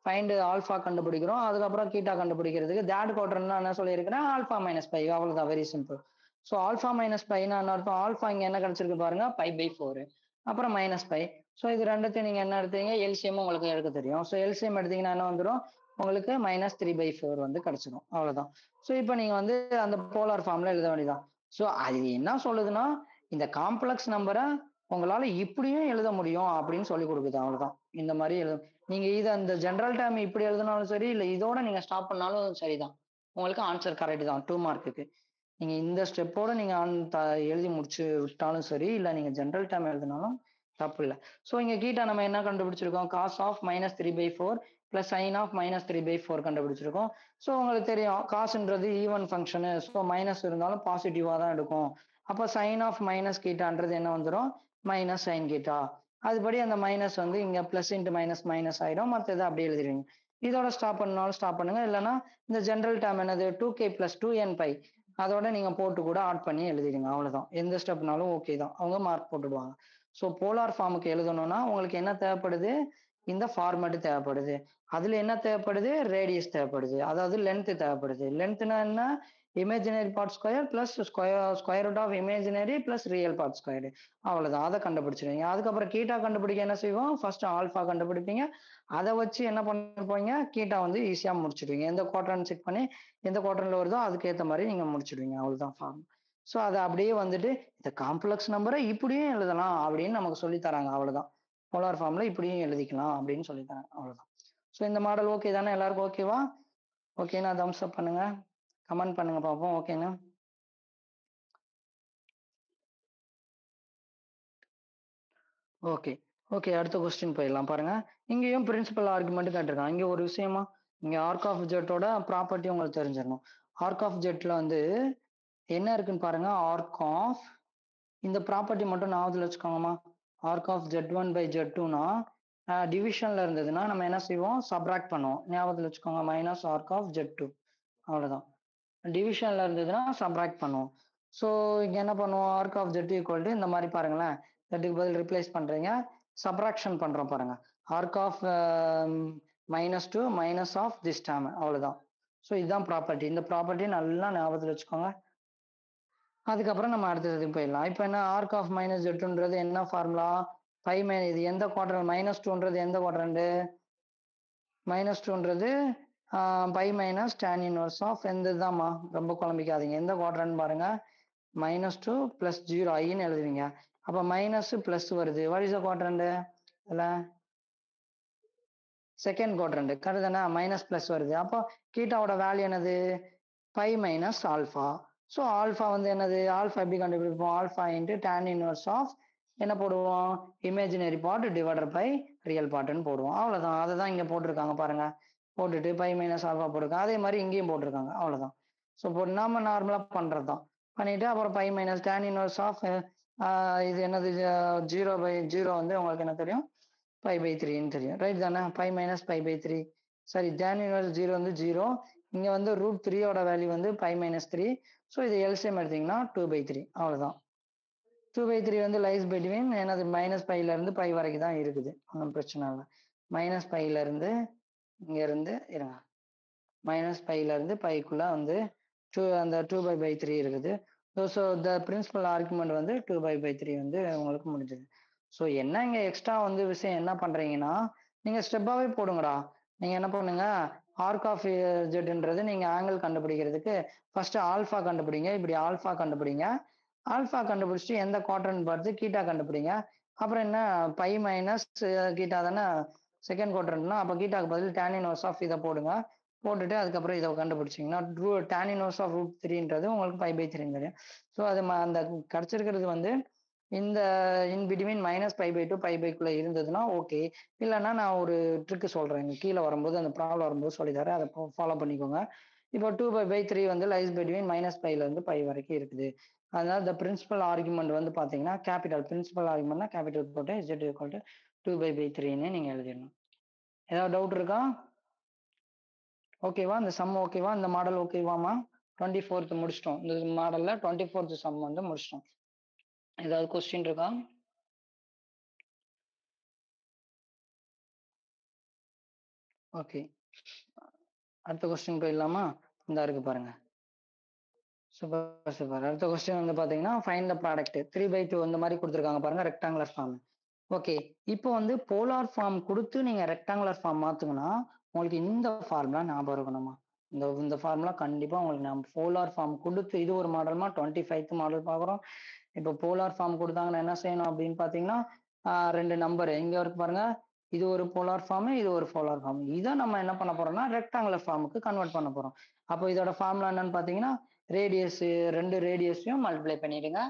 ஃபைண்ட் ஆல்ஃபா கண்டுபிடிக்கிறோம். அதுக்கப்புறம் கீட்டா கண்டுபிடிக்கிறதுக்கு தேர்ட் குவாட்ரண்ட் என்ன சொல்லியிருக்கிறேன்? ஆல்ஃபா -π, அவ்வளவுதான், வெரி சிம்பிள். ஸோ ஆல்ஃபா -πனா என்ன அர்த்தம்? ஆல்ஃபா இங்க என்ன கிடைச்சிருக்கு பாருங்க, π/4. அப்புறம் -π. ஸோ இது ரெண்டுத்தையும் நீங்க என்ன எடுத்தீங்க? எல்சிஎம் உங்களுக்கு எடுக்க தெரியும். ஸோ எல்சிஎம் எடுத்தீங்கன்னா என்ன வந்துடும்? உங்களுக்கு -3/4 வந்து கிடைச்சிடும், அவ்வளவுதான். ஸோ இப்போ நீங்க வந்து அந்த போலார் ஃபார்ம்ல எழுத வேண்டியதான். ஸோ அது என்ன சொல்லுதுன்னா, இந்த காம்ப்ளெக்ஸ் நம்பரை உங்களால இப்படியும் எழுத முடியும் அப்படின்னு சொல்லி கொடுக்குது, அவ்வளவுதான். இந்த மாதிரி எழுத நீங்க இதை அந்த ஜெனரல் டேர்ம் இப்படி எழுதினாலும் சரி, இல்ல இதோட நீங்க ஸ்டாப் பண்ணாலும் சரிதான். உங்களுக்கு ஆன்சர் கரெக்ட் தான் 2 மார்க்குக்கு. நீங்க இந்த ஸ்டெப்போட நீங்க எழுதி முடிச்சு விட்டாலும் சரி, இல்ல நீங்க ஜெனரல் டேர்ம் எழுதினாலும் தப்பு இல்ல. ஸோ இங்க கீட்டா நம்ம என்ன கண்டுபிடிச்சிருக்கோம்? Cos of -3/4 plus sine of -3/4 கண்டுபிடிச்சிருக்கோம். ஸோ உங்களுக்கு தெரியும் காசுன்றது ஈவன் ஃபங்ஷனு. ஸோ மைனஸ் இருந்தாலும் பாசிட்டிவா தான் எடுக்கும். அப்ப சைன் ஆஃப் மைனஸ் கீட்டான்றது என்ன வந்துரும்? Minus sign கீட்டா. அதுபடி அந்த மைனஸ் வந்து இங்க பிளஸ் இன்டு மைனஸ் மைனஸ் ஆயிடும். மத்தத அப்படியே எழுதிருவீங்க. இதோட ஸ்டாப் பண்ணாலும் ஸ்டாப் பண்ணுங்க. இல்லன்னா இந்த ஜெனரல் டேர்ம் என்னது 2k + 2n π அதோட நீங்க போட்டு கூட ஆட் பண்ணி எழுதிடுங்க. அவ்வளவுதான். எந்த ஸ்டெப்னாலும் ஓகே தான். அவங்க மார்க் போட்டுடுவாங்க. ஸோ போலார் ஃபார்முக்கு எழுதணும்னா உங்களுக்கு என்ன தேவைப்படுது? இந்த ஃபார்மேட் தேவைப்படுது. அதுல என்ன தேவைப்படுது? ரேடியஸ் தேவைப்படுது. அதாவது லென்த் தேவைப்படுது. லென்த்னா என்ன? Imaginary part square plus square root of imaginary plus real part square. அவ்வளவுதான். அதை கண்டுபிடிச்சிருவீங்க. அதுக்கப்புறம் கீட்டா கண்டுபிடிக்க என்ன செய்வோம்? ஃபர்ஸ்ட் ஆல்பா கண்டுபிடிப்பீங்க. அதை வச்சு என்ன பண்ண போறீங்க? கீட்டா வந்து ஈஸியா முடிச்சிடுவீங்க. எந்த குவாட்ரண்ட் செக் பண்ணி எந்த குவாட்ரண்ட்ல வருதோ அதுக்கு ஏத்த மாதிரி நீங்க முடிச்சிடுவீங்க. அவ்வளவுதான் ஃபார்ம். ஸோ அதை அப்படியே வந்துட்டு இந்த காம்ப்ளெக்ஸ் நம்பரை இப்படியும் எழுதலாம் அப்படின்னு நமக்கு சொல்லி தராங்க. அவ்வளவுதான். போலார் ஃபார்ம்ல இப்படியும் எழுதிக்கலாம் அப்படின்னு சொல்லி தராங்க. அவ்வளவுதான். ஸோ இந்த மாடல் ஓகே தானே? எல்லாருக்கும் ஓகேவா? ஓகேண்ணா தம்ஸ் அப் பண்ணுங்க. கமெண்ட் பண்ணுங்க பார்ப்போம். ஓகேண்ணா. ஓகே ஓகே அடுத்த கொஸ்டின் போயிடலாம் பாருங்க. இங்கேயும் பிரின்சிபல் ஆர்குமெண்ட் கேட்டிருக்காங்க. இங்க ஒரு விஷயமா இங்க ஆர்க் ஆஃப் ஜெட்டோட ப்ராப்பர்ட்டி உங்களுக்கு தெரிஞ்சிடணும். ஆர்க் ஆஃப் ஜெட்ல வந்து என்ன இருக்குன்னு பாருங்க. ஆர்க் ஆஃப் இந்த ப்ராப்பர்ட்டி மட்டும் ஞாபகத்தில் வச்சுக்கோங்கம்மா. ஆர்க் ஆஃப் Z1/Z2னா டிவிஷன்ல இருந்ததுன்னா நம்ம என்ன செய்வோம்? சப்ராக்ட் பண்ணுவோம். ஞாபகத்தில் வச்சுக்கோங்க. மைனஸ் ஆர்க் ஆஃப் Z2 அவ்வளவுதான். டிவிஷன்ல இருந்ததுன்னா சப்ராக்ட் பண்ணுவோம். ஸோ இங்க என்ன பண்ணுவோம்? Arg of Z equal to இந்த மாதிரி பாருங்களேன். Z பதில் ரிப்ளேஸ் பண்றீங்க. சப்ராக்ஷன் பண்றோம் பாருங்க. Arg of -2 minus of this term அவ்வளவுதான். ஸோ இதுதான் ப்ராப்பர்ட்டி. இந்த ப்ராப்பர்ட்டி நல்லா ஞாபகத்தில் வச்சுக்கோங்க. அதுக்கப்புறம் நம்ம அடுத்ததுக்கு போயிடலாம். இப்போ என்ன ஆர்க் ஆஃப் -Z2ன்றது என்ன ஃபார்முலா? பை இது எந்த குவாட்ரண்ட்? -2ன்றது எந்த குவாட்ரண்ட்? -2ன்றது pi minus tan inverse of எந்த இதுதான்மா? ரொம்ப குழம்பிக்காதீங்க. எந்த குவாட்ரண்ட் பாருங்க. -2 + 0 ஐன்னு எழுதுவீங்க. அப்ப மைனஸ் பிளஸ் வருது. What is the quadrant? இல்ல செகண்ட் குவாட்ரண்ட் கரெக்ட் தானே? மைனஸ் பிளஸ் வருது. அப்போ கீட்டாவோட வேல்யூ என்னது? Pi minus alpha. So alpha வந்து என்னது? ஆல்பா எப்படி கண்டுபிடிப்போம்? Alpha into tan inverse of என்ன போடுவோம்? Imaginary part divided by real பார்ட்னு போடுவோம். அவ்வளவுதான். அதை தான் இங்க போட்டிருக்காங்க பாருங்க. போட்டுட்டு பை மைனஸ் ஆல்பா போட்டிருக்காங்க. அதே மாதிரி இங்கேயும் போட்டிருக்காங்க. அவ்வளவுதான். ஸோ இப்போ நாம நார்மலா பண்றது தான். பண்ணிட்டு அப்புறம் pi minus tan inverse of இது என்னது? 0/0 வந்து உங்களுக்கு என்ன தெரியும்? π/3ன்னு தெரியும். ரைட் தானே? Pi minus π/3. சரி tan இன்வர்ஸ் 0 வந்து 0. இங்க வந்து √3 ஓட வேல்யூ வந்து π-3. ஸோ இது எல்சிஎம் எடுத்தீங்கன்னா 2/3 அவ்வளவுதான். 2/3 வந்து லைஸ் பிட்வீன் என்னது? -πல இருந்து π வரைக்கும் தான் இருக்குது. ஒன்றும் பிரச்சனை இல்லை. -πல இருந்து இங்க இருந்து இருங்க. -πல இருந்து πக்குள்ள வந்து அந்த 2/3 இருக்குது. ஸோ த பிரின்சிபல் ஆர்குமெண்ட் வந்து 2/3 வந்து உங்களுக்கு முடிஞ்சது. ஸோ என்ன இங்க எக்ஸ்ட்ரா வந்து விஷயம் என்ன பண்றீங்கன்னா நீங்க ஸ்டெப்பாவே போடுங்கடா. நீங்க என்ன பண்ணுங்க? ஆர்க் ஆஃப் ஜெட்ன்றது நீங்க ஆங்கிள் கண்டுபிடிக்கிறதுக்கு ஃபர்ஸ்ட் ஆல்பா கண்டுபிடிங்க. இப்படி ஆல்பா கண்டுபிடிங்க. ஆல்பா கண்டுபிடிச்சிட்டு எந்த குவாட்ரண்ட் பார்த்து கீட்டா கண்டுபிடிங்க. அப்புறம் என்ன? பை மைனஸ் கீட்டா தானே செகண்ட் குவாட்ரண்ட்னா அப்ப கீட்டாக்கு பதில் tan இன்வர்ஸ் ஆஃப் இதை போடுங்க. போட்டுட்டு அதுக்கப்புறம் இதை கண்டுபிடிச்சிங்கன்னா tan இன்வர்ஸ் ஆஃப் √3ன்றது உங்களுக்கு π/3 தெரியும். ஸோ அது அந்த கிடைச்சிருக்கிறது வந்து இந்த இன் பிட்வீன் -π/2 π/க்குள்ள இருந்ததுன்னா ஓகே. இல்லைன்னா நான் ஒரு ட்ரிக் சொல்றேன். கீழே வரும்போது அந்த ப்ராப்ளம் வரும்போது சொல்லித்தரேன். அதை ஃபாலோ பண்ணிக்கோங்க. இப்போ 2/3 வந்து லைஸ் பிட்வீன் -πல இருந்து π வரைக்கும் இருக்குது. அதனால இந்த பிரின்சிபல் ஆர்குமெண்ட் வந்து பாத்தீங்கன்னா கேபிட்டல் பிரின்சிபல் ஆர்குமெண்ட்னா கேபிட்டல் போட்டு Z ஈக்குவல் டு 2/3ன்னு நீங்க எழுதிடணும். ஏதாவது டவுட் இருக்கா? ஓகேவா? இந்த சம் ஓகேவா? இந்த மாடல் ஓகேவாமா? 24th முடிச்சிட்டோம். இந்த மாடல்ல 24th சம் வந்து முடிச்சிட்டோம். ஏதாவது கொஸ்டின் இருக்கா? ஓகே அடுத்த கொஸ்டின் போயிடலாமா? இந்த இருக்கு பாருங்க. Super super. அடுத்த கொஸ்டின் வந்து பாத்தீங்கன்னா ஃபைண்ட் த ப்ராடக்ட் 3/2 இந்த மாதிரி கொடுத்துருக்காங்க பாருங்க. Rectangular form. ஓகே இப்போ வந்து போலார் ஃபார்ம் கொடுத்து நீங்க ரெக்டாங்குலர் ஃபார்ம் மாத்துங்கன்னா உங்களுக்கு இந்த ஃபார்முலா ஞாபகம் இருக்கணுமா? இந்த ஃபார்முலா கண்டிப்பா உங்களுக்கு நம்ம போலார் ஃபார்ம் கொடுத்து இது ஒரு மாடல்மா 25th மாடல் பாக்குறோம். இப்போ போலார் ஃபார்ம் கொடுத்தாங்கன்னா என்ன செய்யணும் அப்படின்னு பாத்தீங்கன்னா ரெண்டு நம்பர் இங்க இருக்கு பாருங்க. இது ஒரு போலார் ஃபார்ம், இது ஒரு போலார் ஃபார்ம். இதை நம்ம என்ன பண்ண போறோம்னா ரெக்டாங்குலர் ஃபார்முக்கு கன்வெர்ட் பண்ண போறோம். அப்போ இதோட ஃபார்முலா என்னன்னு பாத்தீங்கன்னா ரேடியஸ், ரெண்டு ரேடியஸையும் மல்டிப்ளை பண்ணிடுங்க.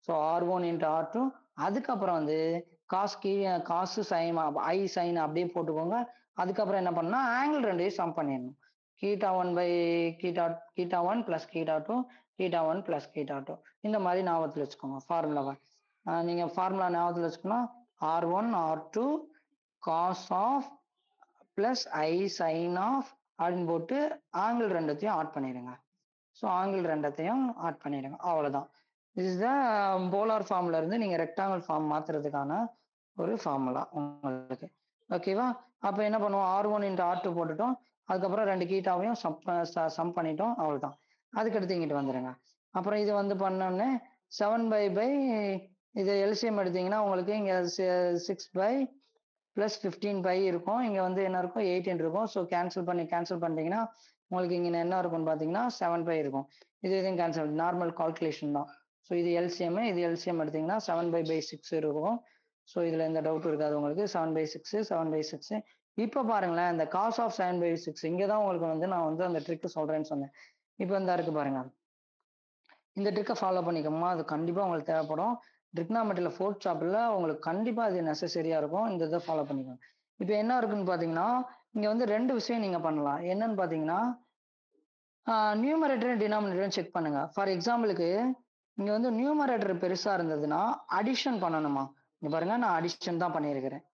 ஸோ R1 இன்ட்டு R2, அதுக்கப்புறம் வந்து காசு சைன் ஐ சைன் அப்படியே போட்டுக்கோங்க. அதுக்கப்புறம் என்ன பண்ணா ஆங்கிள் ரெண்டையும் சம் பண்ணிடணும். Theta one by theta one plus theta one plus theta two, இந்த மாதிரி ஞாபகத்தில் வச்சுக்கோங்க ஃபார்முலாவை. நீங்க ஃபார்முலா ஞாபகத்தில் வச்சுக்கணும். R1 R2 cos of plus I sine of அப்படின்னு போட்டு ஆங்கிள் ரெண்டத்தையும் ஆட் பண்ணிடுங்க. ஸோ ஆங்கிள் ரெண்டத்தையும் ஆட் பண்ணிடுங்க. அவ்வளவுதான். இஸ் த போலார் ஃபார்ம்ல இருந்து நீங்க ரெக்டாங்கிள் ஃபார்ம் மாத்துறதுக்கான ஒரு ஃபார்முலா உங்களுக்கு. ஓகேவா? அப்ப என்ன பண்ணுவோம், R1 இன்ட்டு R2 போட்டுட்டோம். அதுக்கப்புறம் ரெண்டு கீட்டாவையும் சம் பண்ணிட்டோம். அவ்வளவுதான். அதுக்கடுத்து இங்கிட்டு வந்துருங்க. அப்புறம் இது வந்து பண்ணோன்னே 7 பை இது எல்சிஎம் எடுத்தீங்கன்னா உங்களுக்கு இங்க 6 பை பிளஸ் 15 பை இருக்கும். இங்க வந்து என்ன இருக்கும், 18 இருக்கும். ஸோ கேன்சல் பண்ணிட்டீங்கன்னா உங்களுக்கு இங்க என்ன இருக்கும்னு பாத்தீங்கன்னா 7 பை இருக்கும். இதையும் கேன்சல், நார்மல் கால்குலேஷன் தான். ஸோ இது எல்சிஎம், இது எல்சிஎம் எடுத்தீங்கன்னா 7/6 இருக்கும். ஸோ இதுல எந்த டவுட் இருக்காது உங்களுக்கு. 7/6 இப்ப பாருங்களேன், இந்த காஸ் ஆஃப் 7/6 இங்கதான் உங்களுக்கு வந்து நான் வந்து அந்த ட்ரிக் சொல்றேன்னு சொன்னேன். இப்ப இந்த இருக்கு பாருங்க, இந்த ட்ரிக்கை ஃபாலோ பண்ணிக்கோமா, அது கண்டிப்பா உங்களுக்கு தேவைப்படும். ட்ரிக்னாமெட்ரியில 4th சாப்டர்ல உங்களுக்கு கண்டிப்பா அது நெசசரியா இருக்கும். இந்த இதை ஃபாலோ பண்ணிக்கோங்க. இப்ப என்ன இருக்குன்னு பாத்தீங்கன்னா இங்க வந்து ரெண்டு விஷயம் நீங்க பண்ணலாம். என்னன்னு பாத்தீங்கன்னா நியூமரேட்டர் டினாமினேட்டர் செக் பண்ணுங்க. ஃபார் எக்ஸாம்பிளுக்கு இங்க வந்து நியூமரேட்டர் பெருசா இருந்ததுன்னா அடிஷன் பண்ணணுமா, இங்க பாருங்க நான் அடிஷன் தான் பண்ணியிருக்கிறேன்.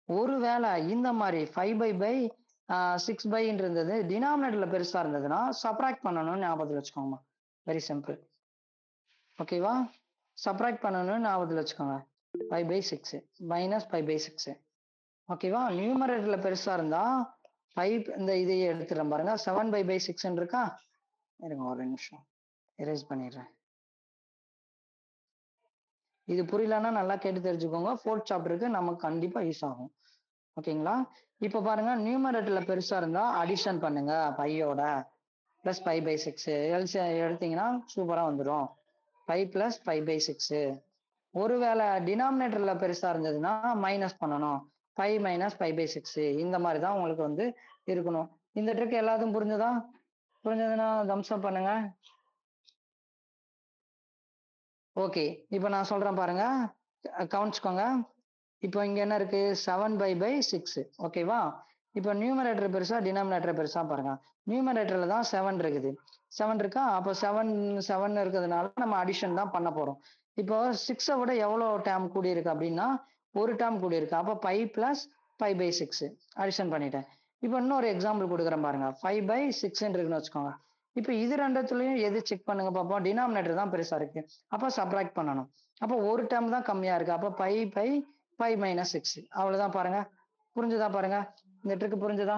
ஒருவேளை இந்த மாதிரி 5/6 இருந்தது டினாமினேட்டர்ல பெருசா இருந்ததுன்னா சப்ராக்ட் பண்ணணும்னு ஞாபகத்தில் வச்சுக்கோங்க. Very simple. ஓகேவா? சப்ராக்ட் பண்ணணும்னு ஞாபகத்தில் வச்சுக்கோங்க. 5/6 மைனஸ் 5/6. ஓகேவா? நியூமரேட்டர்ல பெருசா இருந்தா 5, இந்த இதையே எடுத்துறேன் பாருங்க. 7/6 இருக்கா, இருங்க ஒரு நிமிஷம் எரேஸ் பண்ணிடுறேன். இது புரியலன்னா நல்லா கேட்டு தெரிஞ்சுக்கோங்க. 4th சாப்டருக்கு நமக்கு கண்டிப்பா யூஸ் ஆகும். ஓகேங்களா? இப்ப பாருங்க, நியூமரேட்டர்ல பெருசா இருந்தா அடிஷன் பண்ணுங்க பையோட பிளஸ் 5/6 எடுத்தீங்கன்னா சூப்பரா வந்துடும். 5 பிளஸ் 5/6. ஒருவேளை டினாமினேட்டர்ல பெருசா இருந்ததுன்னா மைனஸ் பண்ணணும். 5 மைனஸ் 5/6. இந்த மாதிரிதான் உங்களுக்கு வந்து இருக்கணும். இந்த ட்ரிக் எல்லாத்துக்கும் புரிஞ்சுதா? புரிஞ்சதுன்னா தம்ஸ் அப் பண்ணுங்க. ஓகே, இப்ப நான் சொல்றேன் பாருங்க, கவனிச்சுக்கோங்க. இப்போ இங்க என்ன இருக்கு, 7/6. ஓகேவா? இப்போ நியூமரேட்டர் பெருசா டினாமினேட்டர் பெருசா பாருங்க. நியூமரேட்டர்ல தான் 7 இருக்குது. 7 இருக்கா, அப்போ 7 இருக்கிறதுனால நம்ம அடிஷன் தான் பண்ண போறோம். இப்போ 6 விட எவ்வளவு டேம் கூடி இருக்கு அப்படின்னா ஒரு டேம் கூடி இருக்கு. அப்போ 5 பிளஸ் 5/6 அடிஷன் பண்ணிட்டேன். இப்போ இன்னொரு எக்ஸாம்பிள் கொடுக்குறேன் பாருங்க. 5/6 இருக்குன்னு வச்சுக்கோங்க. இப்போ இது ரெண்டுத்துலயும் எது செக் பண்ணுங்க பாப்போம். டினாமினேட்டர் தான் பெருசா இருக்கு. அப்போ சப்ராக்ட் பண்ணணும். அப்போ ஒரு டேம் தான் கம்மியா இருக்கு. அப்போ 5/5 - 6. அவ்வளவுதான் பாருங்க. புரிஞ்சுதா பாருங்க? இந்த ட்ரிக் புரிஞ்சுதா?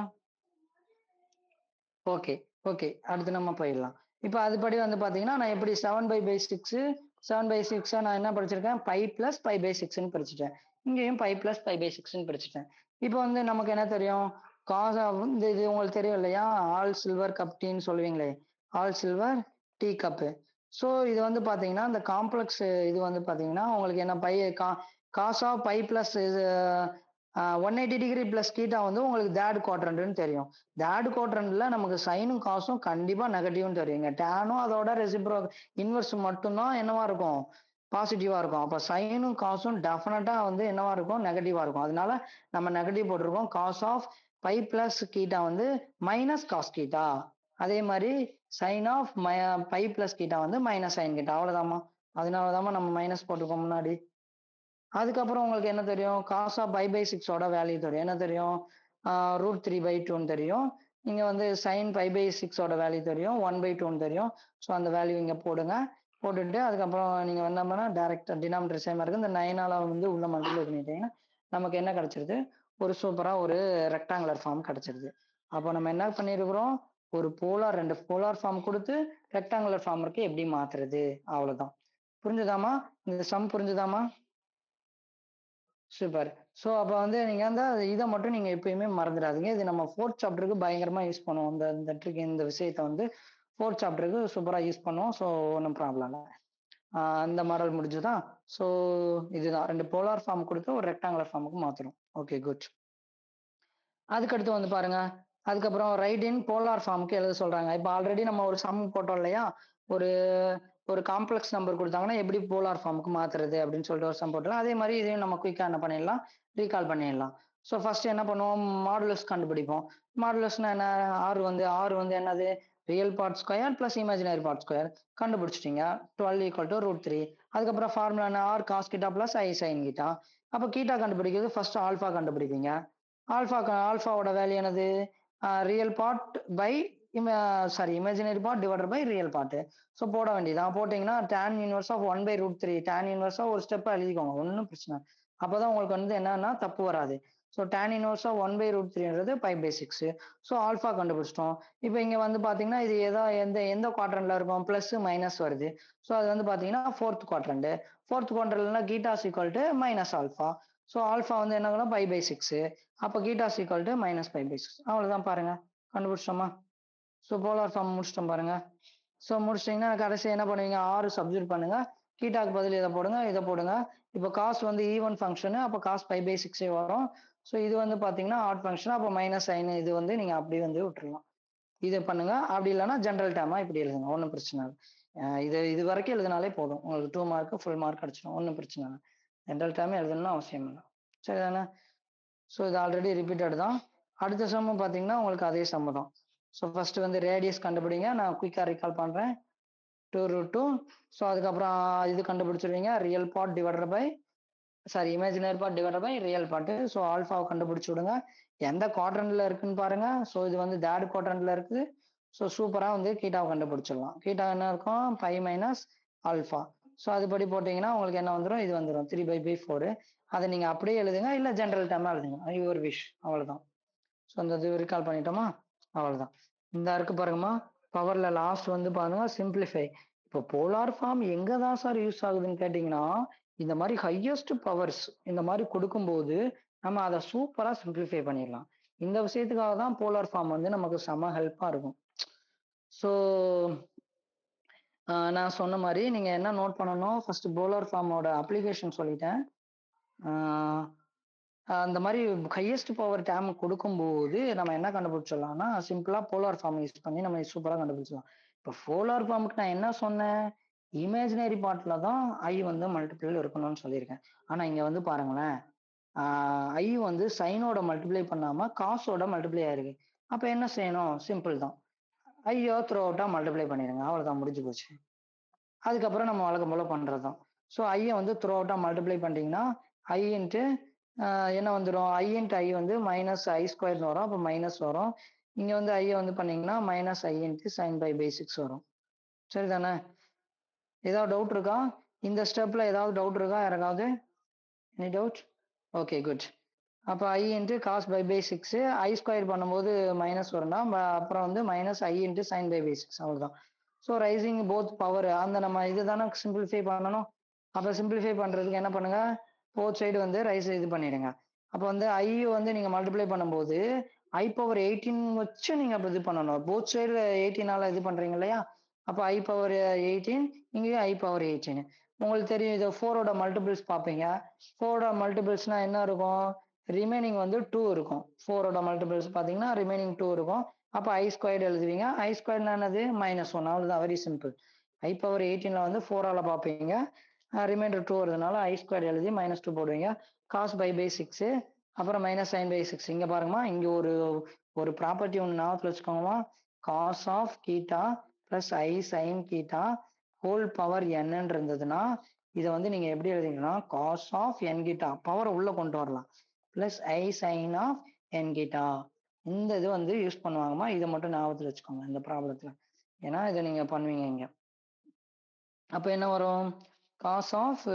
ஓகே ஓகே, அடுத்து நம்ம போயிடலாம். இப்ப அதுபடி வந்து பாத்தீங்கன்னா நான் எப்படி 7/6 நான் என்ன படிச்சிருக்கேன், 5 பிளஸ் 5/6 படிச்சுட்டேன். இங்கேயும் 5 பிளஸ் 5/6 படிச்சுட்டேன். இப்போ வந்து நமக்கு என்ன தெரியும், காஸ் இந்த இது உங்களுக்கு தெரியும் இல்லையா, ஆல் சில்வர் கப் டீன்னு சொல்லுவீங்களே, all silver tea cup. So இது வந்து பாத்தீங்கன்னா இந்த காம்ப்ளெக்ஸ் இது வந்து பாத்தீங்கன்னா உங்களுக்கு என்ன காஸ் ஆஃப் 5 பிளஸ் 180 பிளஸ் கீட்டா வந்து உங்களுக்கு தேர்ட் குவாட்ரண்ட்னு தெரியும். தேர்ட் குவாட்ரண்ட்ல நமக்கு சைனும் காசும் கண்டிப்பா நெகட்டிவ்னு தெரியுங்க. டேனும் அதோட ரெசிப்ரோ இன்வெர்ஸ் மட்டும்தான் என்னவா இருக்கும், பாசிட்டிவா இருக்கும். அப்ப சைனும் காசும் டெஃபினட்டா வந்து என்னவா இருக்கும், நெகட்டிவா இருக்கும். அதனால நம்ம நெகட்டிவ் போட்டிருக்கோம். காஸ் ஆஃப் 5 பிளஸ் கீட்டா வந்து மைனஸ் காஸ் கீட்டா. அதே மாதிரி சைன் ஆஃப் 5 பிளஸ் கீட்டா வந்து மைனஸ் சைன் கீட்டா. அவ்வளவுதாம்மா. அதனாலதாம்மா நம்ம மைனஸ் போட்டிருக்கோம் முன்னாடி. அதுக்கப்புறம் உங்களுக்கு என்ன தெரியும், காஸ் ஆஃப் 5/6 வேல்யூ தெரியும். என்ன தெரியும், √3/2 தெரியும். இங்க வந்து சைன் 5/6 வேல்யூ தெரியும், 1/2 தெரியும். ஸோ அந்த வேல்யூ இங்க போடுங்க. போட்டுட்டு அதுக்கப்புறம் நீங்க வந்தோம்னா டைரக்டா டினாமினேட்டர் சேமா இருக்கு. இந்த 9ஆல வந்து உள்ள மல்டிப்ளை பண்ணிட்டீங்கன்னா நமக்கு என்ன கிடைச்சிருது, ஒரு சூப்பரா ஒரு ரெக்டாங்குலர் ஃபார்ம் கிடைச்சிருது. அப்போ நம்ம என்ன பண்ணிருக்கிறோம், ஒரு போலார், ரெண்டு போலார் ஃபார்ம் கொடுத்து ரெக்டாங்குலர் ஃபார்முக்கு எப்படி மாத்துறது, அவ்வளவுதான். புரிஞ்சுதாமா? இந்த சம் புரிஞ்சுதாமா? சூப்பர். சோ அப்ப வந்து நீங்க அந்த இத மட்டும் நீங்க எப்பயுமே மறந்துடாதீங்க. இது நம்ம 4th சாப்டருக்கு பயங்கரமா யூஸ் பண்ணுவோம். இந்த இந்த ட்ரிக், இந்த விஷயத்த வந்து 4th சாப்டருக்கு சூப்பரா யூஸ் பண்ணுவோம். சோ ஒண்ணும் ப்ராப்ளம் இல்ல. இந்த மாடல் முடிஞ்சுதா? சோ இதுதான் 2 போலார் ஃபார்ம் குடுத்து ஒரு ரெக்டாங்குலர் ஃபார்முக்கு மாத்துறோம். Okay, good. அதுக்கடுத்து வந்து பாருங்க, அதுக்கப்புறம் ரைட் இன் போலார் ஃபார்முக்கு எழுத சொல்றாங்க. இப்ப ஆல்ரெடி நம்ம ஒரு சம் போட்டோம் இல்லையா? ஒரு ஒரு காம்ப்ளெக்ஸ் நம்பர் குடுத்தாங்கன்னா, எப்படி போலார் ஃபார்முக்கு மாத்துறது அப்படின்னு சொல்லிட்டு ஒரு சம் போட்டோம். அதே மாரி இதையும் நம்ம குயிக்கா என்ன பண்ணிடலாம், ரீகால் பண்ணிடலாம். ஸோ ஃபர்ஸ்ட் என்ன பண்ணுவோம், மாடுலஸ் கண்டுபிடிப்போம். மாடுலஸ்னா என்ன? R வந்து என்னது? Real part square plus imaginary part square கண்டுபிடிச்சிட்டீங்க. 12 = √3. அதுக்கப்புறம் ஃபார்முலா என்ன? R cos θ plus I sin θ. அப்ப கீட்டா கண்டுபிடிக்கிறது ஃபர்ஸ்ட் ஆல்பா கண்டுபிடிப்பீங்க. ஆல்பாவோட வேல்யூ என்னது? Real part by imaginary part divided by real part. So போட வேண்டியதான். போட்டீங்கன்னா tan இன்வர்ஸ் ஆஃப் 1/√3 tan இன்வர்ஸா ஒரு ஸ்டெப் எழுதிக்கோங்க, ஒன்றும் பிரச்சனை. அப்பதான் உங்களுக்கு வந்து என்னன்னா தப்பு வராது. ஸோ tan இன்வர்ஸ் ஆஃப் 1/√3ன்றது π/6. ஸோ ஆல்பா கண்டுபிடிச்சிட்டோம். இப்போ இங்க வந்து பாத்தீங்கன்னா இது எந்த எந்த குவாட்ரண்ட்ல இருக்கும்? பிளஸ் மைனஸ் வருது. ஸோ அது வந்து பாத்தீங்கன்னா ஃபோர்த் குவாட்ரண்ட். ஃபோர்த் குவாட்ரண்ட்ல theta's equal to minus alpha. So alpha வந்து என்ன π/6. அப்ப கீட்டாஸ் ஈக்குவல் டு மைனஸ் π/6. அவ்வளவுதான் பாருங்க, கண்டுபிடிச்சிட்டோமா? ஸோ போலார் ஃபார்ம் முடிச்சிட்டோம் பாருங்க. ஸோ முடிச்சிட்டிங்கன்னா கடைசி என்ன பண்ணுவீங்க? 6 சப்ஸ்டியூட் பண்ணுங்க. கீட்டாக்கு பதில் இதை போடுங்க, இதை போடுங்க. இப்போ காஸ் வந்து ஈவன் ஃபங்க்ஷனு, அப்போ காஸ் π/6 வரும். ஸோ இது வந்து பாத்தீங்கன்னா ஆட் ஃபங்க்ஷன், அப்போ மைனஸ் சைன் இது வந்து நீங்க அப்படியே வந்து விட்டுறலாம். இதை பண்ணுங்க. அப்படி இல்லைன்னா ஜென்ரல் டேமா இப்படி எழுதுங்க, ஒன்றும் பிரச்சனை இல்லை. இது வரைக்கும் எழுதினாலே போதும், உங்களுக்கு 2 மார்க் ஃபுல் மார்க் அடிச்சிடும், ஒன்றும் பிரச்சனை இல்லை. ஜென்ரல் டேமே எழுதணும்னு அவசியம் இல்லை. சரிதானே? ஸோ இது ஆல்ரெடி ரிப்பீட்டட் தான். அடுத்த சம்மு பார்த்தீங்கன்னா உங்களுக்கு அதே சம்மு தான். ஸோ ஃபர்ஸ்ட் வந்து ரேடியஸ் கண்டுபிடிங்க. நான் குயிக்காக ரீகால் பண்ணுறேன். 2√2. ஸோ அதுக்கப்புறம் இது கண்டுபிடிச்சிருவீங்க, real part divided by imaginary part divided by real part. So ஆல்ஃபாவை கண்டுபிடிச்சு விடுங்க. எந்த குவாட்ரண்ட்ல இருக்குன்னு பாருங்க. ஸோ இது வந்து தேர்ட் குவாட்ரண்ட்ல இருக்குது. ஸோ சூப்பராக வந்து கீட்டாவை கண்டுபிடிச்சிடலாம். கீட்டா என்ன இருக்கும்? π மைனஸ் ஆல்ஃபா. ஸோ அதுபடி போட்டீங்கன்னா உங்களுக்கு என்ன வந்துடும்? இது வந்துடும் 3/4. அதை நீங்க அப்படியே எழுதுங்க, இல்ல ஜென்ரல் டேர்மா எழுதுங்க, யுவர் விஷ். அவ்வளவுதான். ஸோ அந்த இது ரீகால் பண்ணிட்டோமா? அவ்வளவுதான். இந்த இருக்கு பாருங்கம்மா, பவர்ல லாஸ்ட் வந்து பாருங்க சிம்பிளிஃபை. இப்போ போலார் ஃபார்ம் எங்க தான் சார் யூஸ் ஆகுதுன்னு கேட்டீங்கன்னா, இந்த மாதிரி ஹையஸ்ட் பவர்ஸ் இந்த மாதிரி கொடுக்கும்போது நம்ம அதை சூப்பரா சிம்பிளிஃபை பண்ணிடலாம். இந்த விஷயத்துக்காக தான் போலார் ஃபார்ம் வந்து நமக்கு செம ஹெல்ப்பா இருக்கும். ஸோ நான் சொன்ன மாதிரி நீங்க என்ன நோட் பண்ணணும், ஃபர்ஸ்ட் போலார் ஃபார்மோட அப்ளிகேஷன் சொல்லிட்டேன். அந்த மாதிரி ஹையஸ்ட் பவர் டேம் கொடுக்கும்போது நம்ம என்ன கண்டுபிடிச்சிடலாம்னா, சிம்பிளா போலார் ஃபார்ம் யூஸ் பண்ணி நம்ம சூப்பரா கண்டுபிடிச்சலாம். இப்போ போலார் ஃபார்முக்கு நான் என்ன சொன்னேன்? இமேஜினரி பார்ட்ல தான் ஐ வந்து மல்டிபிள் இருக்கணும்னு சொல்லியிருக்கேன். ஆனா இங்க வந்து பாருங்களேன், ஐ வந்து சைனோட மல்டிப்ளை பண்ணாம காசோட மல்டிப்ளை ஆயிருக்கு. அப்ப என்ன செய்யணும்? சிம்பிள் தான். ஐயோ த்ரூ அவுட்டா மல்டிப்ளை பண்ணிடுங்க, அவ்வளவுதான், முடிஞ்சு போச்சு. அதுக்கப்புறம் நம்ம வழக்கம் போல பண்றதுதான். ஸோ ஐயை வந்து த்ரூ அவுட்டா மல்டிப்ளை பண்ணிட்டீங்கன்னா ஐ இன்ட்டு என்ன வந்துடும்? ஐ இன்ட்டு ஐ வந்து மைனஸ் ஐ ஸ்கொயர்னு வரும், அப்போ மைனஸ் வரும். இங்க வந்து ஐயை வந்து பண்ணீங்கன்னா மைனஸ் ஐ இன்ட்டு சைன் π/6 வரும். சரிதானே? ஏதாவது டவுட் இருக்கா? இந்த ஸ்டெப்ல ஏதாவது டவுட் இருக்கா யாருக்காவது? Any doubt? Okay, good. அப்போ ஐ இன்ட்டு காஸ் π/6, ஐ ஸ்கொயர் பண்ணும்போது மைனஸ் வரும்னா அப்புறம் வந்து மைனஸ் ஐ இன்ட்டு சைன் π/6, அவ்வளோதான். ஸோ ரைசிங் போத் பவர் அந்த நம்ம இதுதானே சிம்பிளிஃபை பண்ணணும். அப்போ சிம்பிளிஃபை பண்றதுக்கு என்ன பண்ணுங்க, போத் சைடு வந்து ரைஸ் இது பண்ணிடுங்க. அப்போ வந்து ஐ வந்து நீங்க மல்டிப்ளை பண்ணும்போது I⁻18 வச்சு நீங்க அப்ப இது பண்ணணும். போத் சைடு 18ஆல இது பண்றீங்க இல்லையா? அப்போ I⁻18, இங்கேயும் I⁻18. உங்களுக்கு தெரியும், இது 4ஓட மல்டிபிள்ஸ் பார்ப்பீங்க. 4ஓட மல்டிபிள்ஸ்னா என்ன இருக்கும்? ரிமைனிங் வந்து 2 இருக்கும். 4ஓட மல்டிபிள்ஸ் பார்த்தீங்கன்னா ரிமைனிங் 2 இருக்கும். அப்போ ஐ ஸ்கொயர்டு எழுதுவீங்க. ஐ ஸ்கொயர்னா என்னது? -1. அவ்வளவுதான், வெரி சிம்பிள். I⁻18ல வந்து 4ஆல பார்ப்பீங்க, ரிமைண்டர் 2 வருதுனால ஐ ஸ்கொயர் எழுதி -2 போடுவீங்க. காஸ் π/6, அப்புறம் மைனஸ் sin/6. இங்க பாருங்கம்மா, இங்க ஒரு ஒரு ப்ராப்பர்ட்டி ஒன்று ஞாபகத்தில் வச்சுக்கோங்கம்மா. Cos of theta plus I sine theta whole power என்னன்னு இருந்ததுன்னா இதை வந்து நீங்க எப்படி எழுதிங்கன்னா காஸ் ஆஃப் என் கீட்டா, பவரை உள்ள கொண்டு வரலாம், plus I sine of n கீட்டா. இந்த இது வந்து யூஸ் பண்ணுவாங்கம்மா. இதை மட்டும் ஞாபகத்தில் வச்சுக்கோங்க இந்த ப்ராப்ளத்துல, ஏன்னா இதை நீங்க பண்ணுவீங்க இங்க. அப்ப என்ன வரும்? காஸ் ஆஃப்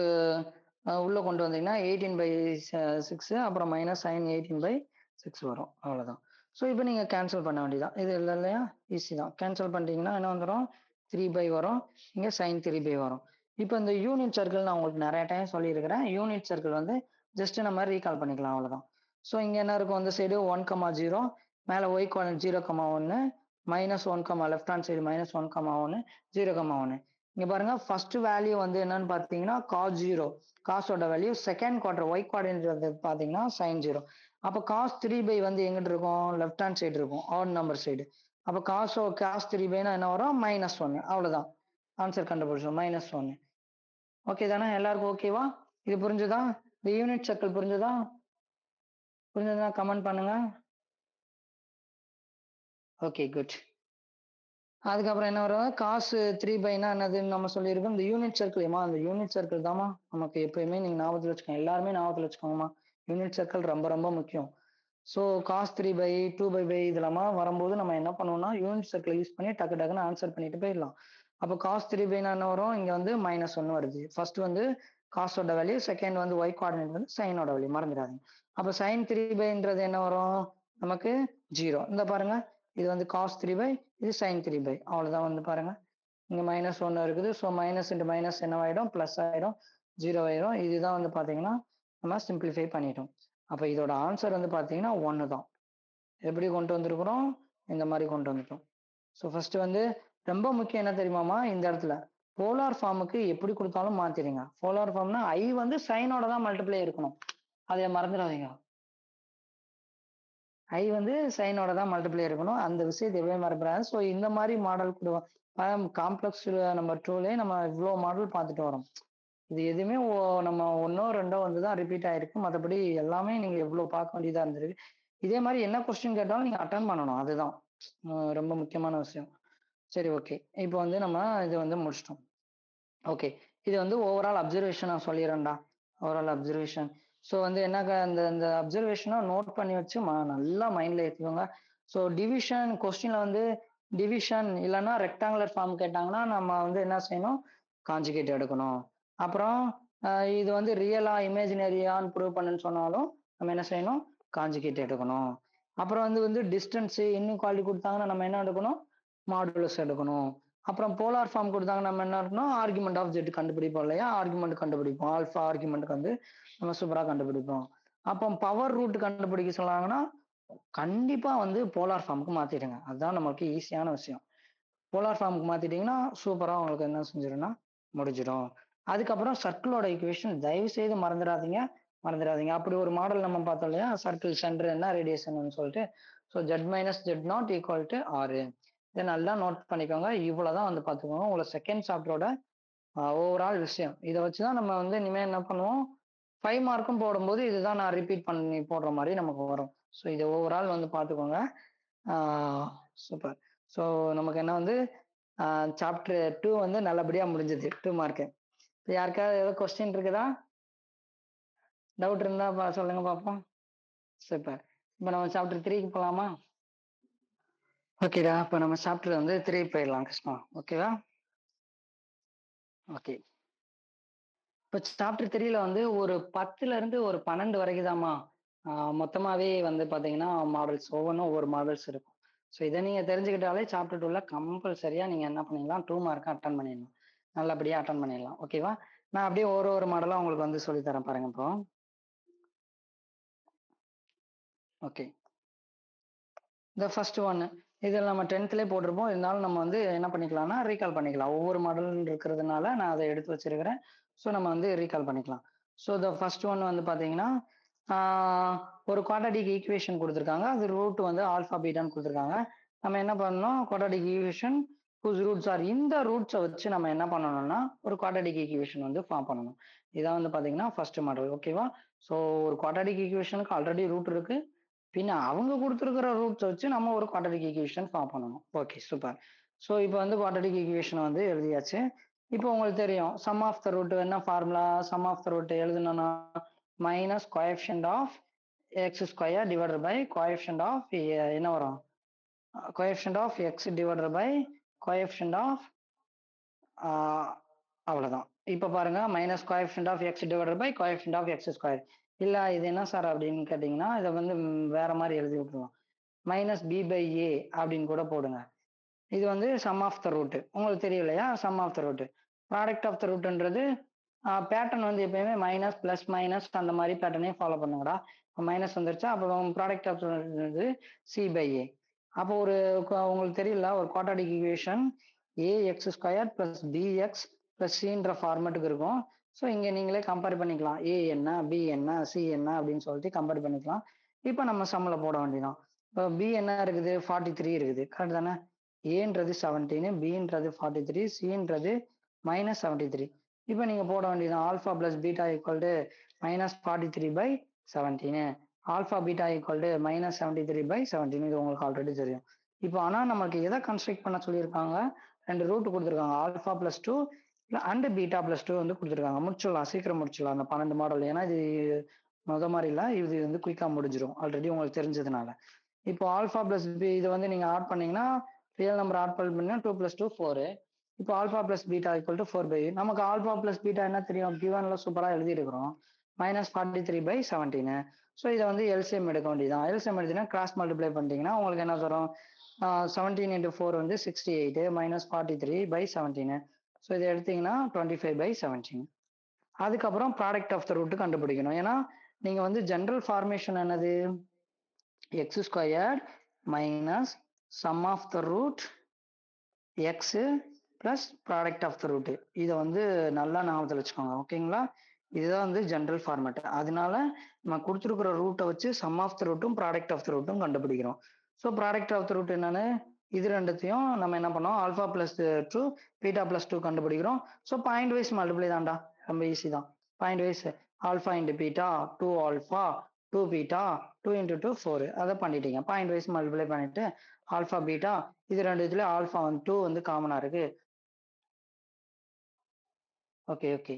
உள்ள கொண்டு வந்தீங்கன்னா 18/6, அப்புறம் மைனஸ் சைன் 18/6 வரும், அவ்வளவுதான். ஸோ இப்போ நீங்க கேன்சல் பண்ண வேண்டியதான். இது இல்லை இல்லையா? ஈஸி தான். கேன்சல் பண்ணிட்டீங்கன்னா என்ன வந்துடும்? 3/, வரும். இங்க சைன் 3/, வரும். இப்போ இந்த யூனிட் சர்க்கிள் நான் உங்களுக்கு நிறைய டைம் சொல்லியிருக்கிறேன். யூனிட் சர்க்கிள் வந்து ஜஸ்ட் நம்ம ரீகால் பண்ணிக்கலாம், அவ்வளவுதான். ஸோ இங்க என்ன இருக்கும்? அந்த சைடு 1,0, மேல y = 0,1, -1, லெஃப்ட் ஹேண்ட் சைடு -1,1, 0,1. இங்க பாருங்க, ஃபர்ஸ்ட் வேல்யூ வந்து என்னன்னு பாத்தீங்கன்னா cos 0. காசோட value second quarter y quarter வந்து பாத்தீங்கன்னா sin 0. அப்போ cos 3 வந்து எங்கிட்டு இருக்கும், லெஃப்ட் ஹேண்ட் சைடு இருக்கும், ஆட் நம்பர் சைடு. அப்போ cos 3 என்ன வரும், -1. அவ்வளவுதான், ஆன்சர் கண்டுபிடிச்சோம், -1. ஓகே தானே, எல்லாருக்கும் ஓகேவா? இது புரிஞ்சுதா? இந்த யூனிட் சர்க்கிள் புரிஞ்சுதா? புரிஞ்சதுன்னா கமெண்ட் பண்ணுங்க. Okay good. அதுக்கப்புறம் என்ன வரும், cos 3/னா என்னதுன்னு நம்ம சொல்லியிருக்கோம். இந்த யூனிட் சர்க்கிள்மா, அந்த யூனிட் சர்க்கிள் தாமா நமக்கு எப்பயுமே நீங்க ஞாபகத்துல வச்சுக்கோங்க, எல்லாருமே ஞாபகத்துல வச்சுக்கோங்கம்மா. யூனிட் சர்க்கிள் ரொம்ப ரொம்ப முக்கியம். ஸோ cos 3/, 2/, இதெல்லாமா வரும்போது நம்ம என்ன பண்ணுவோம்னா யூனிட் சர்க்கிள் யூஸ் பண்ணி டக்கு டக்குன்னு ஆன்சர் பண்ணிட்டு போயிடலாம். அப்போ cos 3/னா என்ன வரும், இங்க வந்து -1 வருது. ஃபர்ஸ்ட் வந்து காசோட வேல்யூ, செகண்ட் வந்து ஒய் கோஆர்டினேட் வந்து சைனோட வேல்யூ, மறந்துடாதீங்க. அப்போ sin 3/ன்றது என்ன வரும் நமக்கு, 0. இந்த பாருங்க, இது வந்து cos 3/, இது sin 3/, அவ்வளவுதான். வந்து பாருங்க, இங்க -1 இருக்குது. ஸோ மைனஸ் இன்டு மைனஸ் என்னவாயிடும், பிளஸ் ஆயிடும், 0 ஆயிடும். இதுதான் வந்து பாத்தீங்கன்னா நம்ம சிம்பிளிஃபை பண்ணிட்டோம். அப்ப இதோட ஆன்சர் வந்து பாத்தீங்கன்னா 1 தான். எப்படி கொண்டு வந்திருக்கிறோம், இந்த மாதிரி கொண்டு வந்துட்டோம். ஸோ ஃபர்ஸ்ட் வந்து ரொம்ப முக்கியம் என்ன தெரியுமாமா, இந்த இடத்துல போலார் ஃபார்முக்கு எப்படி கொடுத்தாலும் மாத்திடுங்க. போலார் ஃபார்ம்னா ஐ வந்து சைனோட தான் மல்டிப்ளை இருக்கணும், அதை மறந்துடாதீங்க. ஐ வந்து சைனோட தான் மல்டிப்ளை இருக்கணும், அந்த விஷயத்தை எவ்வளவு மறந்துடாது. ஸோ இந்த மாதிரி மாடல் கொடுவோம். காம்ப்ளெக்ஸ் நம்பர் 2லயே நம்ம இவ்வளவு மாடல் பார்த்துட்டு வரோம். இது எதுவுமே நம்ம ஒன்னோ ரெண்டோ வந்து தான் ரிப்பீட் ஆயிருக்கு, மற்றபடி எல்லாமே நீங்க எவ்வளவு பார்க்க வேண்டியதா இருந்திருக்கு. இதே மாதிரி என்ன கொஸ்டின் கேட்டாலும் நீங்க அட்டன் பண்ணணும், அதுதான் ரொம்ப முக்கியமான விஷயம். சரி ஓகே, இப்போ வந்து நம்ம இது வந்து முடிச்சிட்டோம். ஓகே, இது வந்து ஓவரால் அப்சர்வேஷன் நான் சொல்லிடுறேன்டா. Overall observation. ஸோ வந்து என்ன, அந்த இந்த அப்சர்வேஷனை நோட் பண்ணி வச்சு நல்லா மைண்ட்ல ஏற்றிக்கோங்க. ஸோ டிவிஷன் கொஸ்டின்ல வந்து டிவிஷன் இல்லைன்னா ரெக்டாங்குலர் ஃபார்ம் கேட்டாங்கன்னா நம்ம வந்து என்ன செய்யணும், காஞ்சுகேட் எடுக்கணும். அப்புறம் இது வந்து ரியலா இமேஜினரியான்னு ப்ரூவ் பண்ணுன்னு சொன்னாலும் நம்ம என்ன செய்யணும், காஞ்சுகேட் எடுக்கணும். அப்புறம் வந்து டிஸ்டன்ஸ் இன்இக்வாலிட்டி கொடுத்தாங்கன்னா நம்ம என்ன எடுக்கணும், மாடுலஸ் எடுக்கணும். அப்புறம் போலார் ஃபார்ம் கொடுத்தாங்க, நம்ம என்ன இருக்கணும், ஆர்குமெண்ட் ஆஃப் ஜெட் கண்டுபிடிப்போம் இல்லையா, ஆர்குமெண்ட் கண்டுபிடிப்போம், ஆல்ஃபா ஆர்குமெண்ட் வந்து நம்ம சூப்பரா கண்டுபிடிப்போம். அப்போ பவர் ரூட் கண்டுபிடிக்க சொன்னாங்கன்னா கண்டிப்பா வந்து போலார் ஃபார்முக்கு மாத்திடுங்க, அதுதான் நமக்கு ஈஸியான விஷயம். போலார் ஃபார்முக்கு மாத்திட்டீங்கன்னா சூப்பரா உங்களுக்கு என்ன செஞ்சிடும்னா முடிஞ்சிடும். அதுக்கப்புறம் சர்க்கிளோட ஈக்குவேஷன் தயவு செய்து மறந்துடாதீங்க, மறந்துடாதீங்க. அப்படி ஒரு மாடல் நம்ம பார்த்தோம் இல்லையா, சர்க்கிள் சென்டர் என்ன ரேடியேஷன் சொல்லிட்டு. So zed minus z not equal to 6. இதை நல்லா நோட் பண்ணிக்கோங்க. இவ்வளவுதான் வந்து பார்த்துக்கோங்க உங்களை செகண்ட் சாப்டரோட ஓவரால் விஷயம். இதை வச்சுதான் நம்ம வந்து இனிமே என்ன பண்ணுவோம், 5 மார்க்கும் போடும்போது இதுதான் நான் ரிப்பீட் பண்ணி போடுற மாதிரி நமக்கு வரும். ஸோ இதை ஓவரால் வந்து பார்த்துக்கோங்க. சூப்பர். ஸோ நமக்கு என்ன வந்து சாப்டர் 2 வந்து நல்லபடியா முடிஞ்சது, 2 மார்க்கு. இப்போ யாருக்காவது ஏதோ கொஸ்டின் இருக்குதா, டவுட் இருந்தா சொல்லுங்க பார்ப்போம். சூப்பர். இப்போ நம்ம சாப்டர் 3க்கு போகலாமா? ஓகேடா, இப்போ நம்ம சாப்டர் வந்து 3 போயிடலாம் கிருஷ்ணா, ஓகேவா? ஓகே, இப்போ சாப்டர் 3ல வந்து ஒரு 10ல இருந்து ஒரு 12 வரைக்கும் தாம்மா மொத்தமாவே வந்து பாத்தீங்கன்னா மாடல்ஸ், ஒவ்வொன்றும் ஒவ்வொரு மாடல்ஸ் இருக்கும். ஸோ இதை நீங்க தெரிஞ்சுக்கிட்டாலே சாப்டர் 2ல கம்பல்சரியா நீங்க என்ன பண்ணிடலாம், 2 மார்க் அட்டன் பண்ணிடலாம், நல்லபடியா அட்டன் பண்ணிடலாம். ஓகேவா? நான் அப்படியே ஒரு மாடலா உங்களுக்கு வந்து சொல்லி தரேன் பாருங்க இப்போ. ஓகே, இந்த ஃபர்ஸ்ட் ஒன் இதில் நம்ம 10த்லேயே போட்டிருப்போம், இருந்தாலும் நம்ம வந்து என்ன பண்ணிக்கலாம்னா ரீகால் பண்ணிக்கலாம். ஒவ்வொரு மாடல் இருக்கிறதுனால நான் அதை எடுத்து வச்சிருக்கிறேன். ஸோ நம்ம வந்து ரீகால் பண்ணிக்கலாம். ஸோ த ஃபர்ஸ்ட் ஒன் வந்து பார்த்தீங்கன்னா ஒரு குவாட்ராட்டிக் ஈக்குவேஷன் கொடுத்துருக்காங்க, அது ரூட் வந்து ஆல்ஃபா பீட்டான்னு கொடுத்துருக்காங்க. நம்ம என்ன பண்ணணும், quadratic equation whose roots R, இந்த ரூட்ஸை வச்சு நம்ம என்ன பண்ணணும்னா ஒரு குவாட்ராட்டிக் ஈக்குவேஷன் வந்து ஃபார்ம் பண்ணணும். இதான் வந்து பார்த்தீங்கன்னா ஃபர்ஸ்ட் மாடல். ஓகேவா? ஸோ ஒரு குவாட்ராட்டிக் ஈக்குவேஷனுக்கு ஆல்ரெடி ரூட் இருக்கு, பின்ன அவங்க கொடுத்துருக்கிற ரூட்ஸ் வச்சு நம்ம ஒரு குவாட்ராட்டிக் ஈக்குவேஷன் ஃபார்ம் பண்ணணும். Okay super. ஸோ இப்போ வந்து குவாட்ராட்டிக் ஈக்குவேஷன் வந்து எழுதியாச்சு. இப்போ உங்களுக்கு தெரியும் சம் ஆஃப் த ரூட் என்ன formula, sum of the root எழுதணும்னா minus coefficient of X square divided by coefficient of என்ன வரும், coefficient of X divided by coefficient of, அவ்வளவுதான். இப்ப பாருங்க, minus coefficient of X divided by coefficient of X square. இல்ல இது என்ன sir அப்படின்னு கேட்டீங்கன்னா இதை வந்து வேற மாதிரி எழுதி விட்டுருவோம், மைனஸ் பி பை ஏ அப்படின்னு கூட போடுங்க. இது வந்து சம் ஆஃப் த ரூட், உங்களுக்கு தெரியும் இல்லையா, sum of the root. Product of the ரூட்ன்றது பேட்டர்ன் வந்து எப்பயுமே மைனஸ் பிளஸ் மைனஸ் அந்த மாதிரி பேட்டர்னே ஃபாலோ பண்ணுங்கடா. மைனஸ் வந்துருச்சா, அப்போ product of c by a. அப்போ ஒரு உங்களுக்கு தெரியல, ஒரு quadratic equation a x square plus b x plus சின்ற ஃபார்மேட்டுக்கு இருக்கும். ஸோ இங்க நீங்களே கம்பேர் பண்ணிக்கலாம். ஏ என்ன, பி என்ன, சி என்ன அப்படின்னு சொல்லிட்டு கம்பேர் பண்ணிக்கலாம். இப்ப நம்ம சம்ல போட வேண்டியதுதான். இப்போ பி என்ன இருக்குது? 43 இருக்குது. கரெக்ட் தானே? ஏன்றது 17, பின்றது 43, சின்றது -73. இப்ப நீங்க போட வேண்டியதுதான். Alpha plus beta equal to -43/17. Alpha beta equal to -73/17. இது உங்களுக்கு ஆல்ரெடி தெரியும். இப்போ ஆனா நமக்கு எதை கன்ஸ்ட்ரக்ட் பண்ண சொல்லியிருக்காங்க? 2 ரூட் கொடுத்துருக்காங்க. Alpha plus 2 and beta plus 2 வந்து கொடுத்துருக்காங்க. முடிச்சிடலாம், சீக்கிரம் முடிச்சிடலாம் அந்த 12 மாடல். ஏன்னா இது மாதிரி இல்ல, இது வந்து குயிக்கா முடிஞ்சிடும் ஆல்ரெடி உங்களுக்கு தெரிஞ்சதுனால. இப்போ ஆல்பா பிளஸ் பி இதை வந்து நீங்க ஆட் பண்ணீங்கன்னா ரியல் நம்பர் ஆட் பண்ணீங்கன்னா 2 + 2 4. இப்போ alpha plus beta equal to 4/. நமக்கு ஆல்பா பிளஸ் பீட்டா என்ன தெரியும்? கிவன்ல சூப்பரா எழுதி இருக்கிறோம். -43/17. ஸோ இதை வந்து எல்சிஎம் எடுக்க வேண்டியதான். எல்சிஎம் எடுத்தீங்கன்னா கிராஸ் மல்டிப்ளை பண்ணிட்டீங்கன்னா உங்களுக்கு என்ன தரும்? 17 × 4 வந்து 68 -43/17. ஸோ இதை எடுத்தீங்கன்னா 25/17. அதுக்கப்புறம் ப்ராடக்ட் ஆஃப் த ரூட் கண்டுபிடிக்கணும். ஏன்னா நீங்க வந்து ஜென்ரல் ஃபார்மேஷன் என்னது? x² minus sum of the root X plus product of the root. இதை வந்து நல்லா ஞாபகத்தில் வச்சுக்கோங்க. ஓகேங்களா? இதுதான் வந்து ஜென்ரல் ஃபார்மேட். அதனால நம்ம கொடுத்துருக்கிற ரூட்டை வச்சு சம் ஆஃப் த ரூட்டும் ப்ராடக்ட் ஆஃப் த ரூட்டும் கண்டுபிடிக்கிறோம். So product of the root என்னன்னு இது ரெண்டுத்தையும் நம்ம என்ன பண்ணோம்? ஆல்பா பிளஸ் 2 பீட்டா பிளஸ் 2 கண்டுபிடிக்கிறோம். ஸோ பாயிண்ட் வைஸ் மல்டிப்ளை தான்டா, ரொம்ப ஈஸி தான். Point wise alpha into beta 2 alpha 2 beta 2 × 2 4 அதை பண்ணிட்டீங்க. பாயிண்ட் வைஸ் மல்டிப்ளை பண்ணிட்டு ஆல்பா பீட்டா இது ரெண்டு இதுல ஆல்பா வந்து 2 வந்து காமனா இருக்கு. Okay okay.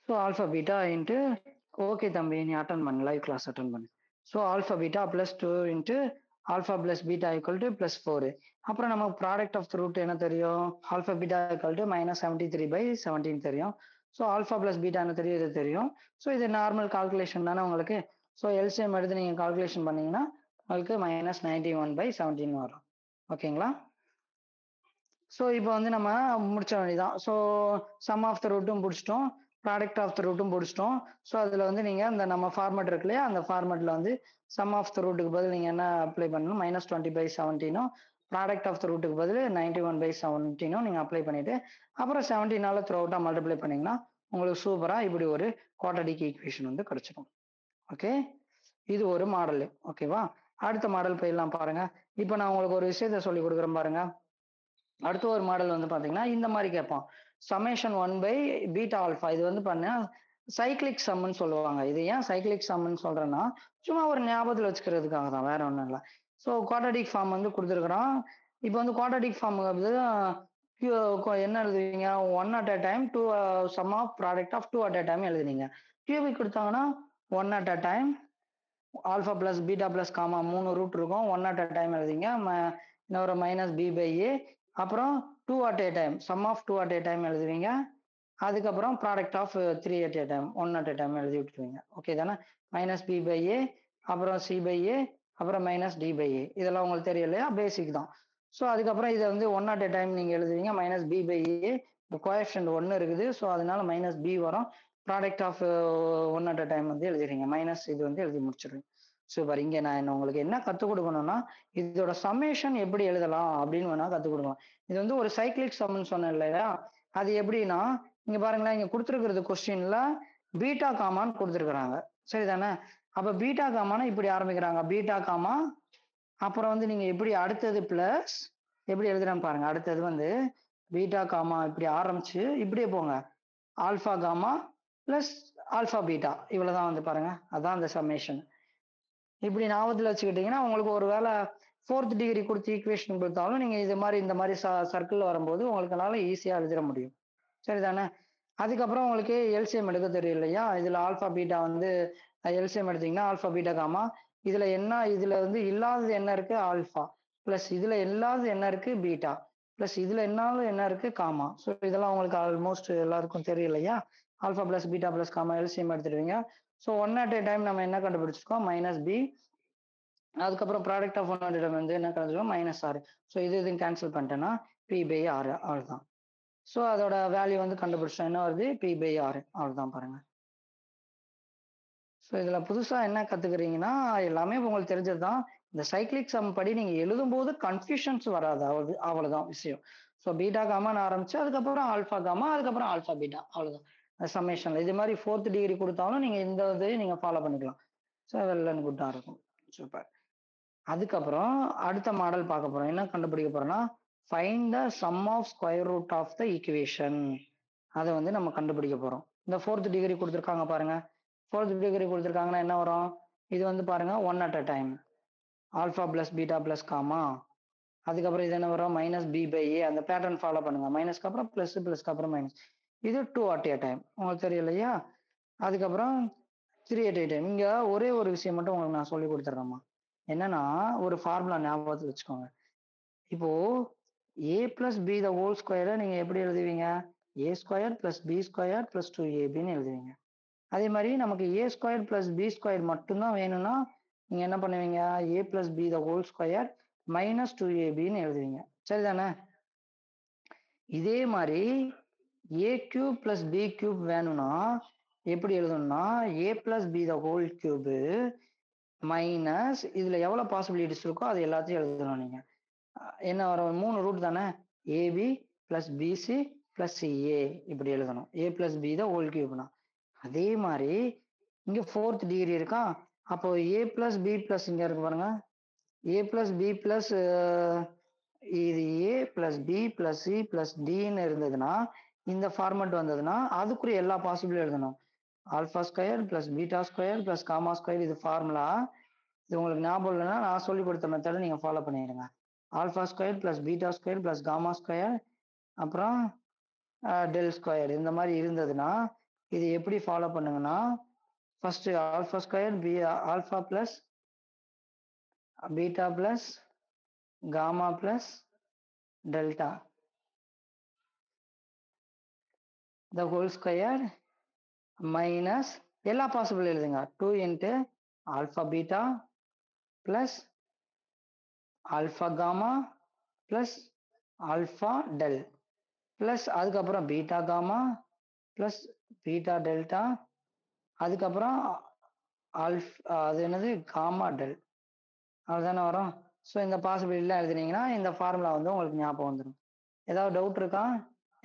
So alpha beta into okay தம்பி, நீ அட்டன் பண்ணு, லைவ் கிளாஸ் அட்டன் பண்ணு. So alpha beta plus 2 into alpha plus beta equal to +4. அப்புறம் நமக்கு ப்ராடக்ட் ஆஃப் த ரூட் என்ன தெரியும்? ஆல்ஃபா பீட்டா ஈக்குவல் டு -73/17 தெரியும். ஸோ ஆல்ஃபா ப்ளஸ் பீட்டா என்ன தெரியும்? இது தெரியும். ஸோ இது நார்மல் கால்குலேஷன் தானே உங்களுக்கு. ஸோ எல்சிஎம் எடுத்து நீங்கள் கால்குலேஷன் பண்ணீங்கன்னா உங்களுக்கு -91/17 வரும். ஓகேங்களா? ஸோ இப்போ வந்து நம்ம முடிச்ச வேண்டியதான். ஸோ சம் ஆஃப் த ரூட்டும் பிடிச்சிட்டோம், ப்ராடக்ட் ஆஃப் த ரூட்டும் பிடிச்சிட்டோம். ஸோ அதில் வந்து நீங்கள் அந்த நம்ம ஃபார்மேட் இருக்கு இல்லையா, அந்த ஃபார்மேட்டில் வந்து சம் ஆஃப் த ரூட்டுக்கு பதில் நீங்கள் என்ன அப்ளை பண்ணணும்? -20/17 ப்ராடக்ட் ஆஃப் த ரூட்டுக்கு பதில் 91/17 நீங்கள் அப்ளை பண்ணிட்டு அப்புறம் 17 த்ரூ அவுட்டாக மல்டிப்ளை பண்ணீங்கன்னா உங்களுக்கு சூப்பராக இப்படி ஒரு குவாட்ரடிக் ஈக்குவேஷன் வந்து கிடைச்சிடும். ஓகே, இது ஒரு மாடல். ஓகேவா? அடுத்த மாடல் போயிடலாம் பாருங்க. இப்போ நான் உங்களுக்கு ஒரு விஷயத்த சொல்லி கொடுக்குறேன் பாருங்க. அடுத்த ஒரு மாடல் வந்து பாத்தீங்கன்னா இந்த மாதிரி கேட்பான். Summation 1/β alpha. இது வந்து பண்ண சைக்கிளிக் சம்னு சொல்லுவாங்க. இது ஏன் சைக்கிளிக் சம்னு சொல்றேன்னா சும்மா ஒரு ஞாபகத்தில் வச்சுக்கிறதுக்காக தான், வேற ஒன்றும் இல்லை. ஸோ குவாட்ரடிக் ஃபார்ம் வந்து கொடுத்துருக்குறான். இப்போ வந்து குவாட்ரடிக் ஃபார்ம் என்ன எழுதுவீங்க? 1 at a time 2 sum of product of 2 at a time எழுதுனீங்க. கியூபிக் கொடுத்தாங்கன்னா 1 at a time alpha plus beta plus gamma 3 root இருக்கும். 1 at a time எழுதிங்க. இன்னொரு -b/a. அப்புறம் 2 at a time sum of 2 at a time எழுதுவீங்க. அதுக்கப்புறம் product of 3 at a time 1 at a time எழுதி விட்டுருவீங்க. Okay தானே? -b/a அப்புறம் c/a அப்புறம் -d/a. இதெல்லாம் உங்களுக்கு தெரியும் இல்லையா? பேசிக் தான். ஸோ அதுக்கப்புறம் இதை வந்து 1 at a time நீங்க எழுதுவீங்க. -b/a இப்போ கோஎஃபிஷியன்ட் 1 இருக்குது. ஸோ அதனால -b வரும். Product of 1 at a time வந்து எழுதிடுறீங்க. மைனஸ் இது வந்து எழுதி முடிச்சிடுறீங்க. சூப்பர். இங்க நான் உங்களுக்கு என்ன கத்துக் கொடுக்கணும்னா இதோட சம்மேஷன் எப்படி எழுதலாம் அப்படின்னு வேணா கத்துக் கொடுக்கலாம். இது வந்து ஒரு சைக்கிளிக் சம்னு சொன்னேன் இல்லையா? அது எப்படின்னா இங்க பாருங்களேன், இங்க கொடுத்துருக்கிறது கொஸ்டின்ல பீட்டா காமான்னு கொடுத்துருக்காங்க. சரிதானே? அப்ப பீட்டா காமானா இப்படி ஆரம்பிக்கிறாங்க. பீட்டா காமா அப்புறம் வந்து நீங்க எப்படி அடுத்தது பிளஸ் எப்படி எழுதுறான்னு பாருங்க. அடுத்தது வந்து பீட்டா காமா இப்படி ஆரம்பிச்சு இப்படியே போங்க. Alpha gamma plus alpha beta, இவ்வளவுதான் வந்து பாருங்க. அதான் அந்த சம்மேஷன். இப்படி ஞாபகத்துல வச்சுக்கிட்டீங்கன்னா உங்களுக்கு ஒரு வேளை 4th டிகிரி கொடுத்து ஈக்குவேஷன் கொடுத்தாலும் நீங்க இது மாதிரி இந்த மாதிரி சர்க்கிள் வரும்போது உங்களுக்குனால ஈஸியா எழுதிட முடியும். சரிதானே? அதுக்கப்புறம் உங்களுக்கு எல்சிஎம் எடுக்க தெரியும் இல்லையா? இதுல ஆல்பா பீட்டா வந்து எல்சிஎம் எடுத்தீங்கன்னா ஆல்பா பீட்டா காமா இதுல என்ன, இதுல வந்து இல்லாதது என்ன இருக்கு? ஆல்பா பிளஸ் இதுல இல்லாதது என்ன இருக்கு? பீட்டா பிளஸ் இதுல என்ன இருக்கு? காமா. ஸோ இதெல்லாம் உங்களுக்கு ஆல்மோஸ்ட் எல்லாருக்கும் தெரியும் இல்லையா? Alpha plus beta plus gamma LCM எடுத்துடுவீங்க. ஸோ 1 at a time நம்ம என்ன கண்டுபிடிச்சிருக்கோம்? -b. அதுக்கப்புறம் product of 1 at a time வந்து என்ன கண்டுபிடிச்சிருக்கோம்? -6. ஸோ இது கேன்சல் பண்ணிட்டேன்னா p/6 அவ்வளவுதான். ஸோ அதோட வேல்யூ வந்து கண்டுபிடிச்சோம். என்ன வருது? p/6 அவ்வளவுதான் பாருங்க. ஸோ இதுல புதுசா என்ன கத்துக்கிறீங்கன்னா எல்லாமே உங்களுக்கு தெரிஞ்சதுதான். இந்த சைக்கிளிக் சம் படி நீங்க எழுதும் போது கன்ஃபியூஷன்ஸ் வராது. அவ்வளவுதான் விஷயம். ஸோ பீட்டா காமான்னு ஆரம்பிச்சு அதுக்கப்புறம் ஆல்பா காமா அதுக்கப்புறம் ஆல்பா பீட்டா அவ்வளவுதான். சம்மேஷன்ல இது மாதிரி 4th டிகிரி கொடுத்தாலும் நீங்க இந்த இதையும் நீங்க ஃபாலோ பண்ணிக்கலாம். ஸோ வெல் குட்டா இருக்கும். சூப்பர். அதுக்கப்புறம் அடுத்த மாடல் பார்க்க போறோம். என்ன கண்டுபிடிக்க போறோம்னா find the sum of square root of the equation. அதை வந்து நம்ம கண்டுபிடிக்க போறோம். இந்த 4th டிகிரி கொடுத்துருக்காங்க பாருங்க. 4th டிகிரி கொடுத்துருக்காங்கன்னா என்ன வரும்? இது வந்து பாருங்க 1 at a time. Alpha plus beta plus gamma. அதுக்கப்புறம் இது என்ன வரும்? Minus B by A. அந்த பேட்டர்ன் ஃபாலோ பண்ணுங்க. மைனஸ்க்கு அப்புறம் பிளஸ், பிளஸ்க்கு அப்புறம் மைனஸ். இது 2 at a time. உங்களுக்கு தெரியும் இல்லையா? அதுக்கப்புறம் 3 at a time. இங்க ஒரே ஒரு விஷயம் மட்டும் உங்களுக்கு நான் சொல்லி கொடுத்துட்றேம்மா. என்னன்னா ஒரு ஃபார்முலா ஞாபகத்தில் வச்சுக்கோங்க. இப்போ A plus B the whole ஸ்கொயரை நீங்க எப்படி எழுதுவீங்க? A square plus B square plus 2ab எழுதுவீங்க. அதே மாதிரி நமக்கு A square plus B square மட்டும்தான் வேணும்னா நீங்க என்ன பண்ணுவீங்க? A plus B the whole square minus 2ab எழுதுவீங்க. சரிதானே? இதே மாதிரி A cube plus B cube வேணும்னா எப்படி எழுதணும்னா A plus B the whole cube minus இதுல எவ்வளவு பாசிபிலிட்டிஸ் இருக்கோ அது எல்லாத்தையும் எழுதணும். நீங்க என்ன வரும்? 3 ரூட் தானே? AB plus BC plus CA இப்படி எழுதணும். A plus B the whole கியூப்னா. அதே மாதிரி இங்க 4th டிகிரி இருக்கா. அப்போ ஏ பிளஸ் பி பிளஸ் இங்க இருக்கு பாருங்க. ஏ பிளஸ் பி பிளஸ் இது A plus B plus C plus டின்னு இருந்ததுன்னா இந்த ஃபார்மட் வந்ததுன்னா அதுக்குரிய எல்லா பாசிபிளும் எழுதணும். Alpha square plus beta square plus gamma square. இது ஃபார்முலா. இது உங்களுக்கு ஞாபகம் இல்லைன்னா நான் சொல்லி கொடுத்த மெத்தடை நீங்க ஃபாலோ பண்ணிடுங்க. Alpha square plus beta square plus gamma square அப்புறம் டெல் ஸ்கொயர் இந்த மாதிரி இருந்ததுன்னா இது எப்படி ஃபாலோ பண்ணுங்கன்னா first alpha square B alpha plus beta plus gamma plus delta the whole square minus எல்லா பாசிபிள் எழுதுங்க. 2 into alpha beta plus alpha gamma plus alpha del plus அதுக்கப்புறம் beta gamma plus beta delta அதுக்கப்புறம் அது என்னது gamma del. அதுதானே வரும். So இந்த பாசிபிலிட்டிலாம் எழுதுனீங்கன்னா இந்த ஃபார்முலா வந்து உங்களுக்கு ஞாபகம் வந்துடும். ஏதாவது டவுட் இருக்கா?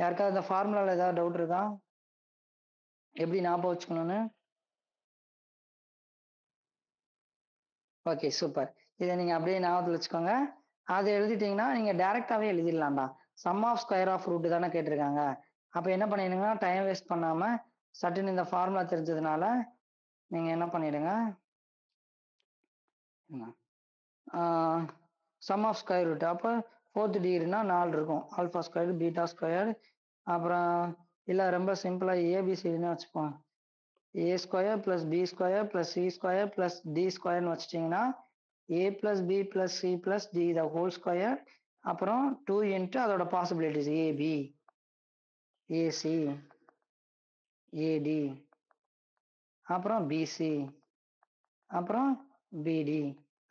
யாருக்காவது இந்த ஃபார்முலாவில் ஏதாவது டவுட் இருக்கா? எப்படி ஞாபகம் வச்சுக்கணும்னு? Okay super. இதை நீங்க அப்படியே ஞாபகத்தில் வச்சுக்கோங்க. அதை எழுதிட்டீங்கன்னா நீங்க டைரக்டாவே எழுதிடலாம்டா. Sum of square of root தானே கேட்டிருக்காங்க. அப்ப என்ன பண்ணிடுங்கன்னா டைம் வேஸ்ட் பண்ணாம சட்டுன்னு இந்த ஃபார்முலா தெரிஞ்சதுனால நீங்க என்ன பண்ணிடுங்க, சம் ஆஃப் ஸ்கொயர் ரூட். அப்போ 4th டிகிரினா 4 இருக்கும். ஆல்பா ஸ்கொயர் பீட்டா ஸ்கொயர் அப்புறம் இல்லை ரொம்ப சிம்பிளா ஏபிசின்னு வச்சுப்போம். A square plus B square plus C square plus D ஸ்கொயர்னு வச்சுட்டிங்கன்னா A plus B plus C plus D the whole square அப்புறம் 2 இன்ட்டு அதோட பாசிபிலிட்டிஸ் ஏபி ஏசி ஏடி அப்புறம் பிசி அப்புறம் பிடி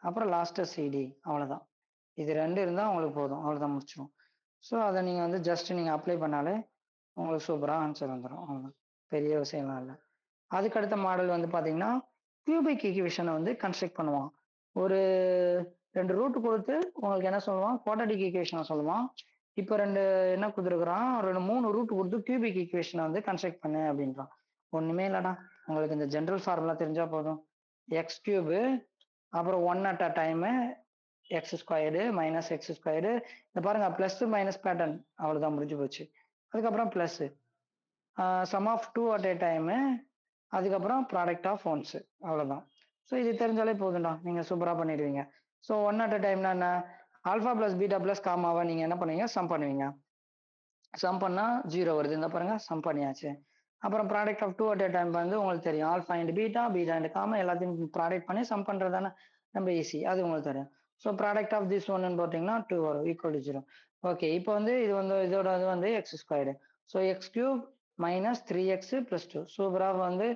அப்புறம் லாஸ்ட்டாக சிடி. அவ்வளோதான். இது 2 இருந்தால் உங்களுக்கு போதும். அவ்வளோதான், முடிச்சிடும். ஸோ அதை நீங்கள் வந்து ஜஸ்ட் நீங்கள் அப்ளை பண்ணாலே உங்களுக்கு சூப்பராக ஆன்சர் வந்துடும். அவ்வளோதான், பெரிய விஷயம்லாம் இல்லை. அதுக்கடுத்த மாடல் வந்து பார்த்தீங்கன்னா கியூபிக் ஈக்குவேஷனை வந்து கன்ஸ்ட்ரக்ட் பண்ணுவான். ஒரு 2 ரூட் கொடுத்து உங்களுக்கு என்ன சொல்லுவான்? குவாட்ரடிக் ஈக்குவேஷனை சொல்லுவான். இப்போ என்ன கொடுத்துருக்குறான்? 3 ரூட் கொடுத்து கியூபிக் ஈக்குவேஷனை வந்து கன்ஸ்ட்ரக்ட் பண்ணு அப்படின்றான். ஒன்றுமே இல்லைடா, உங்களுக்கு இந்த ஜென்ரல் ஃபார்முலா தெரிஞ்சா போதும். எக்ஸ் கியூபு அப்புறம் 1 at a time X squared minus X squared. இந்த பாருங்க பிளஸ் மைனஸ் பேட்டர்ன். அவ்வளோதான், முடிஞ்சு போச்சு. அதுக்கப்புறம் plus sum of 2 at a time அதுக்கப்புறம் ப்ராடக்ட் ஆஃப் ஒன்ஸ். அவ்வளோதான். ஸோ இது தெரிஞ்சாலே போதும்டா, நீங்கள் சூப்பராக பண்ணிடுவீங்க. ஸோ 1 at a டைம்னா என்ன? ஆல்ஃபா பிளஸ் பீட்டா பிளஸ் காமாவை நீங்கள் என்ன பண்ணுவீங்க? சம் பண்ணுவீங்க. சம் பண்ணா 0 வருது. இந்த பாருங்க சம் பண்ணியாச்சு. அப்புறம் product of 2 at a time வந்து உங்களுக்கு தெரியும். Alpha into beta beta into gamma எல்லாத்தையும் ப்ராடக்ட் பண்ணி சம் பண்ணுறது தானே நம்ம ஈஸி. அது உங்களுக்கு தெரியும். ஸோ ப்ராடக்ட் ஆஃப் திஸ் ஒன்னு போட்டிங்கன்னா 2 வரும், ஈக்குவல் டு 0. ஓகே, இப்போ வந்து இது வந்து இதோட இது வந்து X squared. So X cube minus 3x plus 2. சூப்பராக வந்து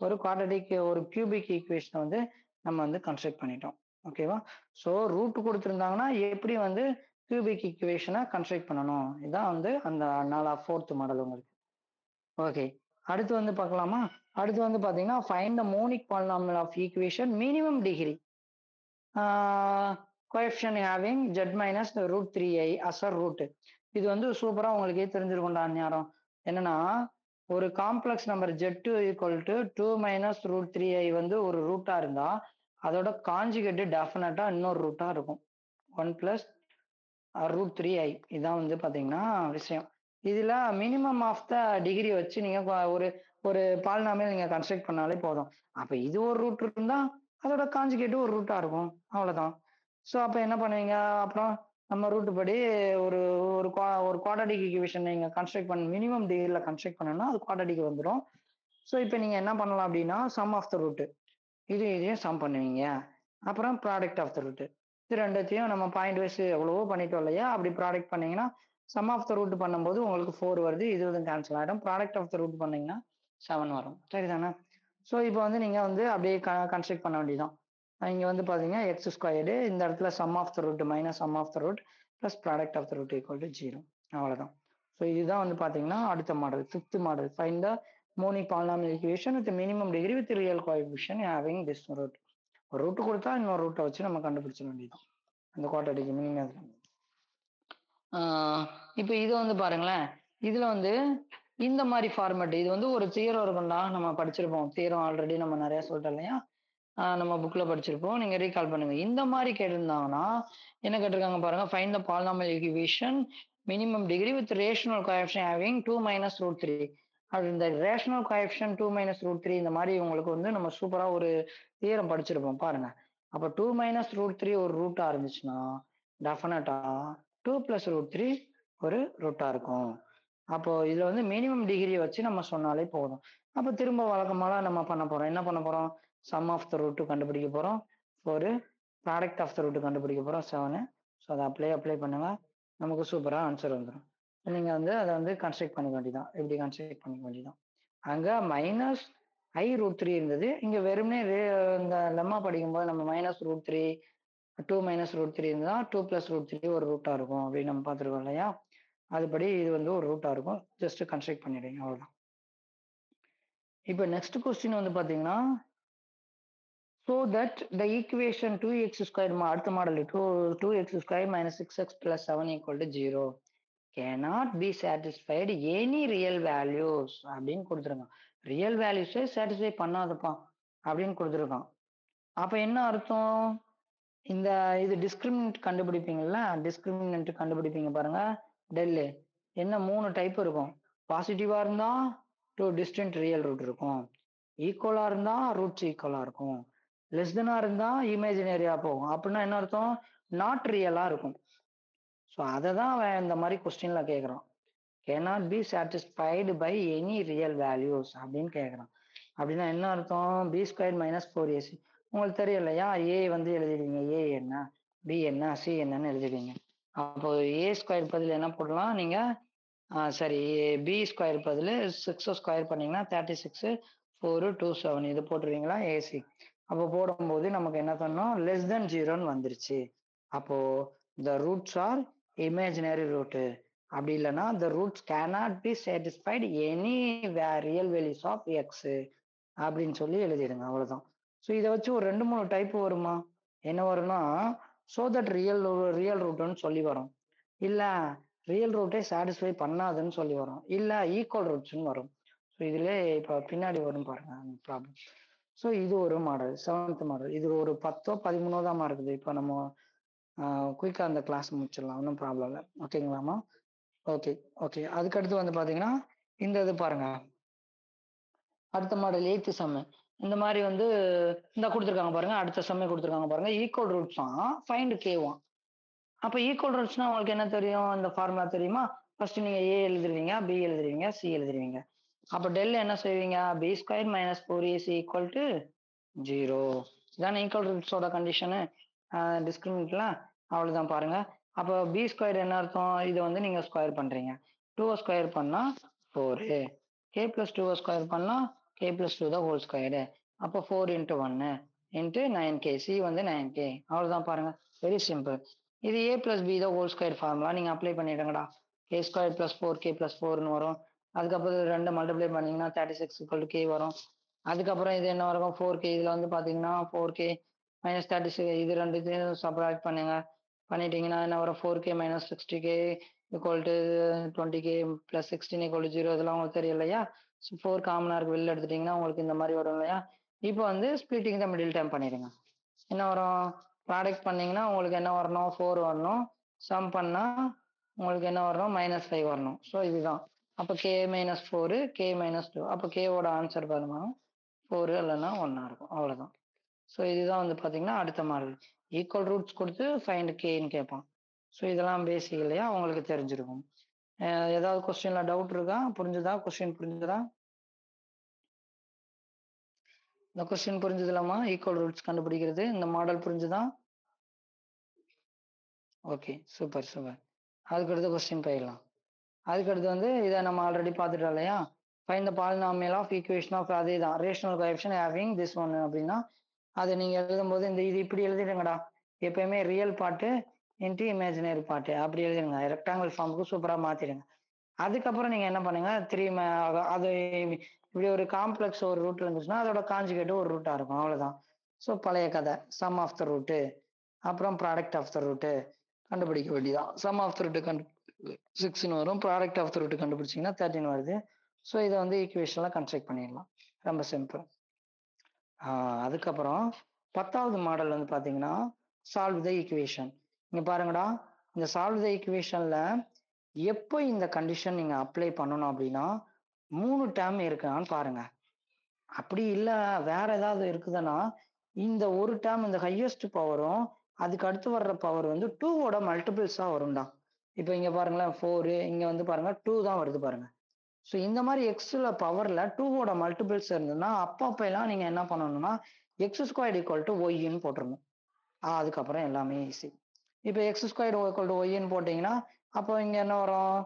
ஒரு குவாட்ரடிக் ஒரு கியூபிக் ஈக்குவேஷனை வந்து நம்ம வந்து கன்ஸ்ட்ரக்ட் பண்ணிட்டோம். ஓகேவா? ஸோ ரூட் கொடுத்துருந்தாங்கன்னா எப்படி வந்து கியூபிக் ஈக்குவேஷனை கன்ஸ்ட்ரக்ட் பண்ணணும், இதுதான் வந்து அந்த 4th மாடல் உங்களுக்கு. ஓகே, அடுத்து வந்து பார்க்கலாமா? அடுத்து வந்து பாத்தீங்கன்னா find the monic polynomial of equation minimum degree coefficient having z minus √3i as a root. இது வந்து சூப்பரா உங்களுக்கே தெரிஞ்சிருக்கும்டா நேரம். என்னன்னா ஒரு complex number Z2 equal to 2 minus root 3i வந்து ஒரு ரூட்டா இருந்தா அதோட காஞ்சுகேட் டெஃபினட்டா இன்னொரு ரூட்டா இருக்கும். 1 பிளஸ் ரூட் 3i இதான் வந்து பாத்தீங்கன்னா விஷயம். இதுல மினிமம் ஆஃப் த டிகிரி வச்சு நீங்க ஒரு ஒரு பாலினாமியல் நீங்க கன்ஸ்ட்ரக்ட் பண்ணாலே போதும். அப்ப இது ஒரு ரூட் இருந்தா அதோட காஞ்சுகேட் ஒரு ரூட்டா இருக்கும், அவ்வளவுதான். சோ அப்ப என்ன பண்ணுவீங்க, அப்புறம் நம்ம ரூட் படி ஒரு ஒரு ஒரு குவாட்ராட்டிக் ஈக்குவேஷன் நீங்க கன்ஸ்ட்ரக்ட் பண்ண மினிமம் டிகிரில கன்ஸ்ட்ரக்ட் பண்ணணும்னா அது குவாட்ராட்டிக் வந்துடும். ஸோ இப்போ நீங்க என்ன பண்ணலாம் அப்படின்னா சம் ஆஃப் த ரூட் இதையும் சம் பண்ணுவீங்க. அப்புறம் ப்ராடக்ட் ஆஃப் த ரூட் இது ரெண்டுத்தையும் நம்ம பாயிண்ட் வைஸ் எவ்வளவோ பண்ணிட்டோம் இல்லையா, அப்படி ப்ராடக்ட் பண்ணீங்கன்னா சம் ஆஃப் த ரூட் பண்ணும்போது உங்களுக்கு 4 வருது, இது கேன்சல் ஆகிடும். ப்ராடக்ட் ஆஃப் த ரூட் பண்ணீங்கன்னா 7 வரும், சரிதானே? ஸோ இப்போ வந்து நீங்க வந்து அப்படியே கன்ஸ்ட்ரக்ட் பண்ண வேண்டியதான். இங்க வந்து பாத்தீங்கன்னா எக்ஸ் ஸ்கொயர்டு, இந்த இடத்துல sum of the root minus sum of the root plus product of the root equal to 0, அவ்வளவுதான். ஸோ இதுதான் வந்து பாத்தீங்கன்னா அடுத்த model, 5th model. Find the monic polynomial equation with minimum degree with real coefficient having this root. ஒரு root கொடுத்தா இன்னொரு ரூட்டை வச்சு நம்ம கண்டுபிடிச்சிட வேண்டியதான் அந்த குவாட்ராட்டிக் மினிமம். இப்போ இது வந்து பாருங்களேன், இதுல வந்து இந்த மாதிரி ஃபார்மேட், இது வந்து ஒரு தியரம் இருக்கும்டா, நம்ம படிச்சிருப்போம். தியரம் ஆல்ரெடி நம்ம நிறைய சொல்லிட்டோம் இல்லையா, நம்ம புக்ல படிச்சிருப்போம். நீங்க ரீகால் பண்ணுங்க. இந்த மாதிரி கேட்டிருந்தாங்கன்னா என்ன கேட்டிருக்காங்க பாருங்க, find the polynomial equation minimum degree with rational coefficient having 2 minus root 3. அது இந்த ரேஷனல் கோஎஃபிஷியன்ட் 2 மைனஸ் ரூட் 3 இந்த மாதிரி உங்களுக்கு வந்து நம்ம சூப்பரா ஒரு தியரம் படிச்சிருப்போம் பாருங்க. அப்ப 2 மைனஸ் ரூட் 3 ஒரு ரூட்டா இருந்துச்சுன்னா டெஃபினட்டா 2 பிளஸ் ரூட் 3 ஒரு ரூட்டா இருக்கும். அப்போ இதுல வந்து மினிமம் டிகிரி வச்சு நம்ம சொன்னாலே போதும். அப்ப திரும்ப வழக்கமாக நம்ம பண்ண போறோம். என்ன பண்ண போறோம், சம் ஆஃப் த ரூட் கண்டுபிடிக்க போறோம், ஒரு ப்ராடக்ட் ஆஃப் த ரூட் கண்டுபிடிக்க போறோம் 7. ஸோ அதை அப்ளை பண்ணுங்க, நமக்கு சூப்பரா ஆன்சர் வந்துடும். நீங்க வந்து அதை வந்து கன்ஸ்ட்ரக்ட் பண்ணிக்க வேண்டியதான். எப்படி கன்ஸ்ட்ரக்ட் பண்ணிக்க வேண்டியதான், அங்க மைனஸ் ஐ ரூட் 3 இருந்தது, இங்க வெறுமனே இந்த லெம்மா படிக்கும்போது நம்ம மைனஸ் ரூட் 3 2 மைனஸ் ரூட் 3 இருந்தா 2 பிளஸ் ரூட் 3 ஒரு ரூட்டா இருக்கும் அப்படின்னு நம்ம பார்த்துருக்கோம் இல்லையா. அதுபடி இது வந்து ஒரு ரூட்டா இருக்கும், ஜஸ்ட் கன்ஸ்ட்ரக்ட் பண்ணிடுங்க, அவ்வளவுதான். இப்போ நெக்ஸ்ட் கொஸ்டின் வந்து பாத்தீங்கன்னா, so that the equation 2x squared அடுத்த model 2x squared minus 6x plus 7 equal to 0 cannot be satisfied any real values அப்படின்னு கொடுத்துருங்க. ரியல் வேல்யூஸே சாட்டிஸ்ஃபை பண்ணாதப்பா அப்படின்னு கொடுத்துருக்கான். அப்ப என்ன அர்த்தம், இந்த இது டிஸ்கிரிமினன்ட் கண்டுபிடிப்பீங்கல்ல, டிஸ்கிரிமினன்ட் கண்டுபிடிப்பீங்க பாருங்க, டெல்லு என்ன 3 டைப் இருக்கும். பாசிட்டிவா இருந்தா 2 டிஸ்டன்ட் ரியல் ரூட் இருக்கும், ஈக்குவலா இருந்தா ரூட்ஸ் ஈக்குவலா இருக்கும், லெஸ் தெனா இருந்தா இமேஜினரியா போகும். அப்படின்னா என்ன அர்த்தம், நாட் ரியலா இருக்கும். ஸோ அதை தான் அவன் இந்த மாதிரி கொஸ்டின்ல கேட்குறான். cannot be satisfied by any real values அப்படின்னு கேட்குறான். அப்படின்னா என்ன அர்த்தம், பி ஸ்கொயர் மைனஸ் 4ac உங்களுக்கு தெரியும் இல்லையா, ஏ வந்து எழுதிடுவீங்க, ஏ என்ன, பி என்ன, சி என்னன்னு எழுதிடுவீங்க. அப்போ ஏ ஸ்கொயர் பதில் என்ன போடலாம் நீங்க, சரி பி ஸ்கொயர் பதில் 6 ஸ்கொயர் பண்ணீங்கன்னா 36 4 2 7 இது போட்டுருவீங்களா ஏசி. அப்போ போடும்போது நமக்கு என்ன பண்ணோம், லெஸ் தென் 0ன்னு வந்துருச்சு. அப்போ the roots are imaginary root. அப்படி இல்லைன்னா the roots cannot be satisfied any real values of x அப்படின்னு சொல்லி எழுதிடுங்க, அவ்வளவுதான். ஸோ இதை வச்சு ஒரு 2-3 டைப் வருமா, என்ன வரும்னா so that ரியல் ரூட்னு சொல்லி வரும், இல்ல ரியல் ரூட்டே சாட்டிஸ்ஃபை பண்ணாதுன்னு சொல்லி வரும், இல்ல ஈக்குவல் ரூட்ஸ்ன்னு வரும். ஸோ இதுல இப்ப பின்னாடி வரும் பாருங்க ப்ராப்ளம். ஸோ இது ஒரு மாடல், 7th மாடல். இது ஒரு 10ஓ 13ஓ தான் இருக்குது. இப்போ நம்ம குயிக்கா அந்த கிளாஸ் முடிச்சிடலாம், ஒன்றும் ப்ராப்ளம் இல்லை, ஓகேங்களாமா? Okay okay. அதுக்கடுத்து வந்து பாத்தீங்கன்னா இந்த இது பாருங்க, அடுத்த மாடல் 8th சம். இந்த மாதிரி வந்து இந்த கொடுத்துருக்காங்க பாருங்க, அடுத்த சம்மே கொடுத்துருக்காங்க பாருங்க, ஈக்குவல் ரூட்ஸ் தான் ஃபைண்ட் கேவான். அப்ப ஈக்குவல் ரூட்ஸ்னா உங்களுக்கு என்ன தெரியும், இந்த ஃபார்முலா தெரியுமா, ஃபர்ஸ்ட் நீங்க ஏ எழுதுருவீங்க, பி எழுதுருவீங்க, சி எழுதுருவீங்க. அப்ப டெல் என்ன செய்வீங்க, b square minus 4ac equal to 0. இதான ஈக்குவல் ரூட்ஸோட கண்டிஷனு டிஸ்கிரிமினன்ட்ல, அவ்வளவுதான் பாருங்க. அப்போ பி ஸ்கொயர் என்ன அர்த்தம், இதை வந்து நீங்க ஸ்கொயர் பண்றீங்க, 2 ஸ்கொயர் பண்ணா 4, கே பிளஸ் 2 ஸ்கொயர் பண்ணா கே பிளஸ் 2 தான் ஹோல் ஸ்கொயரு. அப்போ 4 இன்ட்டு 1 இன்ட்டு 9k, சி வந்து 9k, அவ்வளவுதான் பாருங்க, வெரி சிம்பிள். இது ஏ பிளஸ் பி தான் ஹோல் ஸ்கொயர் ஃபார்முலா, நீங்க அப்ளை பண்ணிடுங்கடா. K square plus 4k plus 4ன்னு வரும். அதுக்கப்புறம் 2 மல்டிப்ளை பண்ணீங்கன்னா 36 ஈக்குவல் டு கே வரும். அதுக்கப்புறம் இது என்ன வரும், 4k. இதுல வந்து பாத்தீங்கன்னா 4k மைனஸ் 36, இது ரெண்டுத்தையும் சப்ராக்ட் பண்ணுங்க, பண்ணிட்டீங்கன்னா என்ன வரும், 4k minus 60k equal to 20k plus 16 equal to 0. இதெல்லாம் உங்களுக்கு தெரியும் இல்லையா. 4 காமனா இருக்கு வெளில எடுத்துட்டீங்கன்னா உங்களுக்கு இந்த மாதிரி வரும் இல்லையா? இப்போ வந்து ஸ்பிளிட்டிங் த மிடில் டேர்ம் பண்ணிடுங்க. என்ன வரும்? ப்ராடக்ட் பண்ணீங்கன்னா உங்களுக்கு என்ன வரணும்? 4 வரணும். சம் பண்ணா உங்களுக்கு என்ன வரணும்? -5 வரணும். ஸோ இதுதான். அப்போ k - 4 k - 2. அப்போ k ஓட ஆன்சர் பாருங்க 4 இல்லைன்னா 1 இருக்கும். அவ்வளவுதான். ஸோ இதுதான் வந்து பாத்தீங்கன்னா அடுத்த மாடல். ஈக்குவல் ரூட்ஸ் கொடுத்து ஃபைண்ட் கேன்னு கேட்பான். ஸோ இதெல்லாம் பேசிக் இல்லையா? உங்களுக்கு தெரிஞ்சிருக்கும். ஏதாவது கொஸ்டின்ல டவுட் இருக்கா? புரிஞ்சுதா? கொஸ்டின் புரிஞ்சுதா? இந்த கொஸ்டின் புரிஞ்சுதுலாமா? ஈக்குவல் ரூட்ஸ் கண்டுபிடிக்கிறது இந்த மாடல் புரிஞ்சுதா? Okay, super super. அதுக்கு அடுத்த கொஸ்டின் போயிடலாம். அதுக்கடுத்து வந்து இதை நம்ம ஆல்ரெடி பார்த்துட்டோம் இல்லையா? Find the polynomial of equation of அதே தான் rational coefficient having this one அப்படின்னா அதை நீங்க எழுதும்போது இந்த இது இப்படி எழுதிடுங்கடா. எப்பயுமே real part into imaginary part அப்படி எழுதிடுங்க. ரெக்டாங்கிள் ஃபார்முக்கு சூப்பரா மாத்திடுங்க. அதுக்கப்புறம் நீங்க என்ன பண்ணுங்க, அது இப்படி ஒரு காம்ப்ளெக்ஸ் ஒரு ரூட் இருந்துச்சுன்னா அதோட காஞ்சுகேட் ஒரு ரூட்டா இருக்கும். அவ்வளவுதான். ஸோ பழைய கதை சம் ஆஃப் த ரூட்டு அப்புறம் ப்ராடக்ட் ஆஃப் த ரூட்டு கண்டுபிடிக்க வேண்டியதான். சம் ஆஃப் த ரூட்டு 6ன்னு வரும். ப்ராடக்ட் ஆஃப் த ரூட் கண்டுபிடிச்சிங்கன்னா 13 வருது. ஸோ இதை வந்து ஈக்குவேஷன்லாம் கன்ஸ்ட்ரக்ட் பண்ணிடலாம். ரொம்ப சிம்பிள். அதுக்கப்புறம் 10வது மாடல் வந்து பாத்தீங்கன்னா சால்வ் த ஈக்குவேஷன். இங்க பாருங்கடா, இந்த சால்வ் த ஈக்குவேஷன்ல எப்போ இந்த கண்டிஷன் நீங்க அப்ளை பண்ணணும் அப்படின்னா 3 டேர்ம் இருக்கான்னு பாருங்க. அப்படி இல்ல வேற ஏதாவது இருக்குதுன்னா இந்த ஒரு டேர்ம் இந்த ஹையஸ்ட் பவரும் அதுக்கு அடுத்து வர்ற பவர் வந்து 2ஓட மல்டிபிள்ஸா வரும்டா. இப்போ இங்க பாருங்களேன் 4, இங்க வந்து பாருங்க 2 தான் வருது பாருங்க. ஸோ இந்த மாதிரி எக்ஸ்ல பவர்ல 2ஓட மல்டிபிள்ஸ் இருந்ததுன்னா அப்ப எல்லாம் நீங்க என்ன பண்ணணும்னா x² = ஒய்ன்னு போட்டுருணும். அதுக்கப்புறம் எல்லாமே ஈஸி. இப்போ x² = ஒய்ன்னு போட்டீங்கன்னா அப்போ இங்க என்ன வரும்?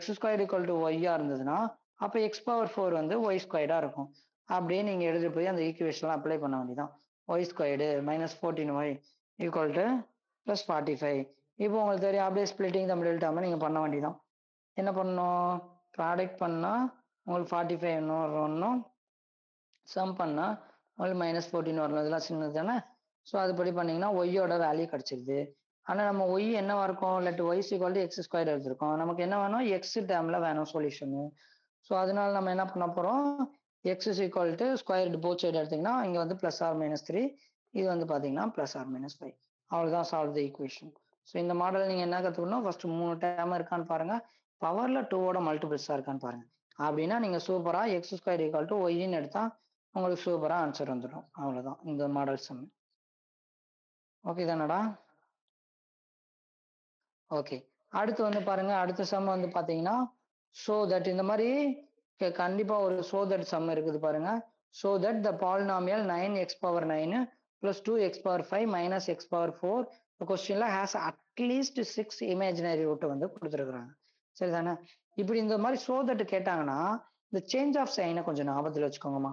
x² = ஒய்யா இருந்ததுன்னா அப்ப x⁴ வந்து y² இருக்கும். அப்படியே நீங்க எழுதி போய் அந்த ஈக்குவேஷன் அப்ளை பண்ண வேண்டியதான். y² - 14y = +45. இப்போ உங்களுக்கு தெரியும், அப்படியே ஸ்பிளிட்டிங் த மிடில் டேர்ம் நீங்க பண்ண வேண்டியதான். என்ன பண்ணணும்? ப்ராடக்ட் பண்ணா உங்களுக்கு 45 வரணும். சம் பண்ணா உங்களுக்கு -14 வரணும். இதெல்லாம் சின்னது தானே. ஸோ அதுபடி பண்ணீங்கன்னா ஒய்யோட வேல்யூ கிடைச்சிருது. ஆனா நம்ம ஒய் என்னவா இருக்கும்? லெட் y = x² எடுத்திருக்கோம். நமக்கு என்ன வேணும்? எக்ஸ் டேர்ம்ல வேணும் சொல்யூஷனு. ஸோ அதனால நம்ம என்ன பண்ண போறோம்? x = போத் சைடு எடுத்தீங்கன்னா இங்க வந்து +or-3, இது வந்து பாத்தீங்கன்னா +or-5. அவ்வளவுதான் சால்வ் த ஈக்குவேஷன். ஸோ இந்த மாடல் நீங்க என்ன கத்துக்கணும்? ஃபர்ஸ்ட் 3 டேர்ம் இருக்கான்னு பாருங்க. பவர்ல 2ஓட மல்டிபிள்ஸா இருக்கான்னு பாருங்க. அப்படின்னா நீங்க சூப்பரா x² = ஒய்ன்னு எடுத்தா உங்களுக்கு சூப்பரா ஆன்சர் வந்துடும். அவ்வளவுதான் இந்த மாடல் சம். ஓகே தானடா? ஓகே. அடுத்து வந்து பாருங்க, அடுத்த சம் வந்து பாத்தீங்கன்னா சோ தட் இந்த மாதிரி கண்டிப்பா ஒரு சோ தட் சம் இருக்குது பாருங்க. So that the polynomial 9x⁴9 + 2x⁴5 - x⁴4 கொஸ்டின்ல ஹேஸ் அட்லீஸ்ட் 6 இமேஜினரி ரூட் வந்து கொடுத்துருக்காங்க. சரிதானே? இப்படி இந்த மாதிரி சோ தட் கேட்டாங்கன்னா இந்த சேஞ்ச் ஆஃப் சைனை கொஞ்சம் ஞாபகத்துல வச்சுக்கோங்கம்மா.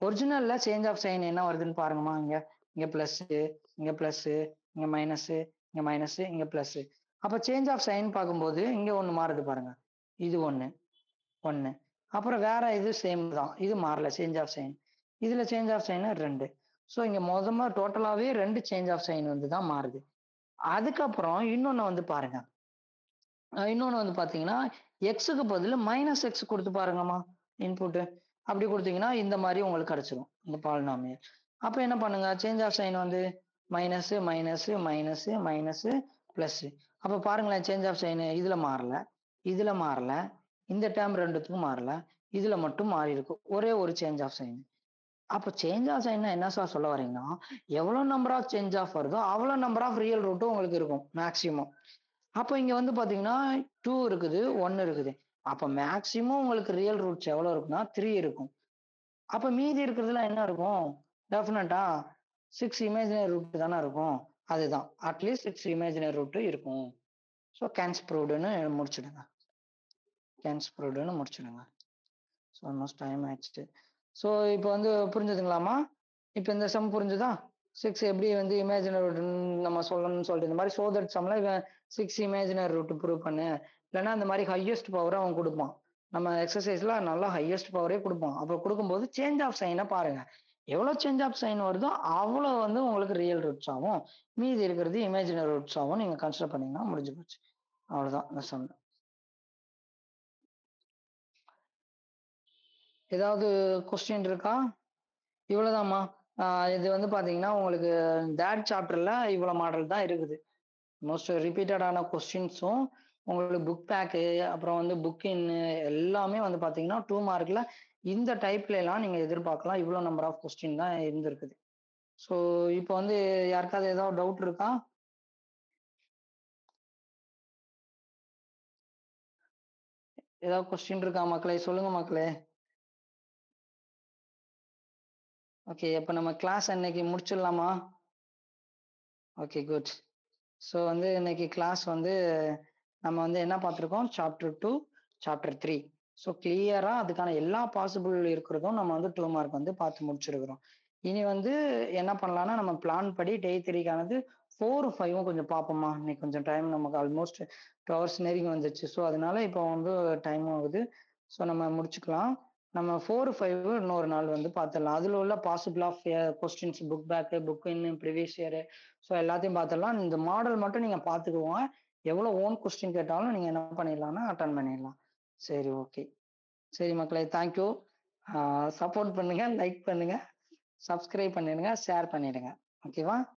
ஒரிஜினல்ல சேஞ்ச் ஆஃப் சைன் என்ன வருதுன்னு பாருங்கம்மா. இங்க இங்க பிளஸ், இங்க பிளஸ், இங்க மைனஸ், இங்க மைனஸ், இங்க பிளஸ். அப்ப சேஞ்ச் ஆஃப் சைன் பார்க்கும்போது இங்க ஒண்ணு மாறுது பாருங்க. இது ஒண்ணு. அப்புறம் வேற இது சேம் தான். இது மாறல சேஞ்ச் ஆஃப் சைன். இதுல சேஞ்ச் ஆஃப் சைன் 2. ஸோ இங்க மொத்தமா டோட்டலாவே 2 சேஞ்ச் ஆஃப் சைன் வந்து தான் மாறுது. அதுக்கப்புறம் இன்னொன்னு வந்து பாருங்க. இன்னொன்னு வந்து பாத்தீங்கன்னா எக்ஸுக்கு பதில் -x கொடுத்து பாருங்கம்மா இன்புட். அப்படி கொடுத்தீங்கன்னா இந்த மாதிரி உங்களுக்கு கிடைச்சிரும் இந்த பாலினாமியல். அப்ப என்ன பண்ணுங்க? சேஞ்ச் ஆஃப் சைன் வந்து minus minus minus minus plus. அப்ப பாருங்களேன், சேஞ்ச் ஆஃப் சைன் இதுல மாறல, இதுல மாறல, இந்த டேர்ம் ரெண்டுத்துக்கும் மாறல, இதுல மட்டும் மாறி இருக்கு ஒரே ஒரு சேஞ்ச் ஆஃப் சைன். அப்ப சேஞ்ச் ஆஃப் சைன் என்ன சார் சொல்ல வரீங்கன்னா எவ்வளவு நம்பர் ஆஃப் சேஞ்ச் ஆஃப் வருதோ அவ்வளவு நம்பர் ஆஃப் ரியல் ரூட்டும் உங்களுக்கு இருக்கும் மேக்சிமம். அப்ப இங்க வந்து பாத்தீங்கன்னா 2 இருக்குது, 1 இருக்குது. அப்ப மேக்சிமம் உங்களுக்கு ரியல் ரூட்ஸ் எவ்வளவு இருக்குன்னா 3 இருக்கும். அப்ப மீதி இருக்கிறதுல என்ன இருக்கும்? டெஃபினட்டா 6 இமேஜினரி ரூட் தானே இருக்கும். அதுதான் அட்லீஸ்ட் 6 இமேஜினரி ரூட் இருக்கும். ஸோ கேன்ஸ் ப்ரூவ்டுன்னு முடிச்சிடுங்க. ஸோ ஆல்மோஸ்ட் டைம் ஆயிடுச்சு. ஸோ இப்போ வந்து புரிஞ்சுதுங்களாமா? இப்போ இந்த சம் புரிஞ்சுதா? 6 எப்படி வந்து இமேஜினரி ரூட் நம்ம சொல்லணும்னு சொல்லிட்டு இந்த மாதிரி சோ தட் சம்ல 6 இமேஜினரி ரூட் ப்ரூவ் பண்ணு. இல்லைன்னா இந்த மாதிரி ஹையஸ்ட் பவரை அவன் கொடுப்பான். நம்ம எக்ஸசைஸ்ல நல்லா ஹையஸ்ட் பவரே கொடுப்பான். அப்போ கொடுக்கும்போது சேஞ்ச் ஆஃப் சைனை பாருங்க. எவ்வளவு சேஞ்ச் ஆஃப் சைன் வருதோ அவ்வளோ வந்து உங்களுக்கு ரியல் ரூட்ஸ் ஆகும். மீதி இருக்கிறது இமேஜினரி ரூட்ஸ் ஆகும். நீங்க கன்சிடர் பண்ணீங்கன்னா முடிஞ்சு போச்சு. அவ்வளவுதான் இந்த சம். ஏதாவது கொஸ்டின் இருக்கா? இவ்வளவுதாம்மா. இது வந்து பாத்தீங்கன்னா, உங்களுக்கு தேர்ட் சாப்டர்ல இவ்வளோ மாடல் தான் இருக்குது. மோஸ்ட் ரிப்பீட்டடான கொஸ்டின்ஸும், உங்களுக்கு புக் பேக்கு, அப்புறம் வந்து புக் இன்னு எல்லாமே வந்து பாத்தீங்கன்னா, 2 மார்க்ல இந்த டைப்லலாம் நீங்க எதிர்பார்க்கலாம். இவ்வளோ நம்பர் ஆஃப் கொஸ்டின் தான் இருந்திருக்குது. ஸோ, இப்போ வந்து யாருக்காவது ஏதாவது டவுட் இருக்கா? ஏதாவது கொஸ்டின் இருக்கா மக்களே? சொல்லுங்க மக்களே. ஓகே. அப்ப நம்ம கிளாஸ் அன்னைக்கு முடிச்சிடலாமா? Okay, good. ஸோ வந்து இன்னைக்கு கிளாஸ் வந்து நம்ம வந்து என்ன பார்த்துருக்கோம்? Chapter 2, chapter 3. ஸோ கிளியரா அதுக்கான எல்லா பாசிபிள் இருக்கிறதும் நம்ம வந்து 2 மார்க் வந்து பார்த்து முடிச்சிருக்கிறோம். இனி வந்து என்ன பண்ணலாம்னா, நம்ம பிளான் படி டே 3க்கானது 4, 5ம் கொஞ்சம் பார்ப்போமா? இன்னைக்கு கொஞ்சம் டைம் நமக்கு ஆல்மோஸ்ட் 2 ஹவர்ஸ் நெருங்கி வந்துருச்சு. ஸோ அதனால இப்போ வந்து டைம் ஆகுது. ஸோ நம்ம முடிச்சுக்கலாம். நம்ம 4, 5 இன்னொரு நாள் வந்து பார்த்துடலாம். அதுல உள்ள possible of questions book back, book in, previous year so எல்லாத்தையும் பார்த்துடலாம். இந்த மாடல் மட்டும் நீங்க பார்த்துக்கோங்க. எவ்வளோ ஓன் கொஸ்டின் கேட்டாலும் நீங்க என்ன பண்ணிடலாம்னா அட்டெண்ட் பண்ணிடலாம். சரி, ஓகே. சரி மக்களே, தேங்க் யூ. சப்போர்ட் பண்ணுங்க, லைக் பண்ணுங்க, சப்ஸ்கிரைப் பண்ணிடுங்க, ஷேர் பண்ணிடுங்க. ஓகேவா?